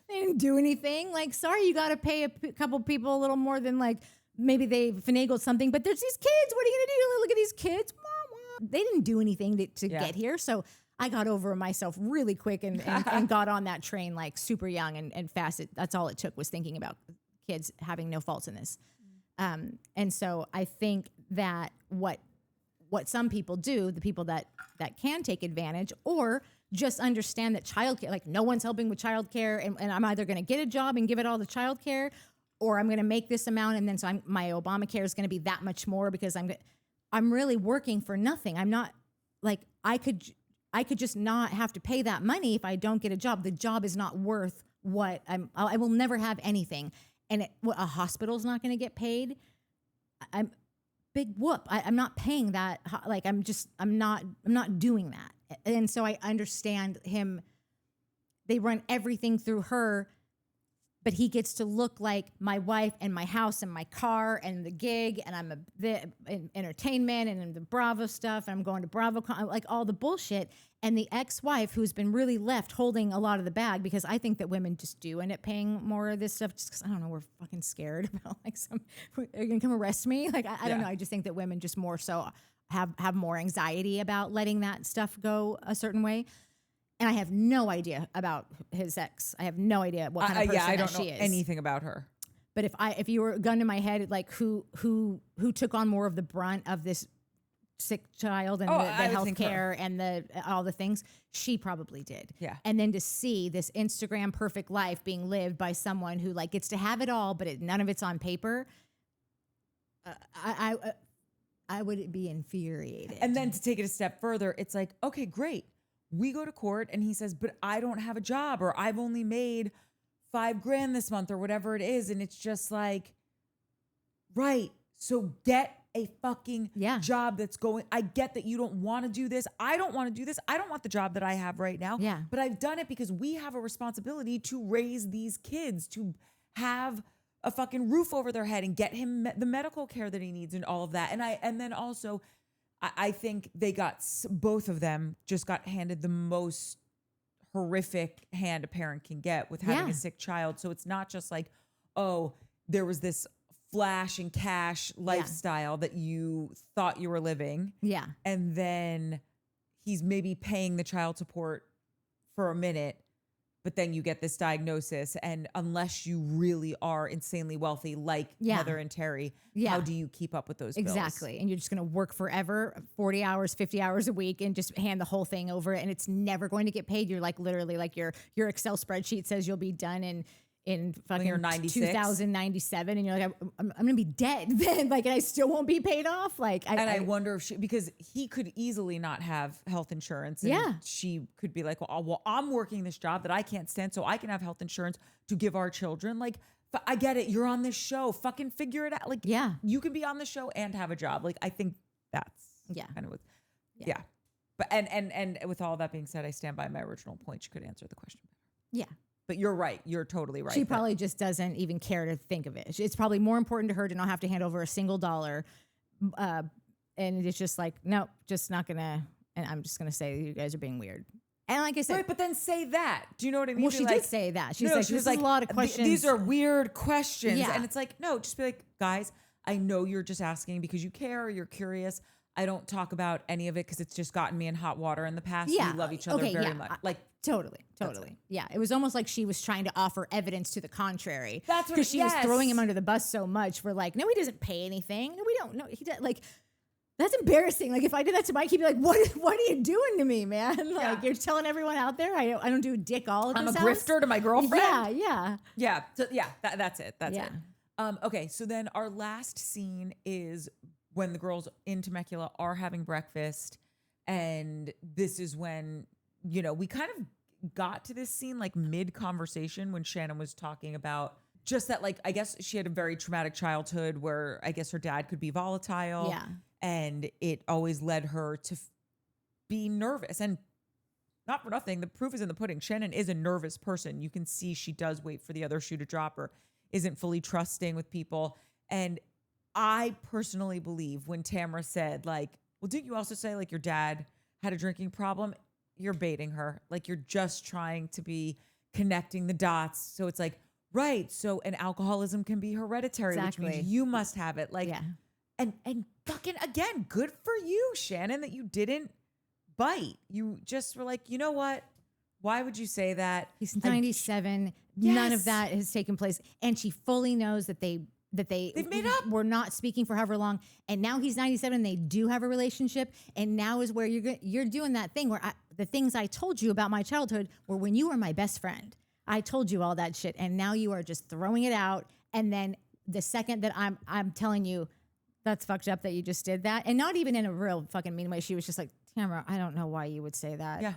they didn't do anything. Like, sorry, you got to pay a couple people a little more than like, maybe they finagled something, but there's these kids. What are you going to do? Look at these kids. They didn't do anything to get here. So I got over myself really quick and got on that train like super young and fast. That's all it took was thinking about kids having no faults in this. And so I think that what some people do, the people that can take advantage or just understand that childcare, like no one's helping with childcare, and I'm either going to get a job and give it all to childcare, or I'm going to make this amount, and then so my Obamacare is going to be that much more because I'm really working for nothing. I'm not like I could just not have to pay that money if I don't get a job. The job is not worth what I will never have anything. And a hospital's not going to get paid. I'm big whoop. I'm not paying that. Like I'm not doing that. And so I understand him. They run everything through her, but he gets to look like my wife and my house and my car and the gig, and I'm the entertainment and the Bravo stuff, and I'm going to Bravo, like all the bullshit. And the ex-wife who's been really left holding a lot of the bag, because I think that women just do end up paying more of this stuff just because, I don't know, we're fucking scared about like are you gonna come arrest me? Like, I don't know. I just think that women just more so have more anxiety about letting that stuff go a certain way. And I have no idea about his ex. I have no idea what kind of person I don't she know is. anything about her. But if you were a gun to my head, like who took on more of the brunt of this sick child and the health care and all the things, she probably did. Yeah. And then to see this Instagram perfect life being lived by someone who like gets to have it all, but none of it's on paper, I would be infuriated. And then to take it a step further, it's like, okay, great. We go to court and he says, but I don't have a job, or I've only made $5,000 this month, or whatever it is. And it's just like, right. So get a fucking job that's going. I get that you don't want to do this. I don't want to do this. I don't want the job that I have right now. Yeah. But I've done it because we have a responsibility to raise these kids, to have a fucking roof over their head and get him the medical care that he needs and all of that. And then also, I think both of them just got handed the most horrific hand a parent can get with having a sick child. So it's not just like, oh, there was this flash and cash lifestyle that you thought you were living. Yeah. And then he's maybe paying the child support for a minute, but then you get this diagnosis. And unless you really are insanely wealthy, like Heather and Terry, how do you keep up with those bills? Exactly. And you're just going to work forever, 40 hours, 50 hours a week, and just hand the whole thing over. And it's never going to get paid. You're like literally like your Excel spreadsheet says you'll be done in fucking 2097, and you're like, I'm gonna be dead then, like, and I still won't be paid off. Like, I wonder if because he could easily not have health insurance, and she could be like, well, I'm working this job that I can't stand, so I can have health insurance to give our children. Like, I get it. You're on this show. Fucking figure it out. Like, you can be on the show and have a job. Like, I think that's kind of what, But and with all that being said, I stand by my original point. She could answer the question better. Yeah. But you're right. You're totally right. She probably just doesn't even care to think of it. It's probably more important to her to not have to hand over a single dollar. And it's just like, nope, just not going to. And I'm just going to say you guys are being weird. And like I said. Right, but then say that. Do you know what I mean? Well, she did say that. She was like, a lot of questions. These are weird questions. Yeah. And it's like, no, just be like, guys, I know you're just asking because you care or you're curious. I don't talk about any of it because it's just gotten me in hot water in the past. Yeah. We love each other very much. Like, Totally. Yeah. It was almost like she was trying to offer evidence to the contrary. That's what, because she was throwing him under the bus so much. We're like, no, he doesn't pay anything. No, we don't. No, he does. Like, that's embarrassing. Like, if I did that to Mike, he'd be like, what are you doing to me, man? Like, you're telling everyone out there I don't do dick all at I'm this a house. grifter to my girlfriend. Yeah. So, that's it. That's it. Okay. So then our last scene is when the girls in Temecula are having breakfast. And this is when, we kind of got to this scene like mid-conversation when Shannon was talking about just that, like, I guess she had a very traumatic childhood where I guess her dad could be volatile. Yeah. And it always led her to be nervous. And not for nothing, the proof is in the pudding. Shannon is a nervous person. You can see she does wait for the other shoe to drop, or isn't fully trusting with people. And I personally believe when Tamra said, like, well, didn't you also say like your dad had a drinking problem? You're baiting her. Like, you're just trying to be connecting the dots. So it's like, right. So, and alcoholism can be hereditary, which means you must have it. Like, and fucking again, good for you, Shannon, that you didn't bite. You just were like, you know what? Why would you say that? He's 97. None of that has taken place. And she fully knows that they've made up. We're not speaking for however long. And now he's 97. They do have a relationship. And now is where you're doing that thing where the things I told you about my childhood were when you were my best friend. I told you all that shit. And now you are just throwing it out. And then the second that I'm telling you that's fucked up that you just did that. And not even in a real fucking mean way. She was just like, Tamara, I don't know why you would say that. Yeah.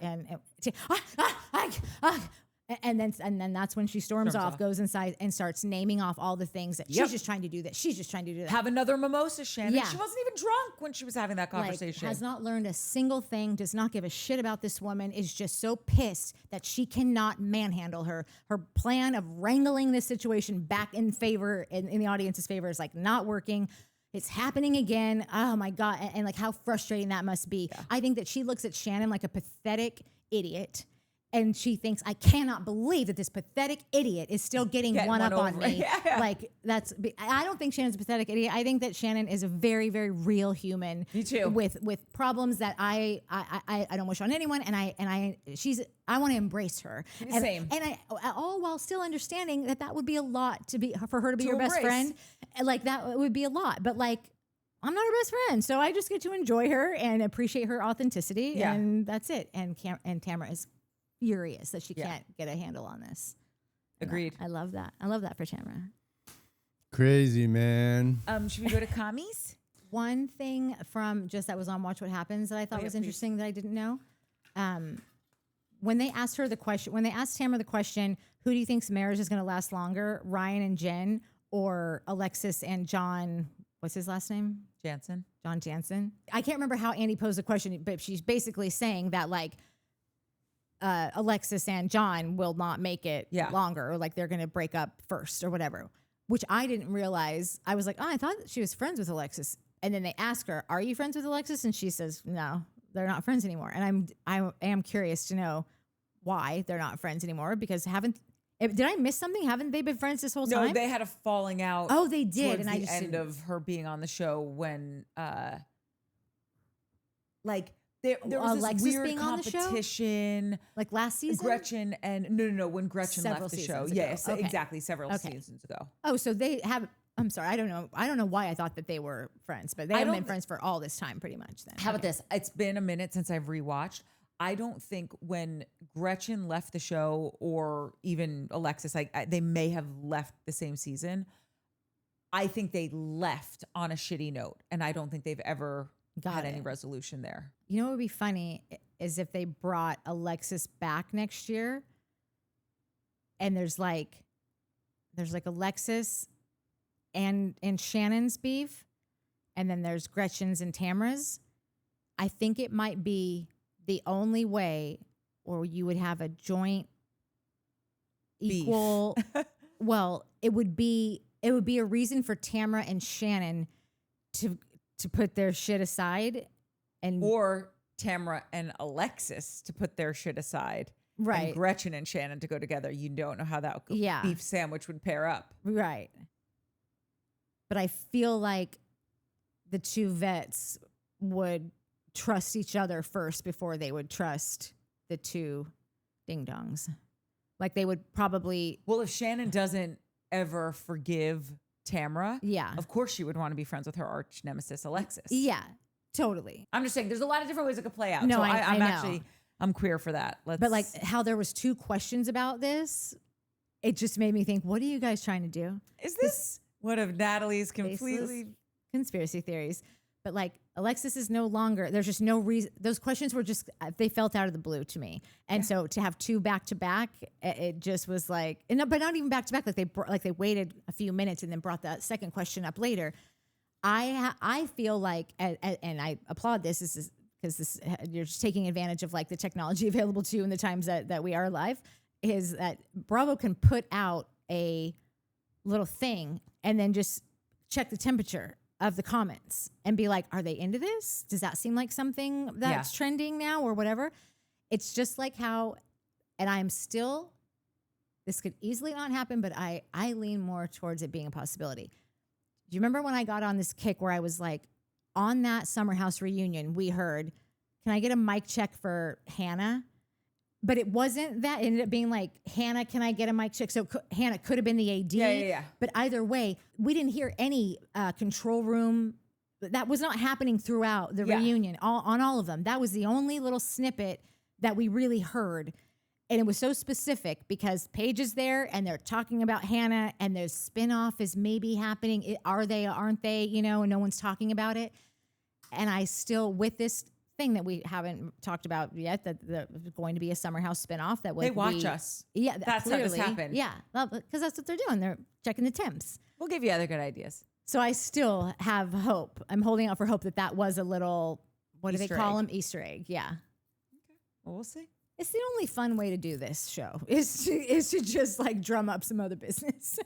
And then that's when she storms off, goes inside and starts naming off all the things that she's just trying to do that. She's just trying to do that. Have another mimosa, Shannon. Yeah. She wasn't even drunk when she was having that conversation. Like, has not learned a single thing, does not give a shit about this woman, is just so pissed that she cannot manhandle her. Her plan of wrangling this situation back in favor, in the audience's favor, is like not working. It's happening again. Oh my God. And like how frustrating that must be. Yeah. I think that she looks at Shannon like a pathetic idiot. And she thinks, I cannot believe that this pathetic idiot is still getting one up on me. Yeah. Like, I don't think Shannon's a pathetic idiot. I think that Shannon is a very, very real human. Me too. With problems that I don't wish on anyone. And I want to embrace her. Same. And I, all while still understanding that would be a lot for her to be your best friend. Like, that would be a lot. But like, I'm not her best friend. So I just get to enjoy her and appreciate her authenticity. Yeah. And that's it. And Tamra is furious that she can't get a handle on this. Agreed. I love that. I love that for Tamra. Crazy, man. Should we go to commies? One thing from just that was on Watch What Happens that I thought was interesting that I didn't know. When they asked her the question, when they asked Tamra the question, who do you think's marriage is going to last longer, Ryan and Jen or Alexis and John? What's his last name? Jansen. John Jansen. I can't remember how Andy posed the question, but she's basically saying that like, Alexis and John will not make it longer, or like they're going to break up first or whatever, which I didn't realize. I was like, oh, I thought she was friends with Alexis. And then they ask her, are you friends with Alexis? And she says, no, they're not friends anymore. And I am curious to know why they're not friends anymore, because did I miss something? Haven't they been friends this whole time? No, they had a falling out. Oh, they did. And I just end of her being on the show when, like, There was Alexis this weird being competition, like last season. Gretchen and no, when Gretchen left the show, yes, okay. exactly, several seasons ago. Oh, so they have. I'm sorry, I don't know why I thought that they were friends, but they haven't been friends for all this time, pretty much. Then how about this? It's been a minute since I've rewatched. I don't think when Gretchen left the show, or even Alexis, they may have left the same season. I think they left on a shitty note, and I don't think they've ever had any resolution there. You know what would be funny is if they brought Alexis back next year, and there's like Alexis and Shannon's beef, and then there's Gretchen's and Tamra's. I think it might be the only way, or you would have a joint equal. Well, it would be a reason for Tamra and Shannon to put their shit aside, or Tamra and Alexis to put their shit aside, right? And Gretchen and Shannon to go together. You don't know how that beef sandwich would pair up, right? But I feel like the two vets would trust each other first before they would trust the two ding dongs. Like they would probably. Well, if Shannon doesn't ever forgive Tamra, of course she would want to be friends with her arch nemesis Alexis. Yeah, totally. I'm just saying there's a lot of different ways it could play out. No, so I'm queer for that. But like how there was two questions about this, it just made me think, what are you guys trying to do? Is this one of Natalie's completely conspiracy theories? But like Alexis is no longer, there's just no reason. Those questions were just, they felt out of the blue to me. And so to have two back to back, it just was like, but not even back to back. Like they waited a few minutes and then brought that second question up later. I feel like, and I applaud this. This is because this you're just taking advantage of like the technology available to you in the times that we are alive, is that Bravo can put out a little thing and then just check the temperature of the comments and be like, are they into this? Does that seem like something that's trending now or whatever? It's just like how, and I'm still, this could easily not happen, but I lean more towards it being a possibility. Do you remember when I got on this kick where I was like, on that Summer House reunion, we heard, can I get a mic check for Hannah? But it wasn't that. It ended up being like, Hannah, can I get a mic check? So Hannah could have been the AD. Yeah. But either way, we didn't hear any control room. That was not happening throughout the reunion, on all of them. That was the only little snippet that we really heard. And it was so specific because Paige is there and they're talking about Hannah and their spinoff is maybe happening. Are they, aren't they? You know, and no one's talking about it. And I still, with this thing that we haven't talked about yet, that there's going to be a Summer House spinoff that would They watch us. Yeah, that's clearly, how this happened. Yeah, because that's what they're doing. They're checking the temps. We'll give you other good ideas. So I still have hope. I'm holding out for hope that was a little, what do they call them? Easter egg. Yeah. Okay. Well, we'll see. It's the only fun way to do this show is to just like drum up some other business.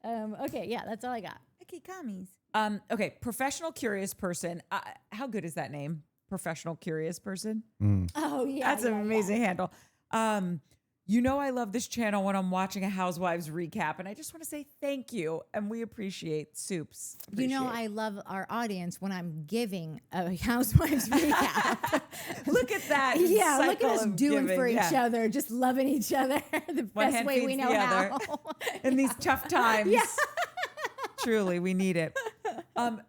Okay, yeah, that's all I got. Okay, commies. Okay, professional curious person. How good is that name? Professional curious person. Oh yeah, That's an amazing handle. You know I love this channel when I'm watching a Housewives recap, and I just want to say thank you, and we appreciate Soups. You know I love our audience when I'm giving a Housewives recap. Look at that. Yeah, look at us doing giving. for each other, just loving each other the One best hand way we feeds know the how. other. In these tough times. Yeah. Truly, we need it.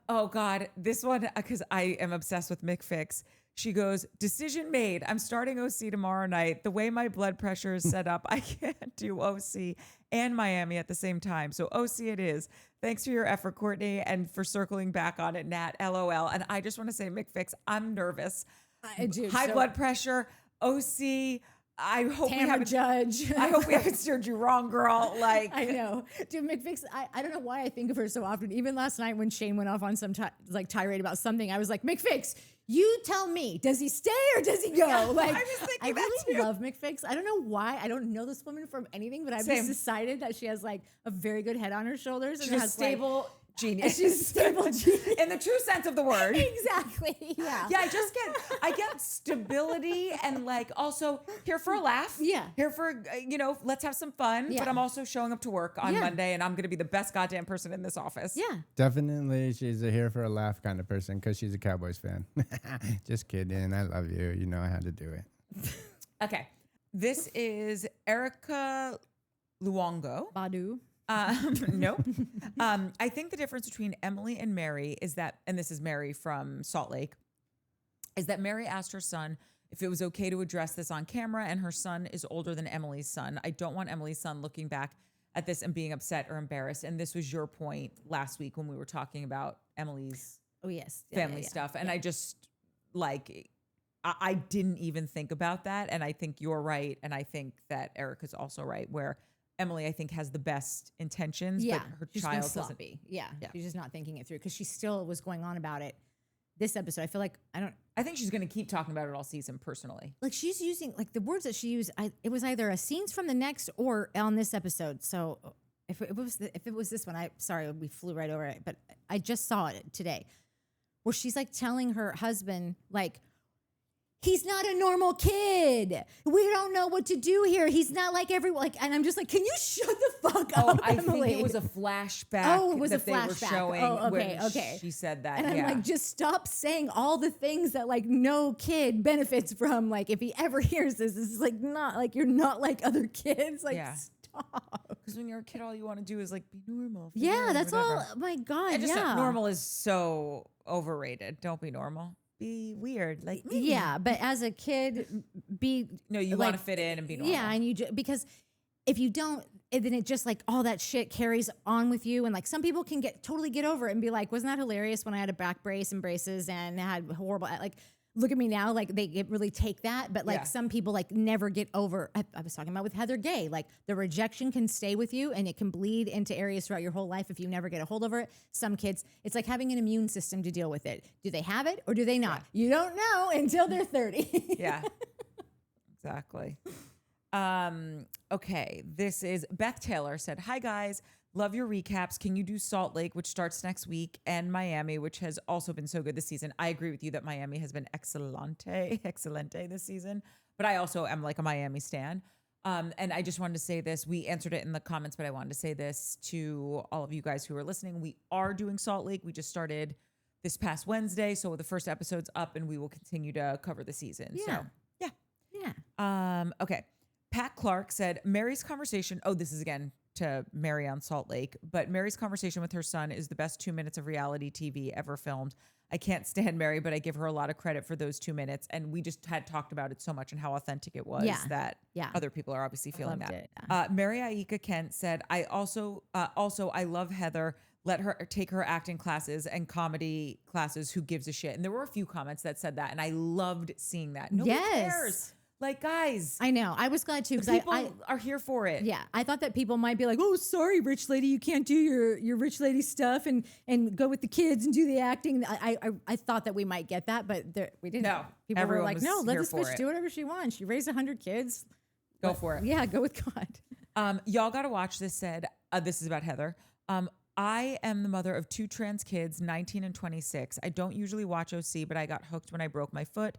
Oh God, this one, because I am obsessed with McFix. She goes, decision made. I'm starting OC tomorrow night. The way my blood pressure is set up, I can't do OC and Miami at the same time. So OC it is. Thanks for your effort, Courtney, and for circling back on it, Nat. LOL. And I just want to say, McFix, I'm nervous. I do. High blood pressure, OC. I hope we Tamra haven't. Judge. I hope we haven't steered you wrong, girl. Like I know. Dude, McFix, I don't know why I think of her so often. Even last night when Shane went off on some tirade about something, I was like, McFix, you tell me, does he stay or does he go? Yeah, like, I was thinking I that really too. love McFix. I don't know why. I don't know this woman from anything, but I've Same. just decided that she has like a very good head on her shoulders. she's and a has stable genius. She's a stable genius. In the true sense of the word. Exactly. Yeah. Yeah, I get stability and like also here for a laugh. Yeah. Here for, let's have some fun. Yeah. But I'm also showing up to work on Yeah. Monday and I'm going to be the best goddamn person in this office. Yeah. Definitely, she's a here for a laugh kind of person because she's a Cowboys fan. Just kidding. I love you. You know I had to do it. Okay. This is Erica Luongo. Badu. Nope. I think the difference between Emily and Mary is that, and this is Mary from Salt Lake, is that Mary asked her son if it was okay to address this on camera, and her son is older than Emily's son. I don't want Emily's son looking back at this and being upset or embarrassed. And this was your point last week when we were talking about Emily's Oh, yes. family stuff. And I just like, I didn't even think about that. And I think you're right. And I think that Erica's also right, where Emily, I think, has the best intentions, Yeah. but her She's child been doesn't. sloppy. Yeah. She's just not thinking it through because she still was going on about it this episode. I feel like I think she's going to keep talking about it all season personally. like she's using like the words that she used. It was either a scenes from the next or on this episode. So if it was this one, we flew right over it, but I just saw it today where she's like telling her husband, like, he's not a normal kid. We don't know what to do here. He's not like everyone. Like, and I'm just like, can you shut the fuck up, I Emily? think it was a flashback. Oh, it was that a they were flashback. showing. Oh, okay, where okay. She said that. And yeah. I'm like, just stop saying all the things that like no kid benefits from. Like if he ever hears this is like not like you're not like other kids. Like Yeah. stop. Because when you're a kid, all you want to do is like be normal. Yeah, that's whatever. all. My God, And just yeah. normal is so overrated. Don't be normal. Be weird, like me. Yeah, but as a kid, be No, you like, want to fit in and be normal. Yeah, and because if you don't, then it just like all that shit carries on with you. And like some people can totally get over it and be like, wasn't that hilarious when I had a back brace and braces and had horrible, like look at me now, like they really take that, but like some people like never get over. I was talking about with Heather Gay, like the rejection can stay with you and it can bleed into areas throughout your whole life if you never get a hold of it. Some kids, it's like having an immune system to deal with it. Do they have it or do they not? You don't know until they're 30. Yeah, exactly. Okay, this is Beth Taylor said, "Hi guys, love your recaps. Can you do Salt Lake, which starts next week, and Miami, which has also been so good this season?" I agree with you that Miami has been excelente this season, but I also am like a Miami stan. And I just wanted to say this. We answered it in the comments, but I wanted to say this to all of you guys who are listening. We are doing Salt Lake. We just started this past Wednesday, so the first episode's up, and we will continue to cover the season. Yeah. So, yeah. Okay. Pat Clark said, Mary's conversation. Oh, this is again to Mary on Salt Lake, but Mary's conversation with her son is the best 2 minutes of reality TV ever filmed. I can't stand Mary, but I give her a lot of credit for those 2 minutes. And we just had talked about it so much and how authentic it was that other people are obviously feeling that. Mary Aika Kent said, I love Heather. Let her take her acting classes and comedy classes. Who gives a shit? And there were a few comments that said that. And I loved seeing that. Nobody cares. Like, guys. I know. I was glad too. Because people are here for it. Yeah. I thought that people might be like, oh, sorry, rich lady, you can't do your rich lady stuff and go with the kids and do the acting. I thought that we might get that, but we didn't. No. People were like, no, let this bitch do whatever she wants. She raised 100 kids. Go for it. Yeah, go with God. Y'all got to watch this. This is about Heather. I am the mother of 2 trans kids, 19 and 26. I don't usually watch OC, but I got hooked when I broke my foot.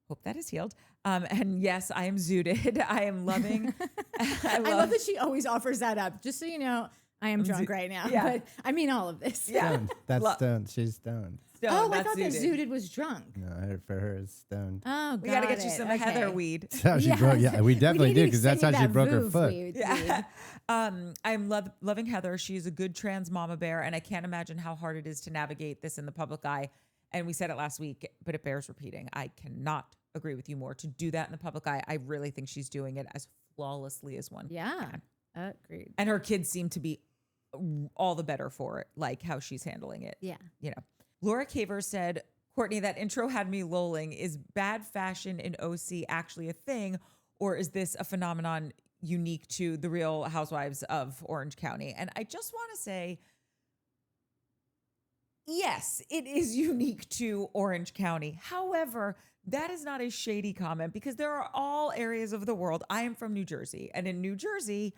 Hope that is healed. And yes, I am zooted. I am loving. I love that she always offers that up. Just so you know, I am drunk right now. Yeah. But I mean all of this. Yeah. Stoned. That's stoned. She's stoned. Oh, I thought that zooted was drunk. No, for her, it's stoned. Oh, we got to get you some Heather weed. That's how she broke. Yeah, we definitely did because that's how she broke her foot. Yeah. I'm loving Heather. She's a good trans mama bear, and I can't imagine how hard it is to navigate this in the public eye. And we said it last week, but it bears repeating. I cannot agree with you more. To do that in the public eye, I really think she's doing it as flawlessly as one can. Agreed. And her kids seem to be all the better for it, like how she's handling it. Yeah. You know. Laura Caver said, Courtney, that intro had me lolling. Is bad fashion in OC actually a thing, or is this a phenomenon unique to the Real Housewives of Orange County? And I just want to say, yes, it is unique to Orange County. However, that is not a shady comment because there are all areas of the world. I am from New Jersey, and in New Jersey,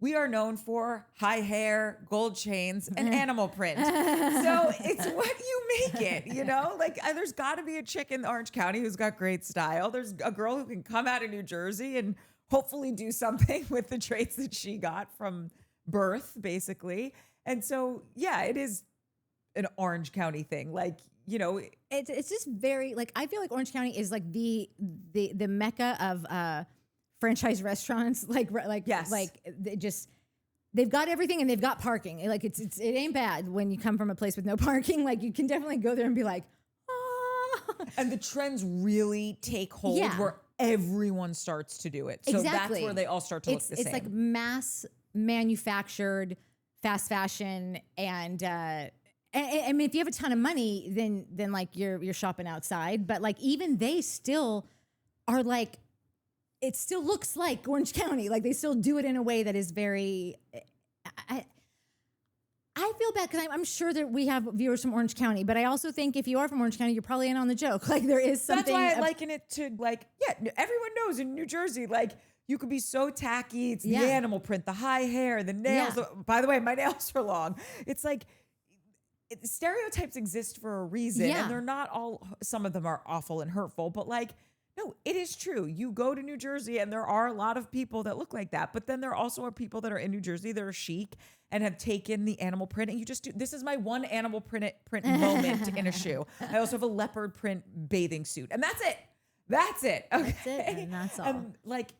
we are known for high hair, gold chains, and animal print. So it's what you make it, you know? Like, there's got to be a chick in Orange County who's got great style. There's a girl who can come out of New Jersey and hopefully do something with the traits that she got from birth, basically. And so, yeah, it is an Orange County thing. Like, you know, it's just very, like, I feel like Orange County is like the mecca of franchise restaurants. Yes. Like they've got everything and they've got parking. Like it ain't bad when you come from a place with no parking. Like you can definitely go there and be like, oh. And the trends really take hold where everyone starts to do it. So that's where they all start to look the same. It's like mass manufactured fast fashion, and I mean, if you have a ton of money, then like you're shopping outside. But like even they still are like, it still looks like Orange County. Like they still do it in a way that is very. I feel bad because I'm sure that we have viewers from Orange County, but I also think if you are from Orange County, you're probably in on the joke. Like there is something. That's why I liken it to like, yeah, everyone knows in New Jersey, like you could be so tacky. It's the animal print, the high hair, the nails. Yeah. By the way, my nails are long. It's like stereotypes exist for a reason, and they're not all. Some of them are awful and hurtful, but like. No, it is true. You go to New Jersey and there are a lot of people that look like that. But then there also are people that are in New Jersey that are chic and have taken the animal print. And you just do, this is my one animal print moment in a shoe. I also have a leopard print bathing suit. And that's it. That's it. Okay. That's it. And that's all. And like,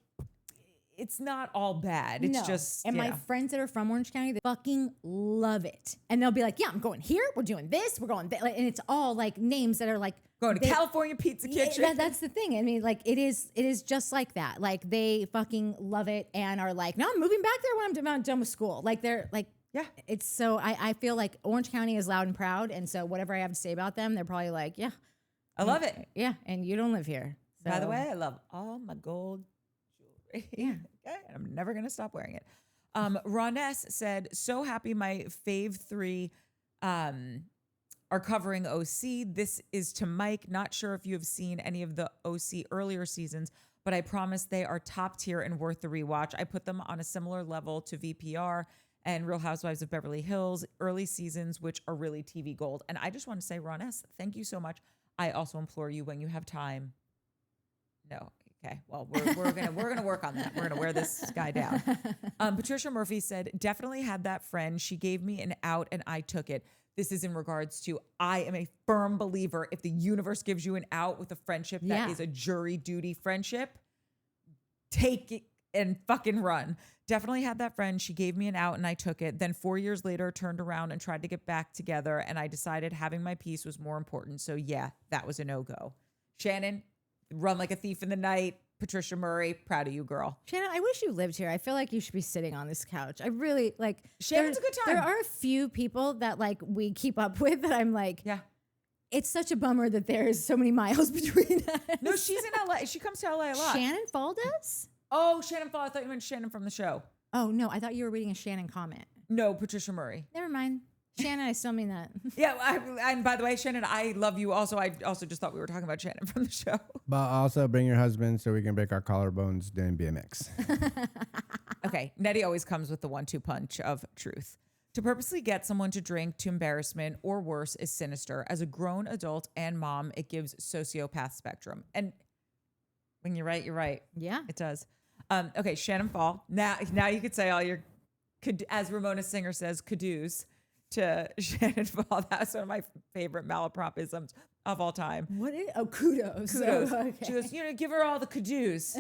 it's not all bad. It's just, and my friends that are from Orange County, they fucking love it. And they'll be like, yeah, I'm going here. We're doing this. We're going there. And it's all like names that are like, going to California Pizza Kitchen. That's the thing. I mean, like it is just like that. Like they fucking love it and are like, no, I'm moving back there when I'm done with school. Like they're like, yeah. It's so I feel like Orange County is loud and proud, and so whatever I have to say about them, they're probably like, yeah. I love it. Yeah, and you don't live here. By the so- way, I love all my gold jewelry. Yeah. Okay, and I'm never gonna stop wearing it. Roness said, "So happy my fave 3 are covering OC. This is to Mike. Not sure if you have seen any of the OC earlier seasons, but I promise they are top tier and worth the rewatch. I put them on a similar level to VPR and Real Housewives of Beverly Hills early seasons, which are really TV gold." And I just want to say, Ron S., thank you so much. I also implore you, when you have time. No. Okay. Well, we're gonna work on that. We're gonna wear this guy down. Patricia Murphy said, "Definitely had that friend. She gave me an out and I took it." This is in regards to, I am a firm believer, if the universe gives you an out with a friendship that is a jury duty friendship, take it and fucking run. Definitely had that friend. She gave me an out and I took it. Then 4 years later, turned around and tried to get back together. And I decided having my peace was more important. So yeah, that was a no-go. Shannon, run like a thief in the night. Patricia Murray, proud of you, girl. Shannon, I wish you lived here. I feel like you should be sitting on this couch. I really like. Shannon's a good time. There are a few people that like we keep up with that I'm like, Yeah. it's such a bummer that there's so many miles between us. No, she's in LA. She comes to LA a lot. Shannon Fall does? Oh, Shannon Fall. I thought you meant Shannon from the show. Oh no, I thought you were reading a Shannon comment. No, Patricia Murray. Never mind. Shannon, I still mean that. Yeah, and by the way, Shannon, I love you also. I also just thought we were talking about Shannon from the show. But also bring your husband so we can break our collarbones doing BMX. Okay, Nettie always comes with the 1-2 punch of truth. To purposely get someone to drink to embarrassment or worse is sinister. As a grown adult and mom, it gives sociopath spectrum. And when you're right, you're right. Yeah. It does. Okay, Shannon Fall. Now you could say all your, as Ramona Singer says, kadoos to Shannon Fall. That's one of my favorite malapropisms of all time. What is? Oh, kudos. Kudos. Oh, okay. She goes, give her all the kadoos.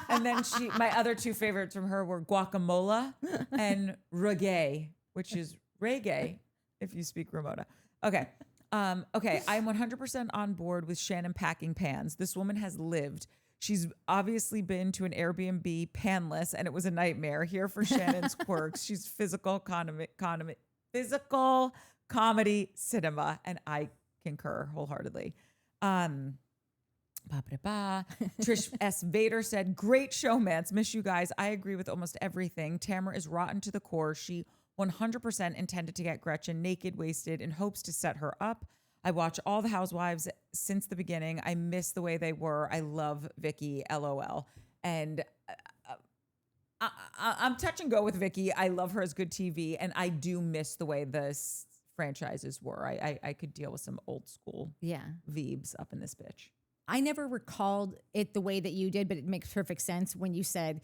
And then my other 2 favorites from her were guacamole and reggae, which is reggae if you speak Ramona. Okay. Okay. I'm 100% on board with Shannon packing pans. This woman has lived. She's obviously been to an Airbnb panless, and it was a nightmare. Here for Shannon's quirks. She's physical comedy cinema, and I concur wholeheartedly. Trish S. Vader said, "Great showmance. Miss you guys. I agree with almost everything. Tamra is rotten to the core. She 100% intended to get Gretchen naked, wasted, in hopes to set her up. I watch all the Housewives since the beginning. I miss the way they were. I love Vicky, LOL." And I'm touch and go with Vicky. I love her as good TV, and I do miss the way the franchises were. I could deal with some old school Veebs up in this bitch. I never recalled it the way that you did, but it makes perfect sense when you said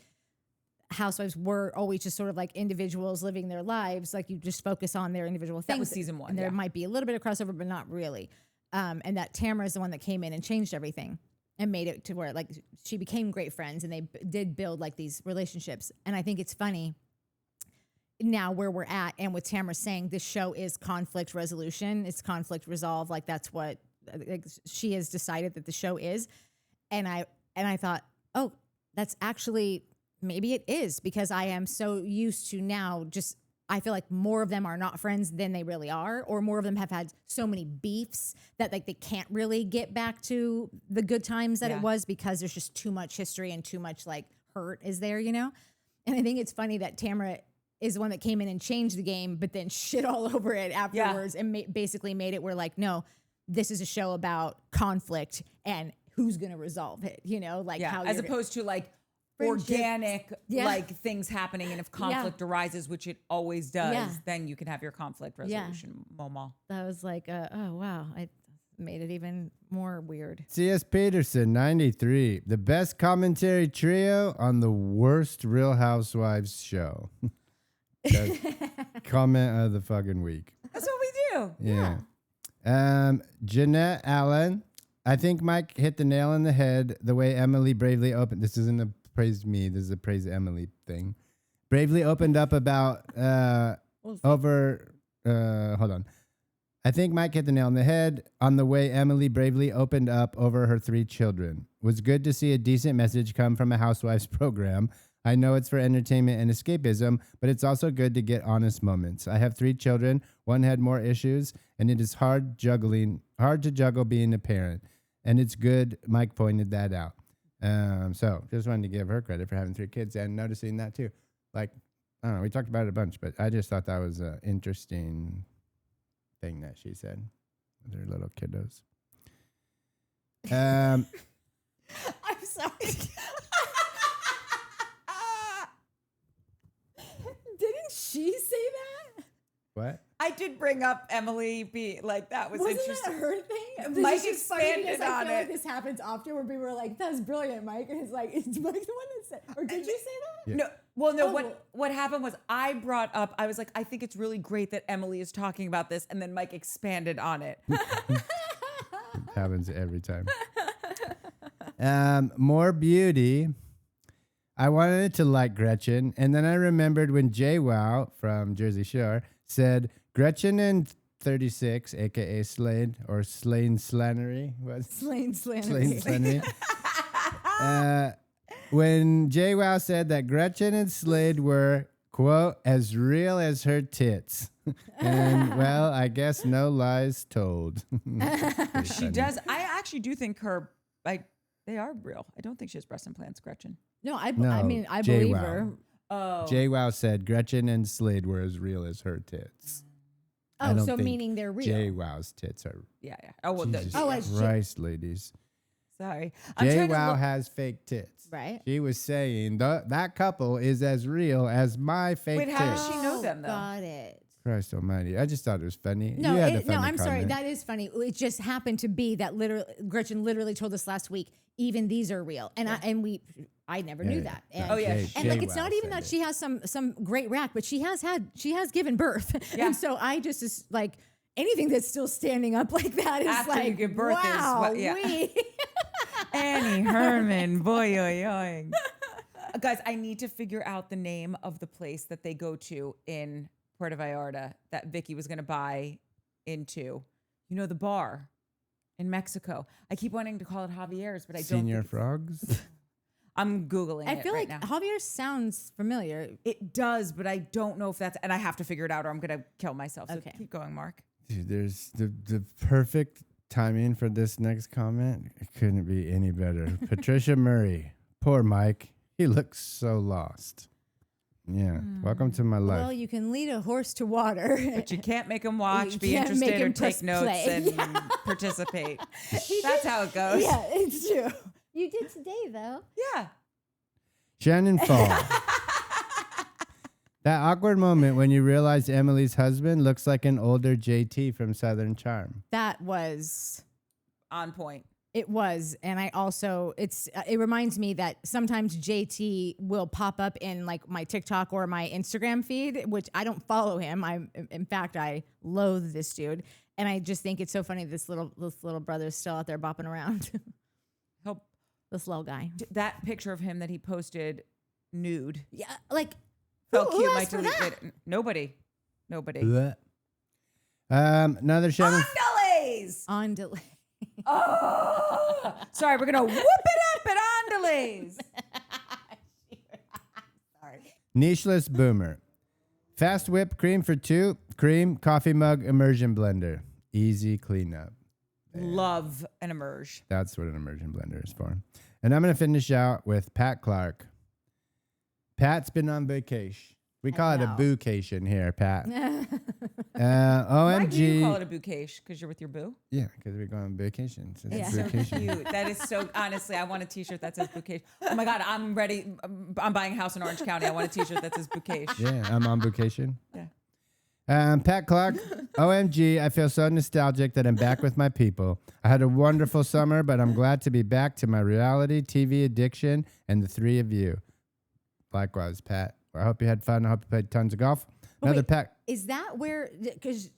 Housewives were always just sort of like individuals living their lives. Like you just focus on their individual things. That was season 1. And there might be a little bit of crossover, but not really. And that Tamra is the one that came in and changed everything and made it to where like she became great friends and they did build like these relationships. And I think it's funny now where we're at. And with Tamra saying this show is conflict resolution, it's conflict resolve. Like that's what like, she has decided that the show is. And I thought, oh, that's actually, maybe it is, because I am so used to now just, I feel like more of them are not friends than they really are, or more of them have had so many beefs that like they can't really get back to the good times that it was because there's just too much history and too much like hurt is there, you know? And I think it's funny that Tamra is the one that came in and changed the game, but then shit all over it afterwards and basically made it where like, no, this is a show about conflict and who's going to resolve it, you know? Like how as opposed to like organic like things happening, and if conflict arises, which it always does, then you can have your conflict resolution. Momo. That was like oh wow, I made it even more weird. C.S. Peterson 93, the best commentary trio on the worst Real Housewives show. Comment of the fucking week. That's what we do. Yeah. Jeanette Allen, I think Mike hit the nail on the head the way Emily bravely opened. This isn't a praise me. This is a praise Emily thing. Bravely opened up about hold on. I think Mike hit the nail on the head on the way Emily bravely opened up over her 3 children. Was good to see a decent message come from a Housewives program. I know it's for entertainment and escapism, but it's also good to get honest moments. I have 3 children. One had more issues, and it is hard juggling hard to juggle being a parent, and it's good Mike pointed that out. So just wanted to give her credit for having 3 kids and noticing that too. Like, I don't know, we talked about it a bunch, but I just thought that was an interesting thing that she said with her little kiddos. I'm sorry. Didn't she say that? What? I did bring up Emily B. Like that was Wasn't interesting. that her thing? Mike It's just funny expanded because I on feel like it. this happens often where people are like, "That's brilliant, Mike," and it's like, "It's Mike the one that said." Or did you say that? Yeah. No, well, no. Oh. What happened was I brought up. I was like, I think it's really great that Emily is talking about this, and then Mike expanded on it. It happens every time. More beauty. I wanted to like Gretchen, and then I remembered when JWoww from Jersey Shore said Gretchen and 36, aka Slade or Slane Slannery was Slane Slane Slannery. Slannery. When JWoww said that Gretchen and Slade were quote as real as her tits, and well, I guess no lies told. She does. I actually do think her like they are real. I don't think she has breast implants, Gretchen. No, I No, mean, I believe JWoww. her. Oh, JWoww said Gretchen and Slade were as real as her tits. I Oh, don't so think meaning they're real. JWoww's tits are. yeah. Oh well. Jesus Oh, as Christ, ladies. Sorry. I'm trying to JWoww look- has fake tits. Right. She was saying that couple is as real as my fake Wait, tits. how does she know them, though? Got it. Christ almighty. I just thought it was funny. No, You had a no, funny I'm sorry. comment. That is funny. It just happened to be that Gretchen literally told us last week, even these are real. And I never knew that. And, Oh, yeah. and like, it's not even that she has some great rack, but she has given birth. Yeah. And so I just is like, anything that's still standing up like that is After like, you give birth is wow, what- yeah. we. Annie Herman, boy, oy, oy. Guys, I need to figure out the name of the place that they go to in Puerto Vallarta that Vicky was going to buy into. You know, the bar in Mexico. I keep wanting to call it Javier's, but I don't. Senior think it's- Frogs? I'm Googling I it feel right like now. Javier sounds familiar. It does, but I don't know if that's, and I have to figure it out or I'm going to kill myself. So Okay. keep going, Mark. Dude, there's the perfect timing for this next comment. It couldn't be any better. Patricia Murray. Poor Mike. He looks so lost. Yeah. Welcome to my life. Well, you can lead a horse to water. But you can't make them watch, You be can't make interested, or him take press notes play. and participate. He That's did- how it goes. Yeah, it's true. You did today, though. Yeah. Shannon Fall. That awkward moment when you realize Emily's husband looks like an older JT from Southern Charm. That was, On point. it was. And I also, it reminds me that sometimes JT will pop up in like my TikTok or my Instagram feed, which I don't follow him. In fact, I loathe this dude. And I just think it's so funny. This little brother's still out there bopping around. Help. This little guy. That picture of him that he posted nude. Yeah. Like, Felt who cute. asked Might for delete that? it. Nobody. Blech. Another Shannon. Andalays! On delay. Oh! Sorry, we're going to whoop it up at Andalays. Sorry. Nicheless Boomer. Fast whip cream for 2. Cream, coffee mug, immersion blender. Easy cleanup. Love an emerge. That's what an immersion blender is for. And I'm going to finish out with Pat Clark. Pat's been on vacation. We call it a know. boocation here, Pat. Why do you call OMG. it a bouquet? Because you're with your boo? Yeah, because we're going on vacation. So Yeah. it's So vacation. cute. That is so, honestly, I want a t-shirt that says bouquet. Oh my God, I'm ready. I'm buying a house in Orange County. I want a t-shirt that says bouquet. Yeah, I'm on vacation. Yeah. Pat Clark, OMG, I feel so nostalgic that I'm back with my people. I had a wonderful summer, but I'm glad to be back to my reality TV addiction and the 3 of you. Likewise, Pat. I hope you had fun. I hope you played tons of golf. Another wait. Pat. Is that where, because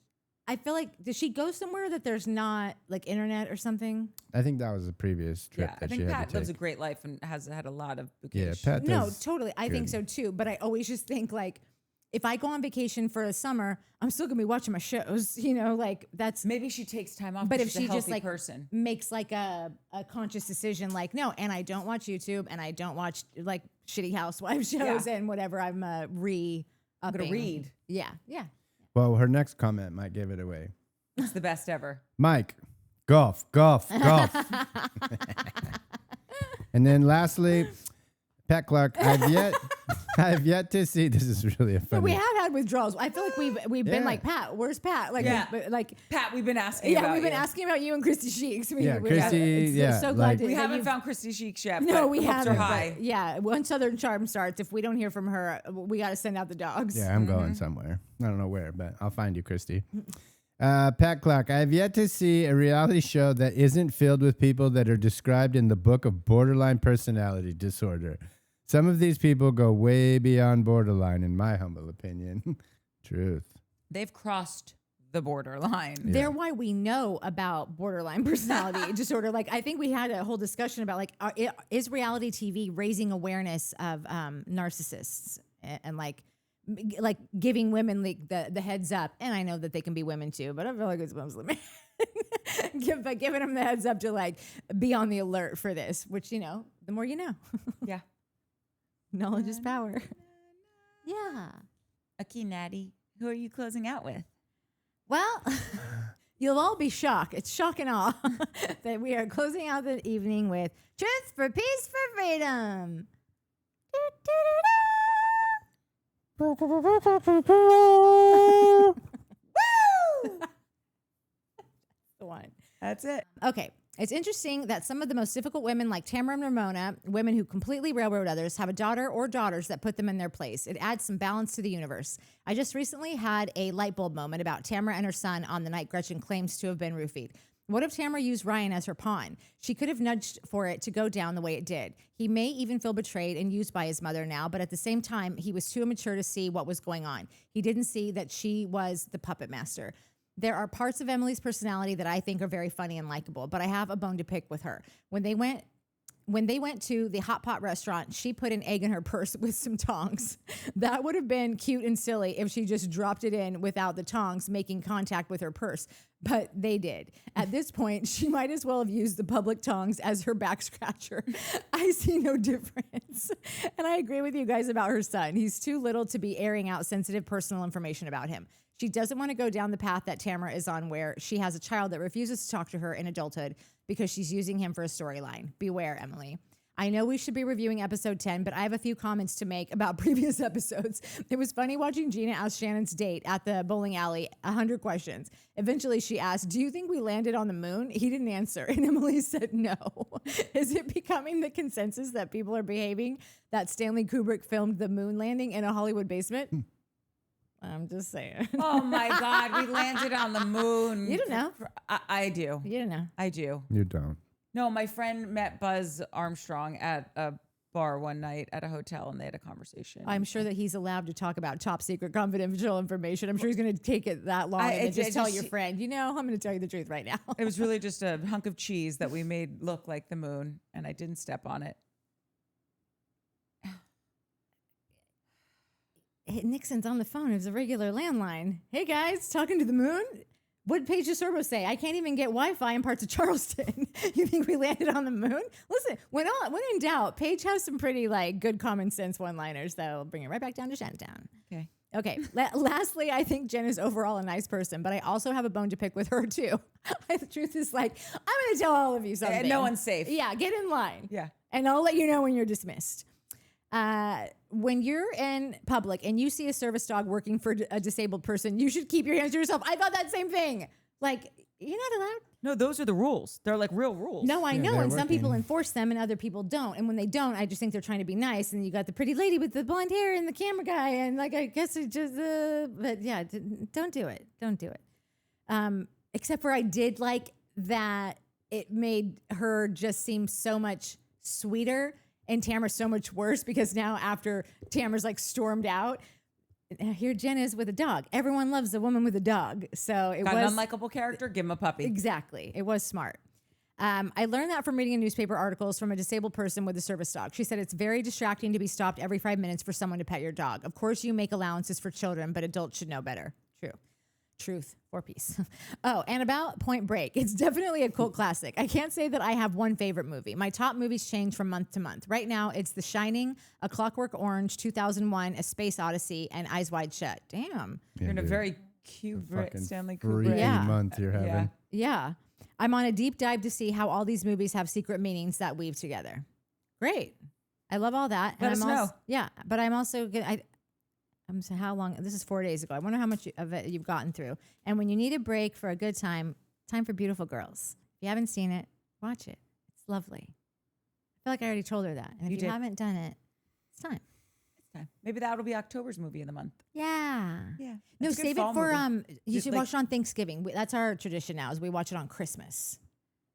I feel like, does she go somewhere that there's not like internet or something? I think that was a previous trip Yeah, I that think she had Pat to lives a take. great life and has had a lot of Yeah, bouquets. Pat No, does. totally. I think so too. But I always just think like, if I go on vacation for a summer, I'm still gonna be watching my shows, like that's, Maybe she takes time off, but if she's a she healthy just like person. makes like a conscious decision, like, no, and I don't watch YouTube and I don't watch like shitty housewife shows and whatever, I'm re-upping. I'm gonna read. Yeah, yeah. Well, her next comment might give it away. It's the best ever. Mike, Golf. And then lastly, Pat Clark. I've yet to see. This is really a funny. Yeah, we have had withdrawals. I feel like we've been like, Pat, where's Pat? Like, like Pat, we've been asking. about we've been you. asking about you and Christy Sheeks. Christy. So glad we haven't found Christy Sheeks yet. No, but we hopes haven't. are high. Yeah, once Southern Charm starts, if we don't hear from her, we got to send out the dogs. Yeah, I'm going somewhere. I don't know where, but I'll find you, Christy. Pat Clark, I have yet to see a reality show that isn't filled with people that are described in the book of borderline personality disorder. Some of these people go way beyond borderline, in my humble opinion. Truth. They've crossed the borderline. Yeah. They're why we know about borderline personality disorder. Like, I think we had a whole discussion about, like, is reality TV raising awareness of narcissists and like giving women like the heads up. And I know that they can be women too, but I feel like it's mostly men. But giving them the heads up to like be on the alert for this, which, you know, the more you know. Yeah. Knowledge is power. Yeah. Okay, Natty, who are you closing out with? Well, you'll all be shocked. It's shock and awe that we are closing out the evening with Truth for Peace for Freedom. Woo! The one. That's it. Okay. It's interesting that some of the most difficult women like Tamra and Ramona, women who completely railroad others, have a daughter or daughters that put them in their place. It adds some balance to the universe. I just recently had a light bulb moment about Tamra and her son on the night Gretchen claims to have been roofied. What if Tamra used Ryan as her pawn? She could have nudged for it to go down the way it did. He may even feel betrayed and used by his mother now, but at the same time, he was too immature to see what was going on. He didn't see that she was the puppet master. There are parts of Emily's personality that I think are very funny and likable, but I have a bone to pick with her. When they went to the hot pot restaurant, she put an egg in her purse with some tongs. That would have been cute and silly if she just dropped it in without the tongs making contact with her purse, but they did. At this point, she might as well have used the public tongs as her back scratcher. I see no difference. And I agree with you guys about her son. He's too little to be airing out sensitive personal information about him. She doesn't want to go down the path that Tamra is on, where she has a child that refuses to talk to her in adulthood because she's using him for a storyline. Beware, Emily. I know we should be reviewing episode 10, but I have a few comments to make about previous episodes. It was funny watching Gina ask Shannon's date at the bowling alley 100 questions. Eventually she asked, "Do you think we landed on the moon?" He didn't answer, and Emily said no. Is it becoming the consensus that people are behaving that Stanley Kubrick filmed the moon landing in a Hollywood basement? I'm just saying. Oh my God, we landed on the moon. You don't know. I do. You don't know. I do. You don't. No, my friend met Buzz Armstrong at a bar one night at a hotel, and they had a conversation. I'm sure that he's allowed to talk about top secret confidential information. I'm sure he's going to take it that long and just tell your friend, you know, I'm going to tell you the truth right now. It was really just a hunk of cheese that we made look like the moon, and I didn't step on it. Hey, Nixon's on the phone. It was a regular landline. Hey guys, talking to the moon? What Paige DeSorbo say? I can't even get Wi-Fi in parts of Charleston. You think we landed on the moon? Listen, when in doubt, Paige has some pretty like good common sense one-liners that'll bring it right back down to Shannon. Okay. Lastly, I think Jen is overall a nice person, but I also have a bone to pick with her too. The truth is, like, I'm going to tell all of you something. No one's safe. Yeah, get in line. Yeah. And I'll let you know when you're dismissed. When you're in public and you see a service dog working for a disabled person, you should keep your hands to yourself. I thought that same thing. Like, you're not allowed. No, those are the rules. They're like real rules. No, I know. And some working. people enforce them and other people don't. And when they don't, I just think they're trying to be nice. And you got the pretty lady with the blonde hair and the camera guy. And like, I guess it just, but yeah, don't do it. Don't do it. Except for I did like that it made her just seem so much sweeter and Tamra so much worse, because now after Tamra's like stormed out, here Jen is with a dog. Everyone loves a woman with a dog. So it Got was an unlikable character, give him a puppy. Exactly. It was smart. I learned that from reading newspaper articles from a disabled person with a service dog. She said it's very distracting to be stopped every 5 minutes for someone to pet your dog. Of course, you make allowances for children, but adults should know better. True. Truth for peace. Oh, and about Point Break. It's definitely a cult classic. I can't say that I have one favorite movie. My top movies change from month to month. Right now, it's The Shining, A Clockwork Orange, 2001, A Space Odyssey, and Eyes Wide Shut. Damn. You're in a very Kubrick, Stanley Freaky Kubrick. Yeah. month you're having. Yeah. I'm on a deep dive to see how all these movies have secret meanings that weave together. Great. I love all that. Let us know. Yeah, but I'm also good. I'm saying how long? This is 4 days ago. I wonder how much of it you've gotten through. And when you need a break for a good time for Beautiful Girls. If you haven't seen it, watch it. It's lovely. I feel like I already told her that. And if you haven't done it, it's time. It's time. Maybe that'll be October's movie of the month. Yeah. Yeah. No, That's a good save it fall for movie. you Just should like- watch it on Thanksgiving. That's our tradition now. Is we watch it on Christmas.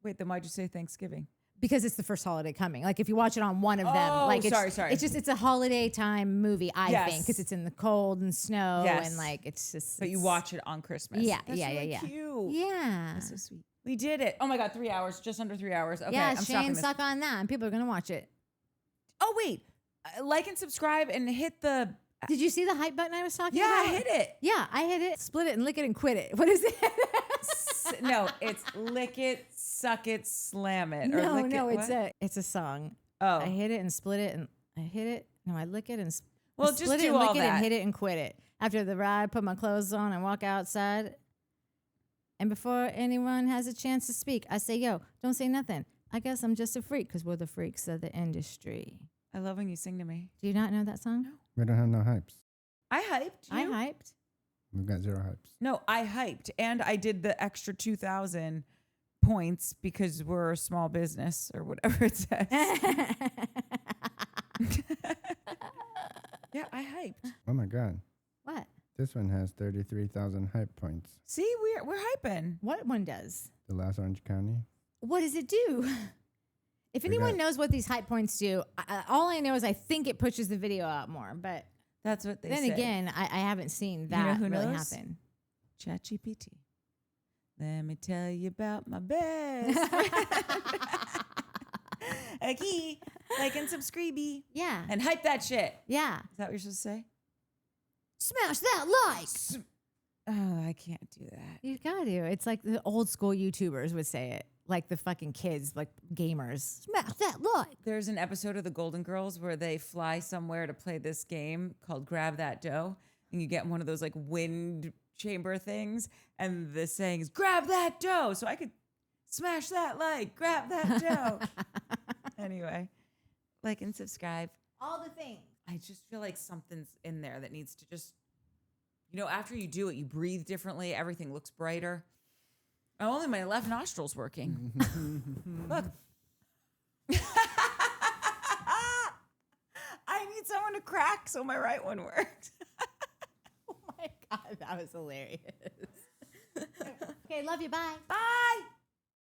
Wait, then why'd you say Thanksgiving? Because it's the first holiday coming. Like if you watch it on one of them, Oh, like it's, sorry. it's a holiday time movie, I Yes. think, because it's in the cold and snow Yes. and like it's just. But you watch it on Christmas. Yeah, That's really yeah. cute. Yeah. That's so sweet. We did it. Oh my God, 3 hours, just under 3 hours. Okay, yeah, I'm stopping Shane, this. suck on that, and people are gonna watch it. Oh wait, like and subscribe and hit the. Did you see the hype button I was talking Yeah, about? I hit it. Yeah, I hit it. Split it and lick it and quit it. What is it? No, it's lick it, suck it, slam it. Or No, lick no, it, it's a song. Oh. I hit it and split it and I hit it. No, I lick it and Well, I just split it do and all lick it that. and hit it and quit it. After the ride, put my clothes on and walk outside. And before anyone has a chance to speak, I say, yo, don't say nothing. I guess I'm just a freak because we're the freaks of the industry. I love when you sing to me. Do you not know that song? No. We don't have no hypes. I hyped you. I hyped. We've got 0 hypes. No, I hyped. And I did the extra 2,000 points because we're a small business or whatever it says. Yeah, I hyped. Oh my God. What? This one has 33,000 hype points. See, we're hyping. What one does? The last Orange County. What does it do? If We anyone got- knows what these hype points do, all I know is I think it pushes the video out more. But That's what they then say. again, I haven't seen You know that who really knows? happen. ChatGPT. Let me tell you about my best friend. Okay, like and subscribe Yeah. and hype that shit. Yeah. Is that what you're supposed to say? Smash that like. Oh, I can't do that. You gotta do. It's like the old school YouTubers would say it. Like the fucking kids, like gamers. Smash that like. There's an episode of The Golden Girls where they fly somewhere to play this game called Grab That Dough. And you get one of those like wind chamber things. And the saying is, grab that dough. So I could smash that like, grab that dough. Anyway, like and subscribe. All the things. I just feel like something's in there that needs to just, you know, after you do it, you breathe differently. Everything looks brighter. Oh, only my left nostril's working. Look. I need someone to crack so my right one works. Oh my God, that was hilarious. Okay, love you. Bye. Bye.